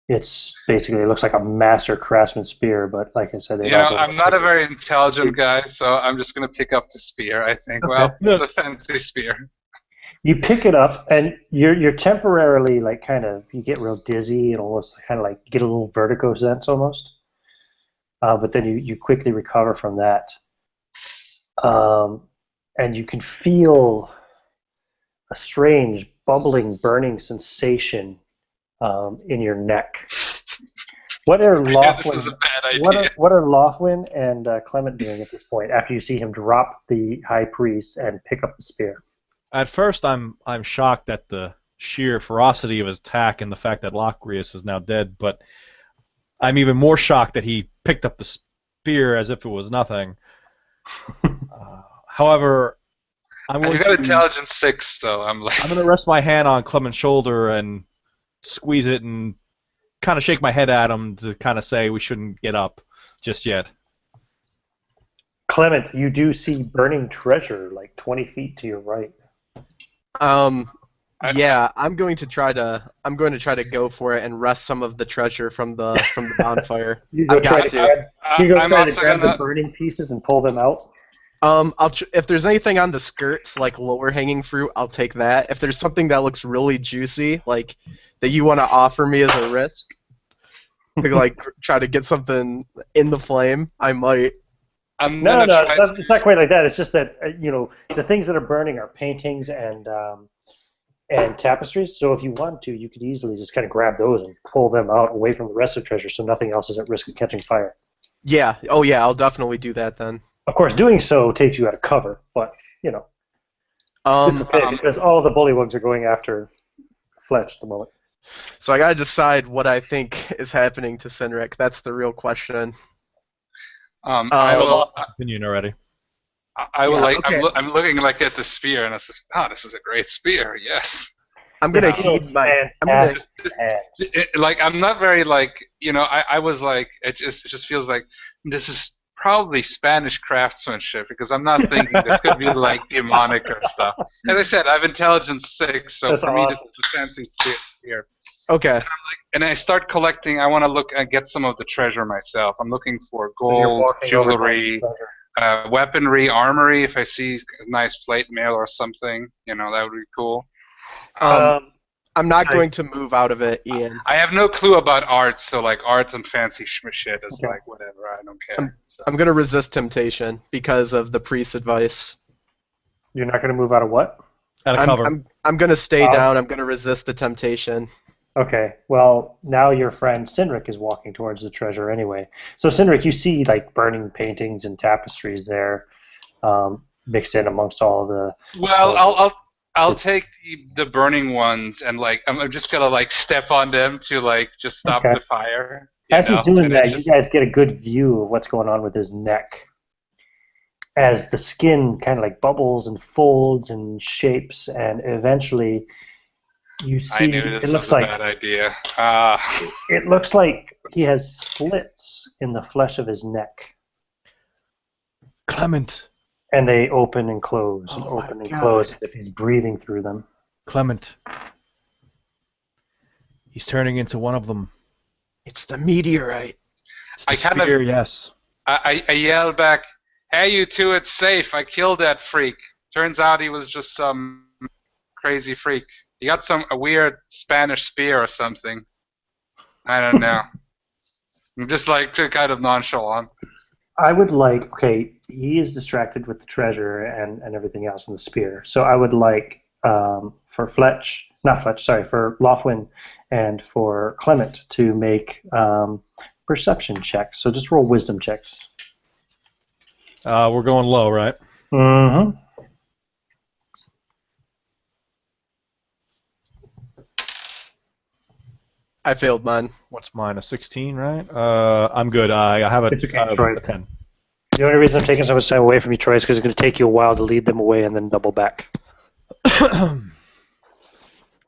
S1: It's basically, it looks like a master craftsman spear, but like I said,
S4: I'm not a very intelligent guy, so I'm just gonna pick up the spear. I think.
S3: Okay.
S4: Well, it's a fancy spear.
S1: You pick it up, and you're temporarily like you get real dizzy and almost kind of like get a little vertigo sense almost. But then you quickly recover from that, and you can feel a strange bubbling, burning sensation in your neck. What are
S4: This is a bad idea.
S1: What are Lothwin and Clement doing at this point after you see him drop the High Priest and pick up the spear?
S3: At first, I'm shocked at the sheer ferocity of his attack and the fact that Locrius is now dead, but I'm even more shocked that he picked up the spear as if it was nothing. However, I'm going
S4: You got intelligence 6, so I'm
S3: going to rest my hand on Clement's shoulder and squeeze it and kind of shake my head at him to kind of say we shouldn't get up just yet.
S1: Clement, you do see burning treasure like 20 feet to your right.
S5: Yeah, I'm going to try to go for it and wrest some of the treasure from the bonfire.
S1: I've got to. You go
S4: I'm
S1: try to
S4: also
S1: grab
S4: gonna.
S1: the burning pieces and pull them out.
S5: If there's anything on the skirts, like lower hanging fruit, I'll take that. If there's something that looks really juicy, like that you want to offer me as a risk, to like try to get something in the flame, I might.
S1: No, it's not quite like that. It's just that the things that are burning are paintings and tapestries. So if you want to, you could easily just kind of grab those and pull them out away from the rest of the treasure, so nothing else is at risk of catching fire.
S5: Yeah. Oh yeah, I'll definitely do that then.
S1: Of course, doing so takes you out of cover, but it's okay because all the bullywugs are going after Fletch at the moment.
S5: So I gotta decide what I think is happening to Cynric. That's the real question.
S4: I will.
S3: Opinion already.
S4: I will
S5: okay.
S4: I'm looking like at the spear, and this is a great spear. Yes.
S5: I'm gonna heed my.
S4: I'm not very I was like it just feels like this is probably Spanish craftsmanship because I'm not thinking this could be like demonic or stuff. As I said, I have intelligence 6, so for me this is a fancy spear.
S5: Okay.
S4: And I start collecting. I want to look and get some of the treasure myself. I'm looking for gold, jewelry, weaponry, armory. If I see a nice plate mail or something, that would be cool.
S5: I'm not going to move out of it, Ian.
S4: I have no clue about art, so like art and fancy shit is like whatever. I don't care.
S5: I'm going to resist temptation because of the priest's advice.
S1: You're not going to move out of what?
S3: Out of cover.
S5: I'm going to stay down. I'm going to resist the temptation.
S1: Okay, well, now your friend Cynric is walking towards the treasure anyway. So Cynric, you see like burning paintings and tapestries there, mixed in amongst all of the...
S4: Well, I'll take the burning ones and like I'm just gonna like step on them to like just stop the fire.
S1: As he's doing that, you guys get a good view of what's going on with his neck. As the skin kind of like bubbles and folds and shapes, and eventually You see,
S4: I knew this was a bad idea.
S1: it looks like he has slits in the flesh of his neck,
S3: Clement.
S1: and they open and close and
S3: Oh my
S1: open and
S3: God.
S1: close as if he's breathing through them.
S3: Clement. He's turning into one of them.
S5: It's the meteorite.
S3: It's the
S4: I kind of-
S3: spear, yes.
S4: I yelled back, "Hey, you two, it's safe. I killed that freak." Turns out he was just some crazy freak. He got a weird Spanish spear or something. I don't know. I'm just like kind of nonchalant.
S1: I would like, okay, he is distracted with the treasure and everything else in the spear. So I would like for for Lothwin and for Clement to make perception checks. So just roll wisdom checks.
S3: We're going low, right?
S1: Mm-hmm.
S5: I failed mine.
S3: What's mine? A 16, right? I'm good. I have
S1: It's okay, Troy.
S3: a 10.
S1: The only reason I'm taking so much time away from you, Troy, is because it's going to take you a while to lead them away and then double back.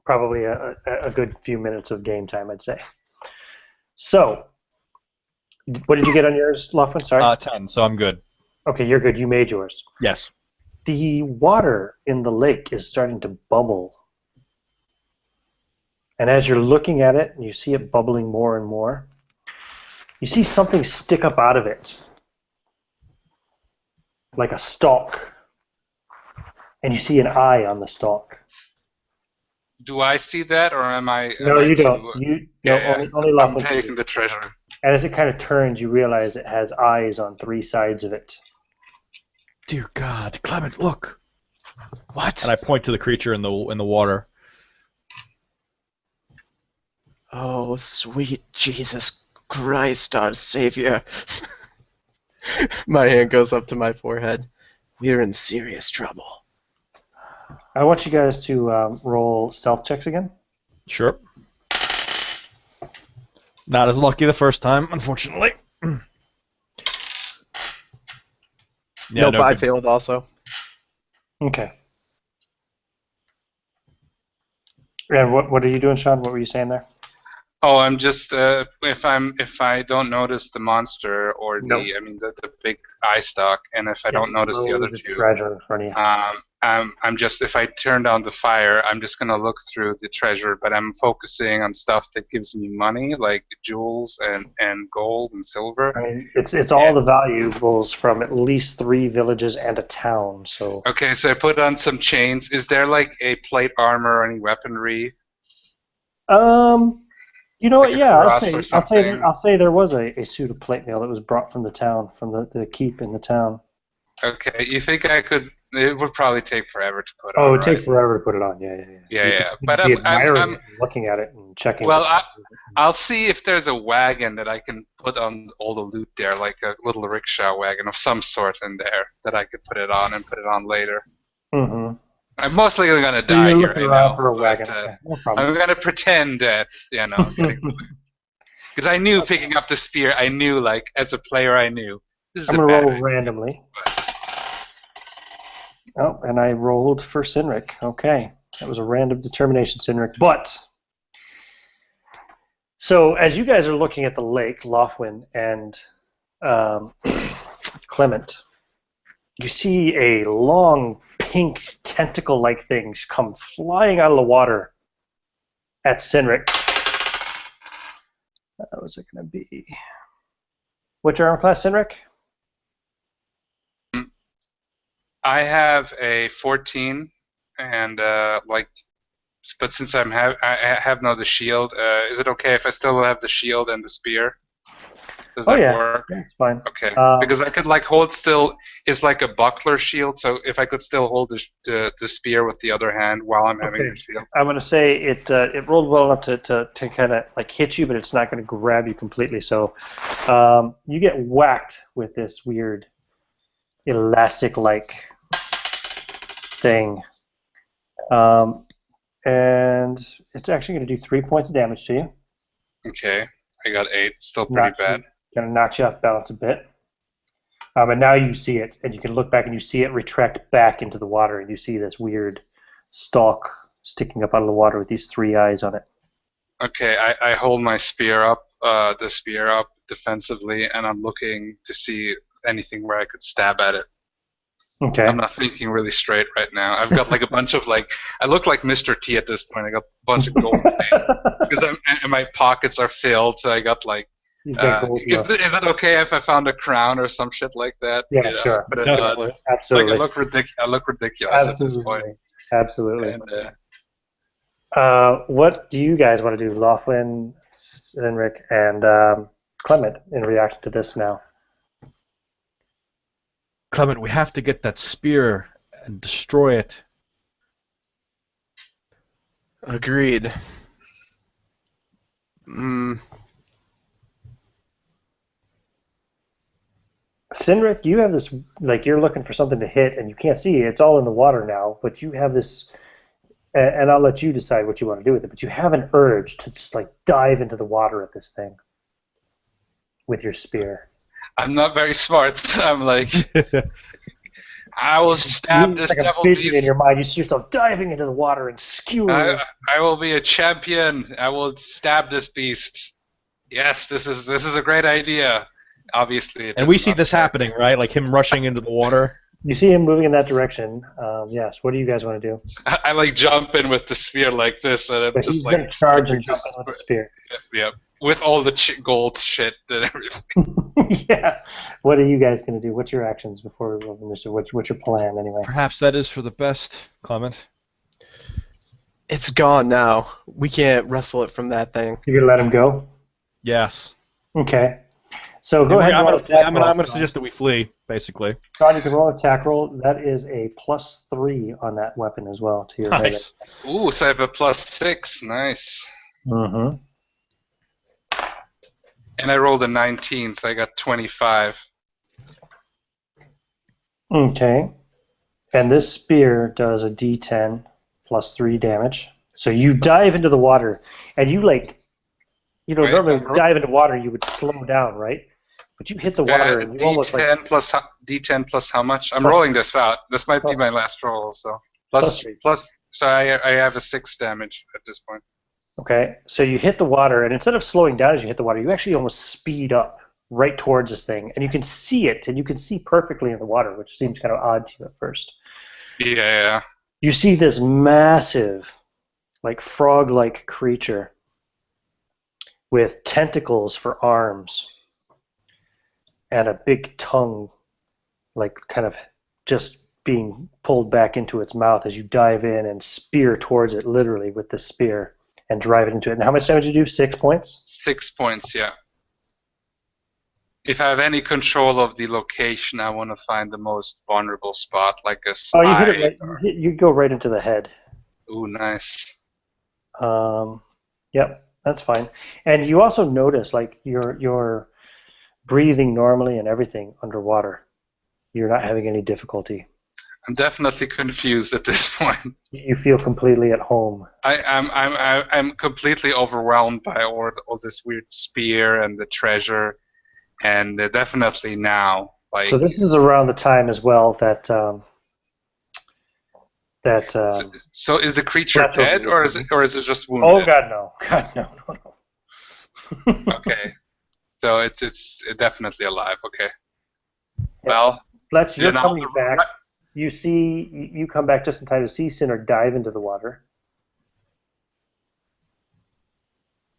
S1: Probably a good few minutes of game time, I'd say. So, what did you get on yours, Lothwin? Sorry?
S3: 10, so I'm good.
S1: Okay, you're good. You made yours.
S3: Yes.
S1: The water in the lake is starting to bubble. And as you're looking at it and you see it bubbling more and more, you see something stick up out of it, like a stalk. And you see an eye on the stalk.
S4: Do I see that, or am I?
S1: No, you don't.
S4: Yeah,
S1: only
S4: I'm
S1: Lothwin
S4: taking the treasure.
S1: And as it kind of turns, you realize it has eyes on three sides of it.
S3: Dear God, Clement, look.
S5: What?
S3: And I point to the creature in the water.
S5: Oh, sweet Jesus Christ, our Savior. My hand goes up to my forehead. We're in serious trouble.
S1: I want you guys to roll stealth checks again.
S3: Sure. Not as lucky the first time, unfortunately. Yeah,
S5: No, but I
S3: good.
S5: failed also.
S1: Okay. And what are you doing, Sean? What were you saying there?
S4: Oh, I'm just if I don't notice the monster or
S1: Nope.
S4: the big eye stalk, and if I don't notice the other two,
S1: treasure in front of you.
S4: I'm just if I turn down the fire, I'm just gonna look through the treasure, but I'm focusing on stuff that gives me money, like jewels and gold and silver.
S1: I mean, it's all the valuables from at least 3 villages and a town. So.
S4: Okay, so I put on some chains. Is there like a plate armor or any weaponry?
S1: You know what?
S4: Like a
S1: Yeah,
S4: cross or something?
S1: I'll say there was a suit of plate mail that was brought from the town, from the keep in the town.
S4: Okay, you think I could? It would probably take forever to put on.
S1: Oh, it would
S4: right?
S1: take forever to put it on. Yeah.
S4: Yeah.
S1: You
S4: But
S1: could be
S4: I'm
S1: admiring it and looking at it and checking.
S4: well. I'll see if there's a wagon that I can put on all the loot there, like a little rickshaw wagon of some sort in there that I could put it on and put it on later.
S1: Mm-hmm.
S4: I'm mostly gonna
S1: So
S4: die
S1: you're
S4: here,
S1: looking
S4: I
S1: around
S4: know.
S1: for a
S4: but,
S1: wagon. Okay, no problem.
S4: I'm gonna pretend that because I knew picking up the spear. I knew, like as a player, I knew this is
S1: I'm
S4: a
S1: gonna
S4: bad
S1: roll
S4: idea.
S1: randomly. Oh, and I rolled for Sinric. Okay, that was a random determination, Sinric. But so as you guys are looking at the lake, Lothwin and Clement, you see a long pink tentacle-like thing come flying out of the water at Sinric. What was it going to be? Which armor class, Sinric?
S4: I have a 14, and but since I have now the shield, is it okay if I still have the shield and the spear? Does that work?
S1: Yeah, it's fine.
S4: Okay, because I could like hold still. It's like a buckler shield, so if I could still hold the spear with the other hand while I'm having the shield.
S1: I'm going to say it rolled well enough to kind of like hit you, but it's not going to grab you completely. So you get whacked with this weird elastic-like thing. And it's actually going to do 3 points of damage to you.
S4: Okay, I got 8. Still pretty bad.
S1: Going to knock you off balance a bit. And now you see it, and you can look back and you see it retract back into the water, and you see this weird stalk sticking up out of the water with these 3 eyes on it.
S4: Okay, I hold my spear up, the spear up defensively, and I'm looking to see anything where I could stab at it.
S1: Okay.
S4: I'm not thinking really straight right now. I've got like a bunch of like, I look like Mr. T at this point. I got a bunch of gold because and my pockets are filled. So I got like,
S1: He's got gold
S4: is it okay if I found a crown or some shit like that?
S1: Yeah, sure.
S4: Put it
S3: Definitely.
S1: Absolutely.
S4: Like I look ridiculous at this point.
S1: Absolutely.
S4: And,
S1: what do you guys want to do, Laughlin, Sinric, and Clement, in reaction to this now?
S3: Clement, we have to get that spear and destroy it.
S5: Agreed.
S1: Sinric, you have this, like, you're looking for something to hit, and you can't see it. It's all in the water now, but you have this, and I'll let you decide what you want to do with it, but you have an urge to just, like, dive into the water at this thing with your spear.
S4: I'm not very smart. So I'm like, I will stab this
S1: like
S4: devil
S1: a vision
S4: beast.
S1: in your mind. You see yourself diving into the water and skewering.
S4: I will be a champion. I will stab this beast. Yes, this is a great idea. Obviously,
S3: And we see this happening, right? Like him rushing into the water.
S1: You see him moving in that direction. Yes. What do you guys want to do?
S4: I like jump in with the spear like this, and I'm
S1: But
S4: just
S1: he's
S4: like
S1: going to charge and jump in with the spear.
S4: Yeah, with all the gold shit and everything.
S1: Yeah. What are you guys going to do? What's your actions before we move into what's your plan anyway?
S3: Perhaps that is for the best, Clement.
S5: It's gone now. We can't wrestle it from that thing.
S1: You're going to let him go?
S3: Yes.
S1: Okay. So go ahead and roll an attack
S3: I'm
S1: roll.
S3: going to suggest that we flee, basically.
S1: Sean, you can roll an attack roll. That is a +3 on that weapon as well to your
S3: Nice.
S4: Ooh, so I have a +6. Nice.
S1: Mm-hmm.
S4: And I rolled a 19, so I got 25.
S1: Okay. And this spear does a D10 +3 damage. So you dive into the water, and you normally when you dive into water you would slow down, right? But you hit the water and you almost like
S4: D10 plus how much? I'm rolling this out. This might be my last roll, so so I have a 6 damage at this point.
S1: Okay, so you hit the water, and instead of slowing down as you hit the water, you actually almost speed up right towards this thing, and you can see it, and you can see perfectly in the water, which seems kind of odd to you at first.
S4: Yeah.
S1: You see this massive, like frog-like creature with tentacles for arms and a big tongue, like kind of just being pulled back into its mouth as you dive in and spear towards it, literally with the spear, and drive it into it. And how much damage did you do? 6 points?
S4: 6 points, yeah. If I have any control of the location, I want to find the most vulnerable spot, like a side.
S1: Oh, you hit it right. You go right into the head.
S4: Ooh, nice.
S1: Yep, that's fine. And you also notice, like, you're breathing normally and everything underwater. You're not having any difficulty.
S4: I'm definitely confused at this point.
S1: You feel completely at home.
S4: I'm completely overwhelmed by all this weird spear and the treasure, and definitely now. Like,
S1: so this is around the time as well that
S4: So is the creature dead, or is it just wounded?
S1: Oh God, no! God, no.
S4: Okay, so it's definitely alive. Okay. Yeah. Well,
S1: Fletch, you're coming back. You come back just in time to see Sinner dive into the water.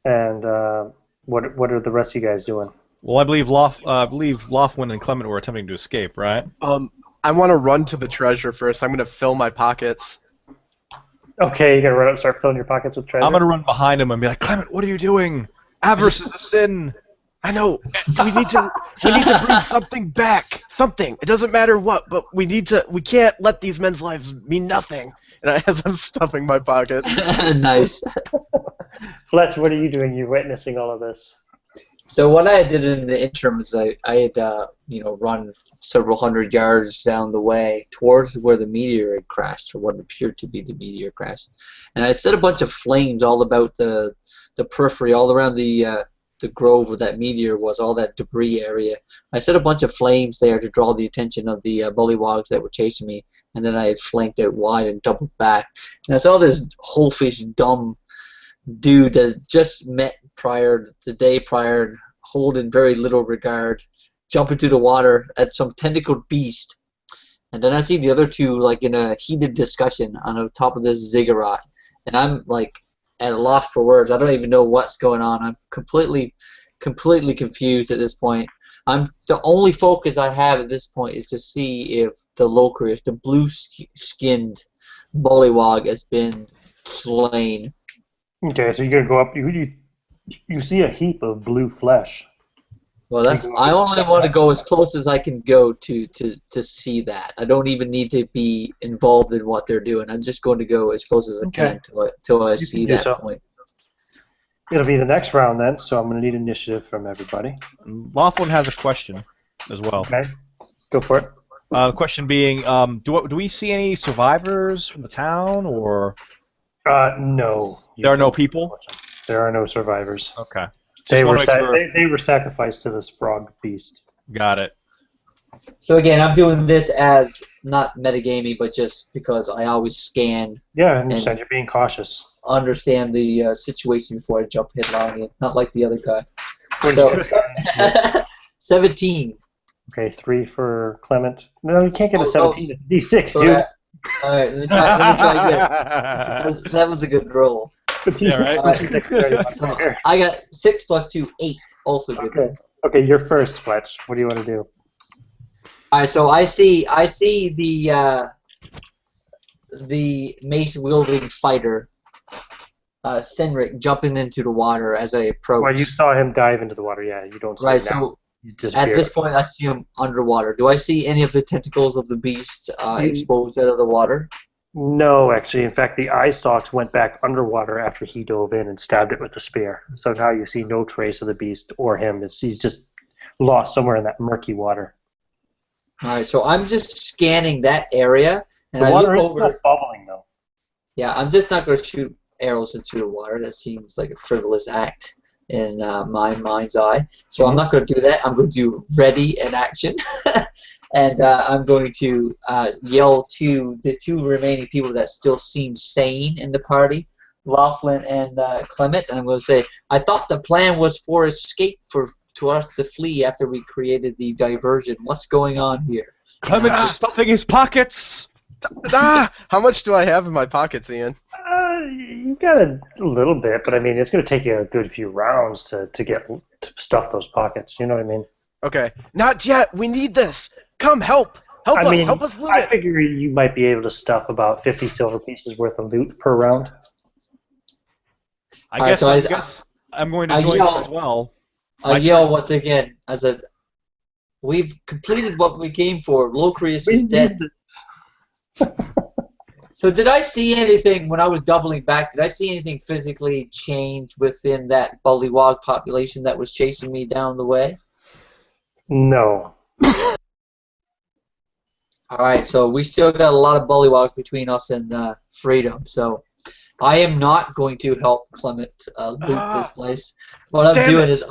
S1: And what are the rest of you guys doing?
S3: Well, I believe Lothwin and Clement were attempting to escape, right?
S5: I want to run to the treasure first. I'm going to fill my pockets.
S1: Okay, you're going to run up and start filling your pockets with treasure?
S3: I'm going to run behind him and be like, Clement, what are you doing? Avarice is a sin.
S5: I know. We need to bring something back. Something. It doesn't matter what, but we can't let these men's lives mean nothing. And as I'm stuffing my pockets.
S2: Nice.
S1: Fletch, what are you doing? You're witnessing all of this.
S2: So what I did in the interim is I had run several hundred yards down the way towards where the meteor had crashed, or what appeared to be the meteor crash, and I set a bunch of flames all about the periphery, all around the the grove where that meteor was, all that debris area. I set a bunch of flames there to draw the attention of the bullywogs that were chasing me, and then I had flanked out wide and doubled back. And I saw this whole-fish dumb dude that just met the day prior, holding very little regard, jump into the water at some tentacled beast. And then I see the other two like in a heated discussion on the top of this ziggurat, and I'm like at a loss for words. I don't even know what's going on. I'm completely confused at this point. The only focus I have at this point is to see if the Locrius, the blue-skinned bullywog, has been slain.
S1: Okay, so you're gonna go up. You see a heap of blue flesh.
S2: Well, I only want to go as close as I can go to see that. I don't even need to be involved in what they're doing. I'm just going to go as close as I can till I see that point.
S1: It'll be the next round then, so I'm going to need initiative from everybody.
S3: Laughlin has a question as well.
S1: Okay, go for it.
S3: The question being, do we see any survivors from the town, or?
S1: No.
S3: There are no people?
S1: There are no survivors.
S3: Okay.
S1: They were sacrificed to this frog beast.
S3: Got it.
S2: So again, I'm doing this as not metagamey, but just because I always scan.
S1: Yeah, I understand. You're being cautious.
S2: Understand the situation before I jump headlong in, not like the other guy. So 17.
S1: Okay, 3 for Clement. No, you can't get a 17. It's D6,
S2: so
S1: dude.
S2: All right, let me try again. That was a good roll.
S3: Yeah, right.
S2: So I got 6 plus 2, 8. Also good.
S1: Okay. Okay, you're first, Fletch. What do you want to do?
S2: All right, so I see the mace wielding fighter, Senric, jumping into the water as I approach.
S1: Well, you saw him dive into the water. Yeah, you don't see
S2: right.
S1: him now.
S2: So at this point, I see him underwater. Do I see any of the tentacles of the beast exposed out of the water?
S1: No, actually. In fact, the eye stalks went back underwater after he dove in and stabbed it with the spear. So now you see no trace of the beast or him. He's just lost somewhere in that murky water.
S2: All right, so I'm just scanning that area, and
S1: The water
S2: I
S1: is
S2: look over.
S1: still bubbling, though.
S2: Yeah, I'm just not going to shoot arrows into the water. That seems like a frivolous act in my mind's eye. So I'm not going to do that. I'm going to do ready and action. And I'm going to yell to the 2 remaining people that still seem sane in the party, Laughlin and Clement, and I'm going to say, I thought the plan was for escape to us to flee after we created the diversion. What's going on here?
S3: Clement's stuffing his pockets!
S5: How much do I have in my pockets, Ian?
S1: You got a little bit, but I mean, it's going to take you a good few rounds to stuff those pockets. You know what I mean?
S5: Okay. Not yet. We need this. Come, help us loot
S1: I
S5: it.
S1: figure you might be able to stuff about 50 silver pieces worth of loot per round.
S3: I guess I'm going to join you as well.
S2: I yell once again we've completed what we came for. Locrius is dead. So did I see anything when I was doubling back? Did I see anything physically change within that bullywog population that was chasing me down the way?
S1: No.
S2: All right, so we still got a lot of bullywogs between us and freedom. So I am not going to help Clement loot this place. What I'm doing is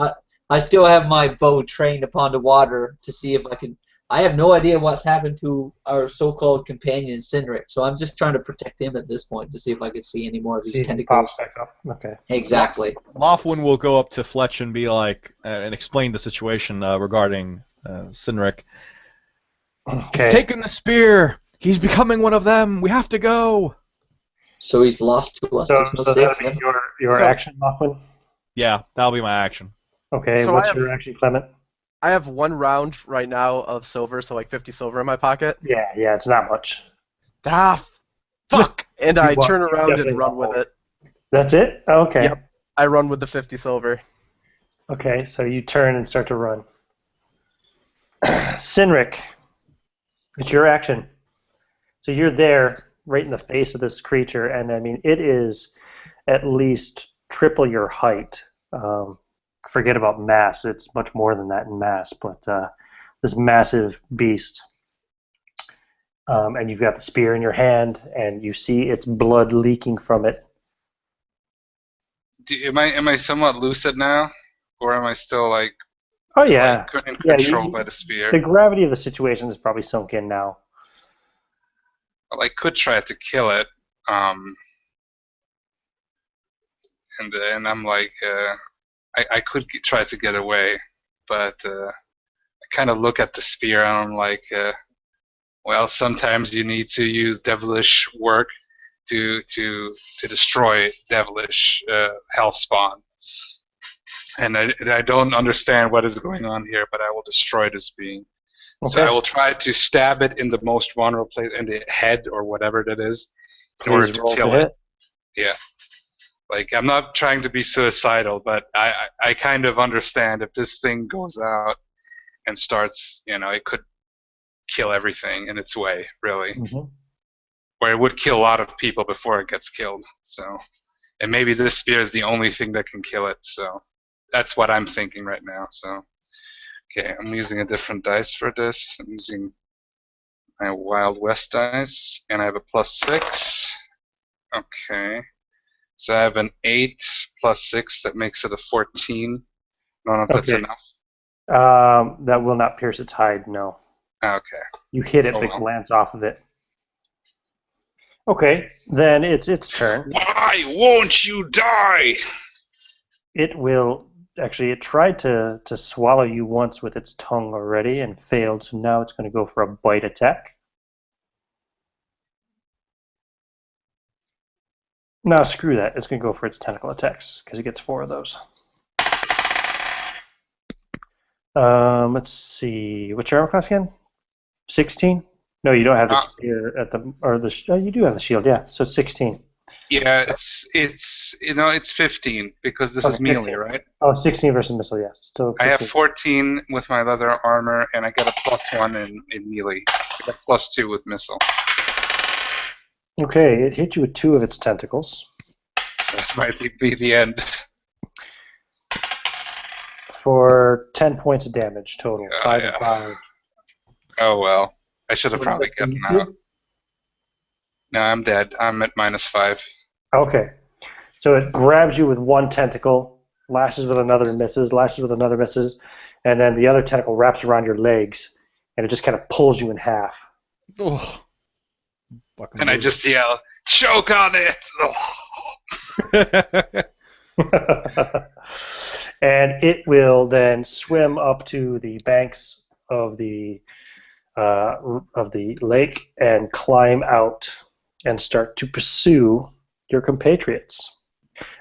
S2: I still have my bow trained upon the water to see if I can. I have no idea what's happened to our so-called companion Cindric, so I'm just trying to protect him at this point to see if I can see any more of these tentacles.
S1: Back up. Okay.
S2: Exactly.
S3: Laughlin will go up to Fletch and be like, and explain the situation regarding Cindric.
S1: Okay.
S3: He's taken the spear. He's becoming one of them. We have to go.
S2: So he's lost to us. There's no
S1: So
S2: safe.
S1: that'll be your action, Laughlin?
S3: Yeah, that'll be my action.
S1: Okay,
S5: So
S1: what's your action, Clement?
S5: I have 1 round right now of silver, so like 50 silver in my pocket.
S1: Yeah, it's not much.
S5: Fuck! And I
S1: You
S5: turn around
S1: definitely
S5: and run
S1: won't.
S5: with it.
S1: That's it? Okay.
S5: Yep. I run with the 50 silver.
S1: Okay, so you turn and start to run. Cindric, it's your action. So you're there, right in the face of this creature, and I mean, it is at least triple your height. Forget about mass, it's much more than that in mass, but this massive beast. And you've got the spear in your hand, and you see its blood leaking from it.
S4: Am I somewhat lucid now? or am I still like
S1: Oh yeah.
S4: in
S1: Yeah,
S4: control by the spear?
S1: the gravity of the situation is probably sunk in now.
S4: Well, I could try to kill it, and I'm like, I could try to get away, but I kind of look at the spear and I'm like, well, sometimes you need to use devilish work to destroy devilish hellspawn. And I don't understand what is going on here, but I will destroy this being.
S1: Okay.
S4: So I will try to stab it in the most vulnerable place, in the head or whatever that is, in order to kill it. Yeah. Like, I'm not trying to be suicidal, but I kind of understand if this thing goes out and starts, it could kill everything in its way, really.
S1: Mm-hmm.
S4: Or it would kill a lot of people before it gets killed. So, and maybe this spear is the only thing that can kill it. So, that's what I'm thinking right now. So, okay, I'm using a different dice for this. I'm using my Wild West dice, and I have a +6. Okay. So I have an 8 plus 6, that makes it a 14. I don't know if that's enough.
S1: That will not pierce its hide, no.
S4: Okay.
S1: You hit it,
S4: Oh,
S1: but
S4: well.
S1: glance off of it. Okay, then it's its turn.
S4: Why won't you die?
S1: It will... Actually, it tried to swallow you once with its tongue already and failed, so now it's going to go for a bite attack. No, screw that. It's going to go for its tentacle attacks, because it gets 4 of those. Let's see. What's your armor class again? 16? No, you don't have the spear at the... you do have the shield, yeah. So it's 16.
S4: Yeah, it's 15, because this is melee, right?
S1: Oh, 16 versus missile, yes. So
S4: I have 14 with my leather armor, and I get a +1 in melee. I get +2 with missile.
S1: Okay, it hit you with 2 of its tentacles.
S4: So this might be the end.
S1: For 10 points of damage total. 5 and
S4: yeah.
S1: 5.
S4: Oh well. I should have probably gotten out. No, I'm dead. I'm at -5.
S1: Okay. So it grabs you with one tentacle, lashes with another and misses, lashes with another misses, and then the other tentacle wraps around your legs, and it just kind of pulls you in half.
S3: Oh.
S4: And I just yell, "Choke on it!"
S1: And it will then swim up to the banks of the lake and climb out and start to pursue your compatriots.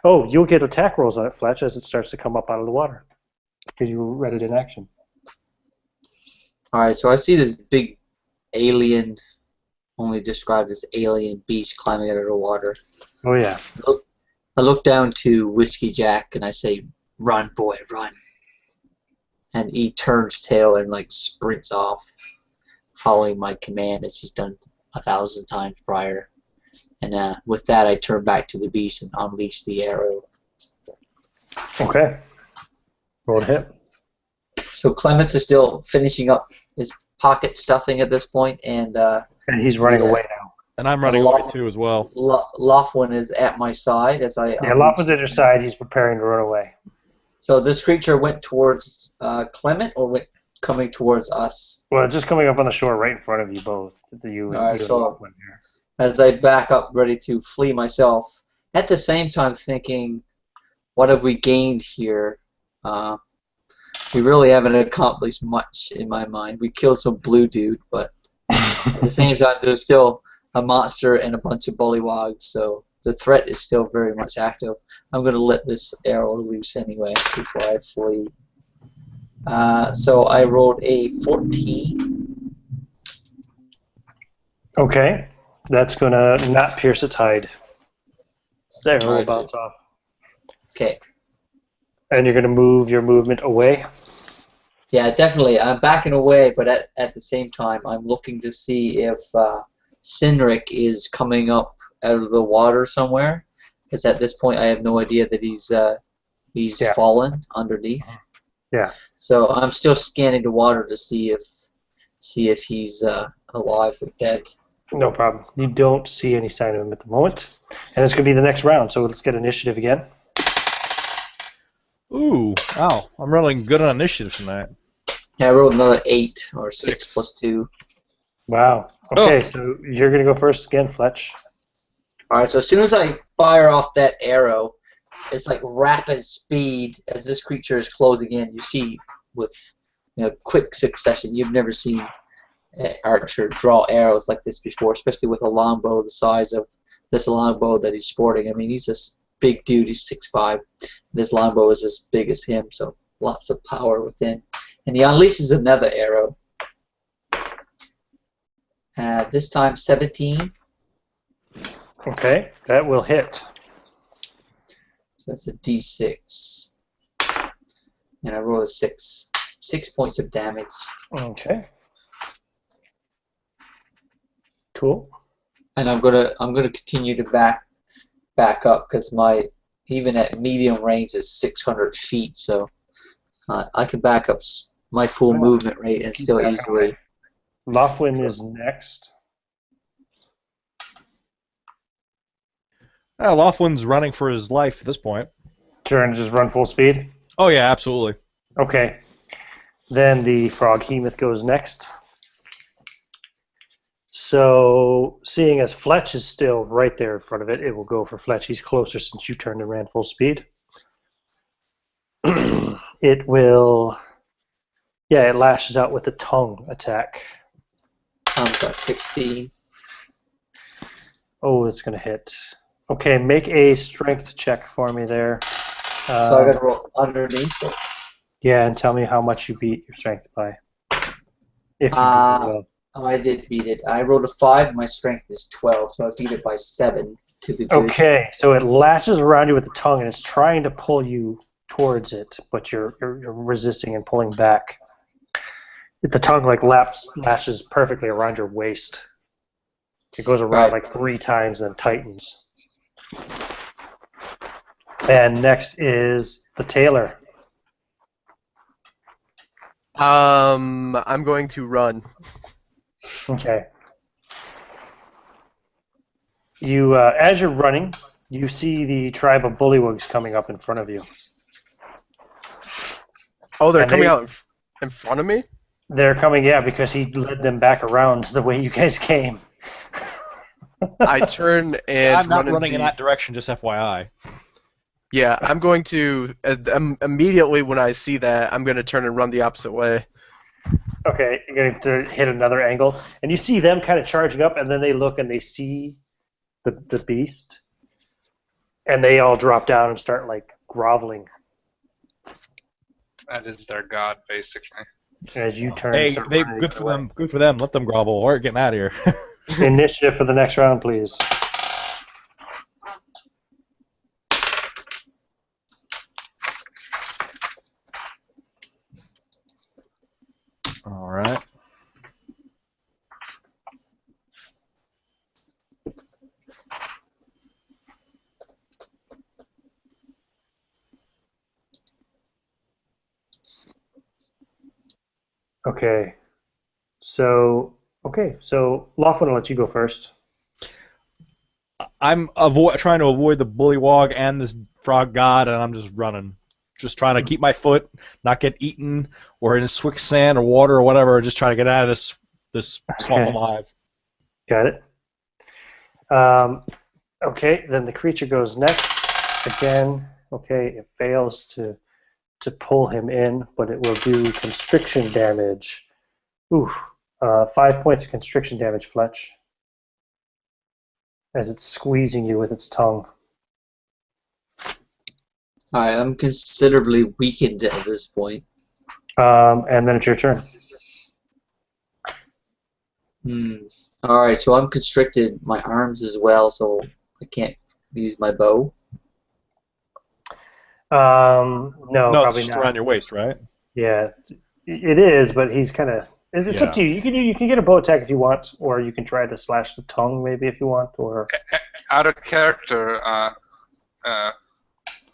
S1: Oh, you'll get attack rolls on it, Fletch, as it starts to come up out of the water, because you read it in action.
S2: Alright, so I see this big alien, only described as alien beast climbing out of the water.
S1: Oh, yeah.
S2: I look down to Whiskey Jack and I say, "Run, boy, run." And he turns tail and like sprints off, following my command as he's done 1,000 times prior. And with that, I turn back to the beast and unleash the arrow.
S1: Okay. Roll to hit.
S2: So Clements is still finishing up his pocket stuffing at this point, and
S1: he's running away now.
S3: And I'm running away too as well.
S2: Lothwin is at my side as I.
S1: Yeah, Lothwin's at your side. He's preparing to run away.
S2: So this creature went towards Clement, or went coming towards us?
S1: Well, it's just coming up on the shore right in front of you both.
S2: Alright, so as I back up, ready to flee myself, at the same time thinking, what have we gained here? We really haven't accomplished much in my mind. We killed some blue dude, but at the same time, there's still a monster and a bunch of bullywogs, so the threat is still very much active. I'm going to let this arrow loose anyway before I flee. So I rolled a 14.
S1: Okay. That's going to not pierce its hide. The arrow will bounce off.
S2: Okay.
S1: And you're going to move your movement away?
S2: Yeah, definitely. I'm backing away, but at the same time, I'm looking to see if Cynric is coming up out of the water somewhere. Because at this point, I have no idea that he's fallen underneath.
S1: Yeah.
S2: So I'm still scanning the water to see if he's alive or dead.
S1: No problem. You don't see any sign of him at the moment. And it's going to be the next round, so let's get initiative again.
S3: Ooh, wow. I'm rolling good on initiative tonight.
S2: Yeah, I rolled another 8 or 6
S4: 6.
S2: plus 2.
S1: Wow. Okay, so you're gonna go first again, Fletch.
S2: Alright, so as soon as I fire off that arrow, it's like rapid speed as this creature is closing in. You see with quick succession. You've never seen an archer draw arrows like this before, especially with a longbow the size of this longbow that he's sporting. I mean, he's this big dude. He's 6'5". This longbow is as big as him, so lots of power within. And he unleashes another arrow. This time 17.
S1: Okay, that will hit.
S2: So that's a d6. And I roll a 6. 6 points of damage.
S1: Okay. Cool.
S2: And I'm gonna continue to back up because even at medium range is 600 feet, so I can back up my full movement rate and still easily.
S1: Lothwin is next.
S3: Lothwin's running for his life at this point.
S1: Turn, just run full speed.
S3: Oh yeah, absolutely.
S1: Okay. Then the Froghemoth goes next. So, seeing as Fletch is still right there in front of it, it will go for Fletch. He's closer since you turned and ran full speed. It will... Yeah, it lashes out with a tongue attack.
S2: I've got 16.
S1: Oh, it's going to hit. Okay, make a strength check for me there.
S2: So I got to roll underneath.
S1: Yeah, and tell me how much you beat your strength by. If you do well.
S2: I did beat it. I rolled a 5. My strength is 12, so I beat it by 7 to the good.
S1: Okay, so it lashes around you with the tongue, and it's trying to pull you towards it, but you're resisting and pulling back. The tongue like lashes perfectly around your waist. It goes around like 3 times and tightens. And next is the tailor.
S5: I'm going to run.
S1: Okay. You, as you're running, you see the tribe of bullywugs coming up in front of you.
S5: Oh, they're coming out in front of me?
S1: They're coming, yeah, because he led them back around the way you guys came.
S5: I turn and
S3: I'm not running in that direction, just FYI.
S5: Yeah, I'm going to immediately when I see that, I'm going to turn and run the opposite way.
S1: Okay, you're going to hit another angle, and you see them kind of charging up, and then they look and they see the beast, and they all drop down and start like groveling.
S4: That is their god, basically.
S1: As you turn.
S3: Hey, good for them. Good for them. Let them grovel. We're getting out of here.
S1: Initiative for the next round, please.
S3: All right.
S1: Okay. So Lothwin, I'll let you go first.
S3: I'm trying to avoid the bullywog and this frog god, and I'm just running. Just trying to keep my foot, not get eaten, or in quicksand or water or whatever. Just trying to get out of this swamp alive.
S1: Got it. Okay, then the creature goes next. Again, okay, it fails to pull him in, but it will do constriction damage. Ooh, 5 points of constriction damage, Fletch, as it's squeezing you with its tongue.
S2: Alright, I'm considerably weakened at this point.
S1: And then it's your turn.
S2: Alright, so I'm constricted my arms as well, so I can't use my bow.
S1: No, probably
S3: it's
S1: not.
S3: around your waist, right?
S1: Yeah, it is, but he's kind of. It's up to you. You can get a bow attack if you want, or you can try to slash the tongue maybe if you want, or.
S4: Out of character,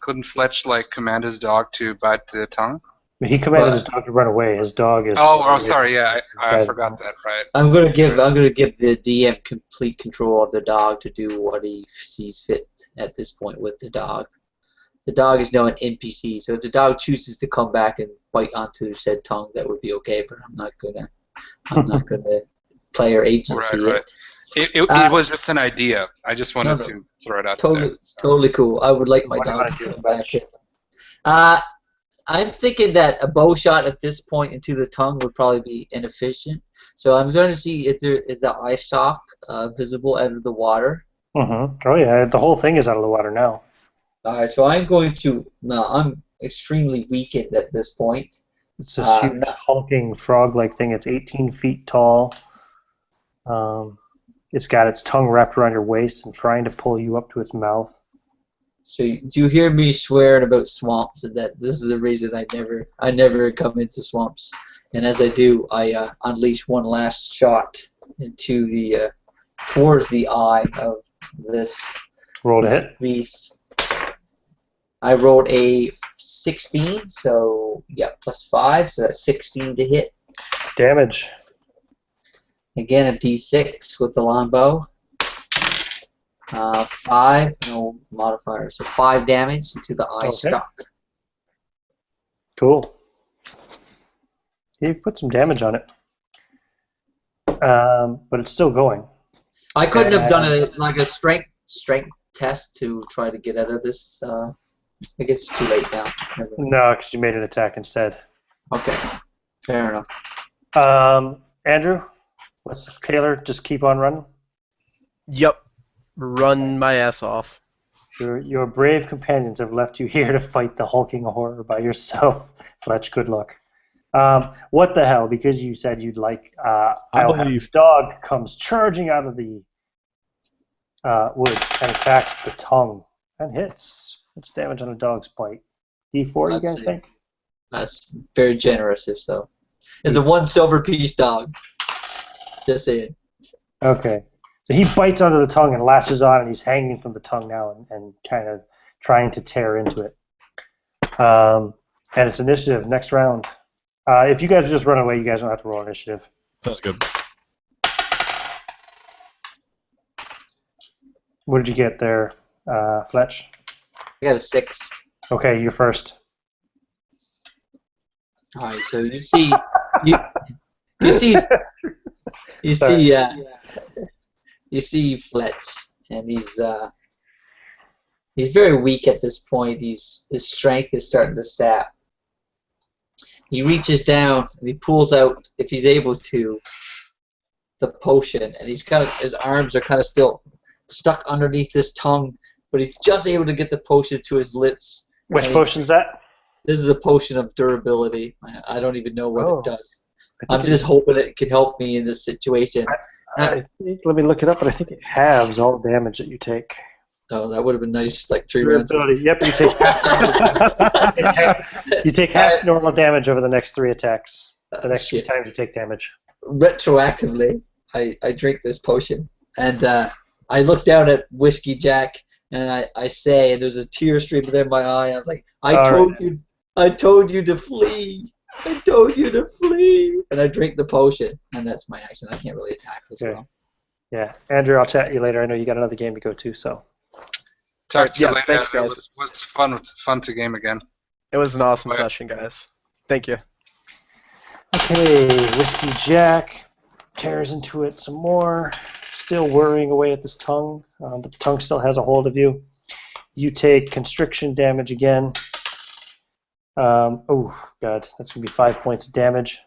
S4: couldn't Fletch like command his dog to bite the tongue?
S1: He commanded his dog to run away. His dog is.
S4: Oh, sorry. Yeah, I forgot that. Right.
S2: I'm gonna give the DM complete control of the dog to do what he sees fit at this point with the dog. The dog is now an NPC, so if the dog chooses to come back and bite onto said tongue, that would be okay. But I'm not gonna player agency
S4: Right. It was just an idea. I just wanted to throw it out there. So.
S2: Totally cool. I would like my dog to come back. I'm thinking that a bow shot at this point into the tongue would probably be inefficient. So I'm going to see if there is the eye sock visible out of the water.
S1: Mm-hmm. Oh yeah, the whole thing is out of the water now.
S2: All right, so I'm going to. No, I'm extremely weakened at this point.
S1: It's this huge hulking frog-like thing. It's 18 feet tall. It's got its tongue wrapped around your waist and trying to pull you up to its mouth.
S2: So do you hear me swearing about swamps and that this is the reason I never come into swamps? And as I do, I unleash one last shot into the towards the eye of this beast. I rolled a 16, so yeah, plus 5, so that's 16 to hit.
S1: Damage.
S2: Again, a d6 with the longbow. 5, no modifier, so 5 damage to the eye stalk.
S1: Cool. You put some damage on it, but it's still going.
S2: I couldn't have done it like a strength test to try to get out of this. I guess it's too late now.
S1: No, because you made an attack instead.
S2: Okay, fair enough.
S1: Andrew, let's Taylor just keep on running.
S5: Yep, run my ass off.
S1: Your brave companions have left you here to fight the hulking horror by yourself. Fletch, good luck. What the hell? Because you said you'd like. I believe. Dog comes charging out of the woods and attacks the tongue and hits. It's damage on a dog's bite. D4, you guys think?
S2: That's very generous, if so. It's a 1 silver piece dog. Just saying. Okay.
S1: So he bites onto the tongue and latches on, and he's hanging from the tongue now and kind of trying to tear into it. And it's initiative next round. If you guys just run away, you guys don't have to roll initiative.
S3: Sounds good.
S1: What did you get there, Fletch?
S2: I got a 6.
S1: Okay, you're first.
S2: All right, so you see, you see Fletch, and he's very weak at this point. His strength is starting to sap. He reaches down and he pulls out, if he's able to, the potion, and his arms are kind of still stuck underneath his tongue, but he's just able to get the potion to his lips.
S1: Which potion is that?
S2: This is a potion of durability. I don't even know what it does. I'm just hoping it can help me in this situation.
S1: Let me look it up, but I think it halves all the damage that you take.
S2: Oh, that would have been nice, like 3 rounds.
S1: Yep, you take half. You take half normal damage over the next 3 attacks. The next 3 times you take damage.
S2: Retroactively, I drink this potion, and I look down at Whiskey Jack, and I say, and there's a tear streaming in my eye. I was like, I told you to flee. I told you to flee. And I drink the potion, and that's my action. I can't really attack as well.
S1: Yeah, Andrew, I'll chat you later. I know you got another game to go to, so.
S4: Talk to you later.
S5: Thanks, guys.
S4: It was fun to game again.
S5: It was an awesome session, guys. Thank you.
S1: Okay, Whiskey Jack tears into it some more, still worrying away at this tongue, but the tongue still has a hold of you. You take constriction damage again. Oh, God, that's going to be 5 points of damage.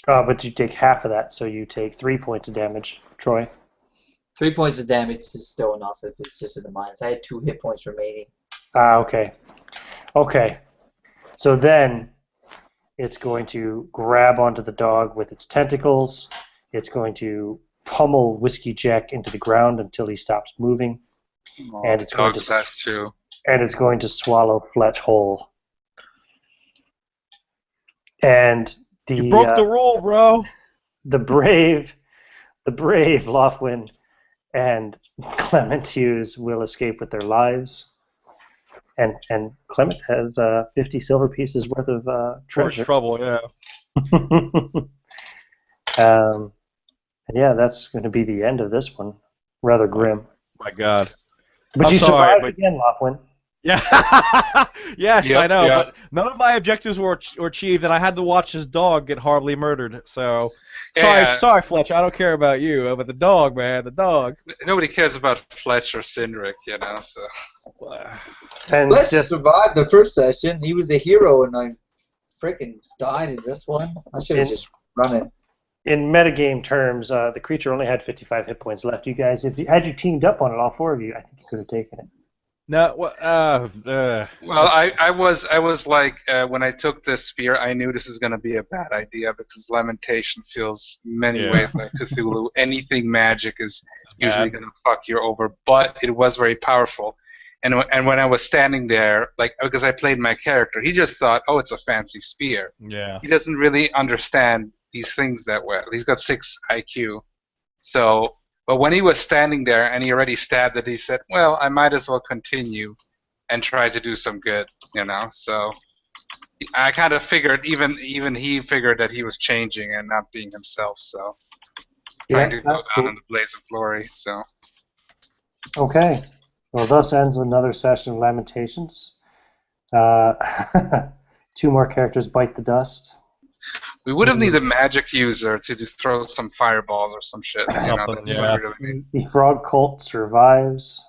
S1: But you take half of that, so you take 3 points of damage. Troy?
S2: 3 points of damage is still enough if it's just in the minus. I had 2 hit points remaining.
S1: Okay. Okay. So then it's going to grab onto the dog with its tentacles. It's going to pummel Whiskey Jack into the ground until he stops moving.
S4: Oh,
S1: and it's going to swallow Fletch whole. And
S3: you broke the rule, bro.
S1: The brave Lothwin and Clement Hughes will escape with their lives. And Clement has 50 silver pieces worth of treasure.
S3: Trouble, yeah.
S1: And yeah, that's going to be the end of this one. Rather grim.
S3: My God.
S1: But
S3: I'm
S1: you
S3: sorry,
S1: survived
S3: but-
S1: again, Loughlin.
S3: Yeah. Yes,
S4: Yep,
S3: I know,
S4: yep.
S3: but none of my objectives were achieved, and I had to watch his dog get horribly murdered. So,
S4: Yeah.
S3: sorry, Fletch. I don't care about you, but the dog, man, the dog.
S4: Nobody cares about Fletch or Cindric, you know. So
S1: And
S2: Let's
S1: just
S2: survive the first session. He was a hero, and I freaking died in this one. I should have just run it.
S1: in metagame terms, the creature only had 55 hit points left. You guys, if you had you teamed up on it, all four of you, I think you could have taken it.
S3: No,
S4: well, I was like when I took the spear, I knew this is gonna be a bad idea because Lamentation feels many
S3: Yeah.
S4: ways like Cthulhu. Anything magic is usually
S3: bad.
S4: gonna fuck you over, but it was very powerful. And when I was standing there, like because I played my character, he just thought, oh, it's a fancy spear.
S3: Yeah.
S4: He doesn't really understand these things that well. He's got 6 IQ, so. But when he was standing there and he already stabbed it, he said, well, I might as well continue and try to do some good, you know? So I kind of figured, even he figured that he was changing and not being himself, so trying to go
S1: that's
S4: down
S1: cool.
S4: in the blaze of glory, so.
S1: Okay. Well, thus ends another session of Lamentations. 2 more characters bite the dust.
S4: We would have needed a magic user to throw some fireballs or some shit. You know,
S3: Something,
S4: that's
S3: yeah.
S4: what we really need.
S1: The frog cult survives,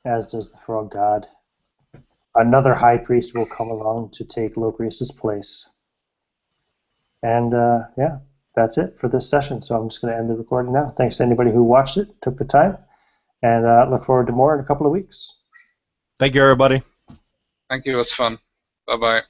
S1: as does the frog god. Another high priest will come along to take Locrius's place. And yeah, that's it for this session. So I'm just going to end the recording now. Thanks to anybody who watched it, took the time, and look forward to more in a couple of weeks.
S3: Thank you, everybody.
S4: Thank you, it was fun. Bye-bye.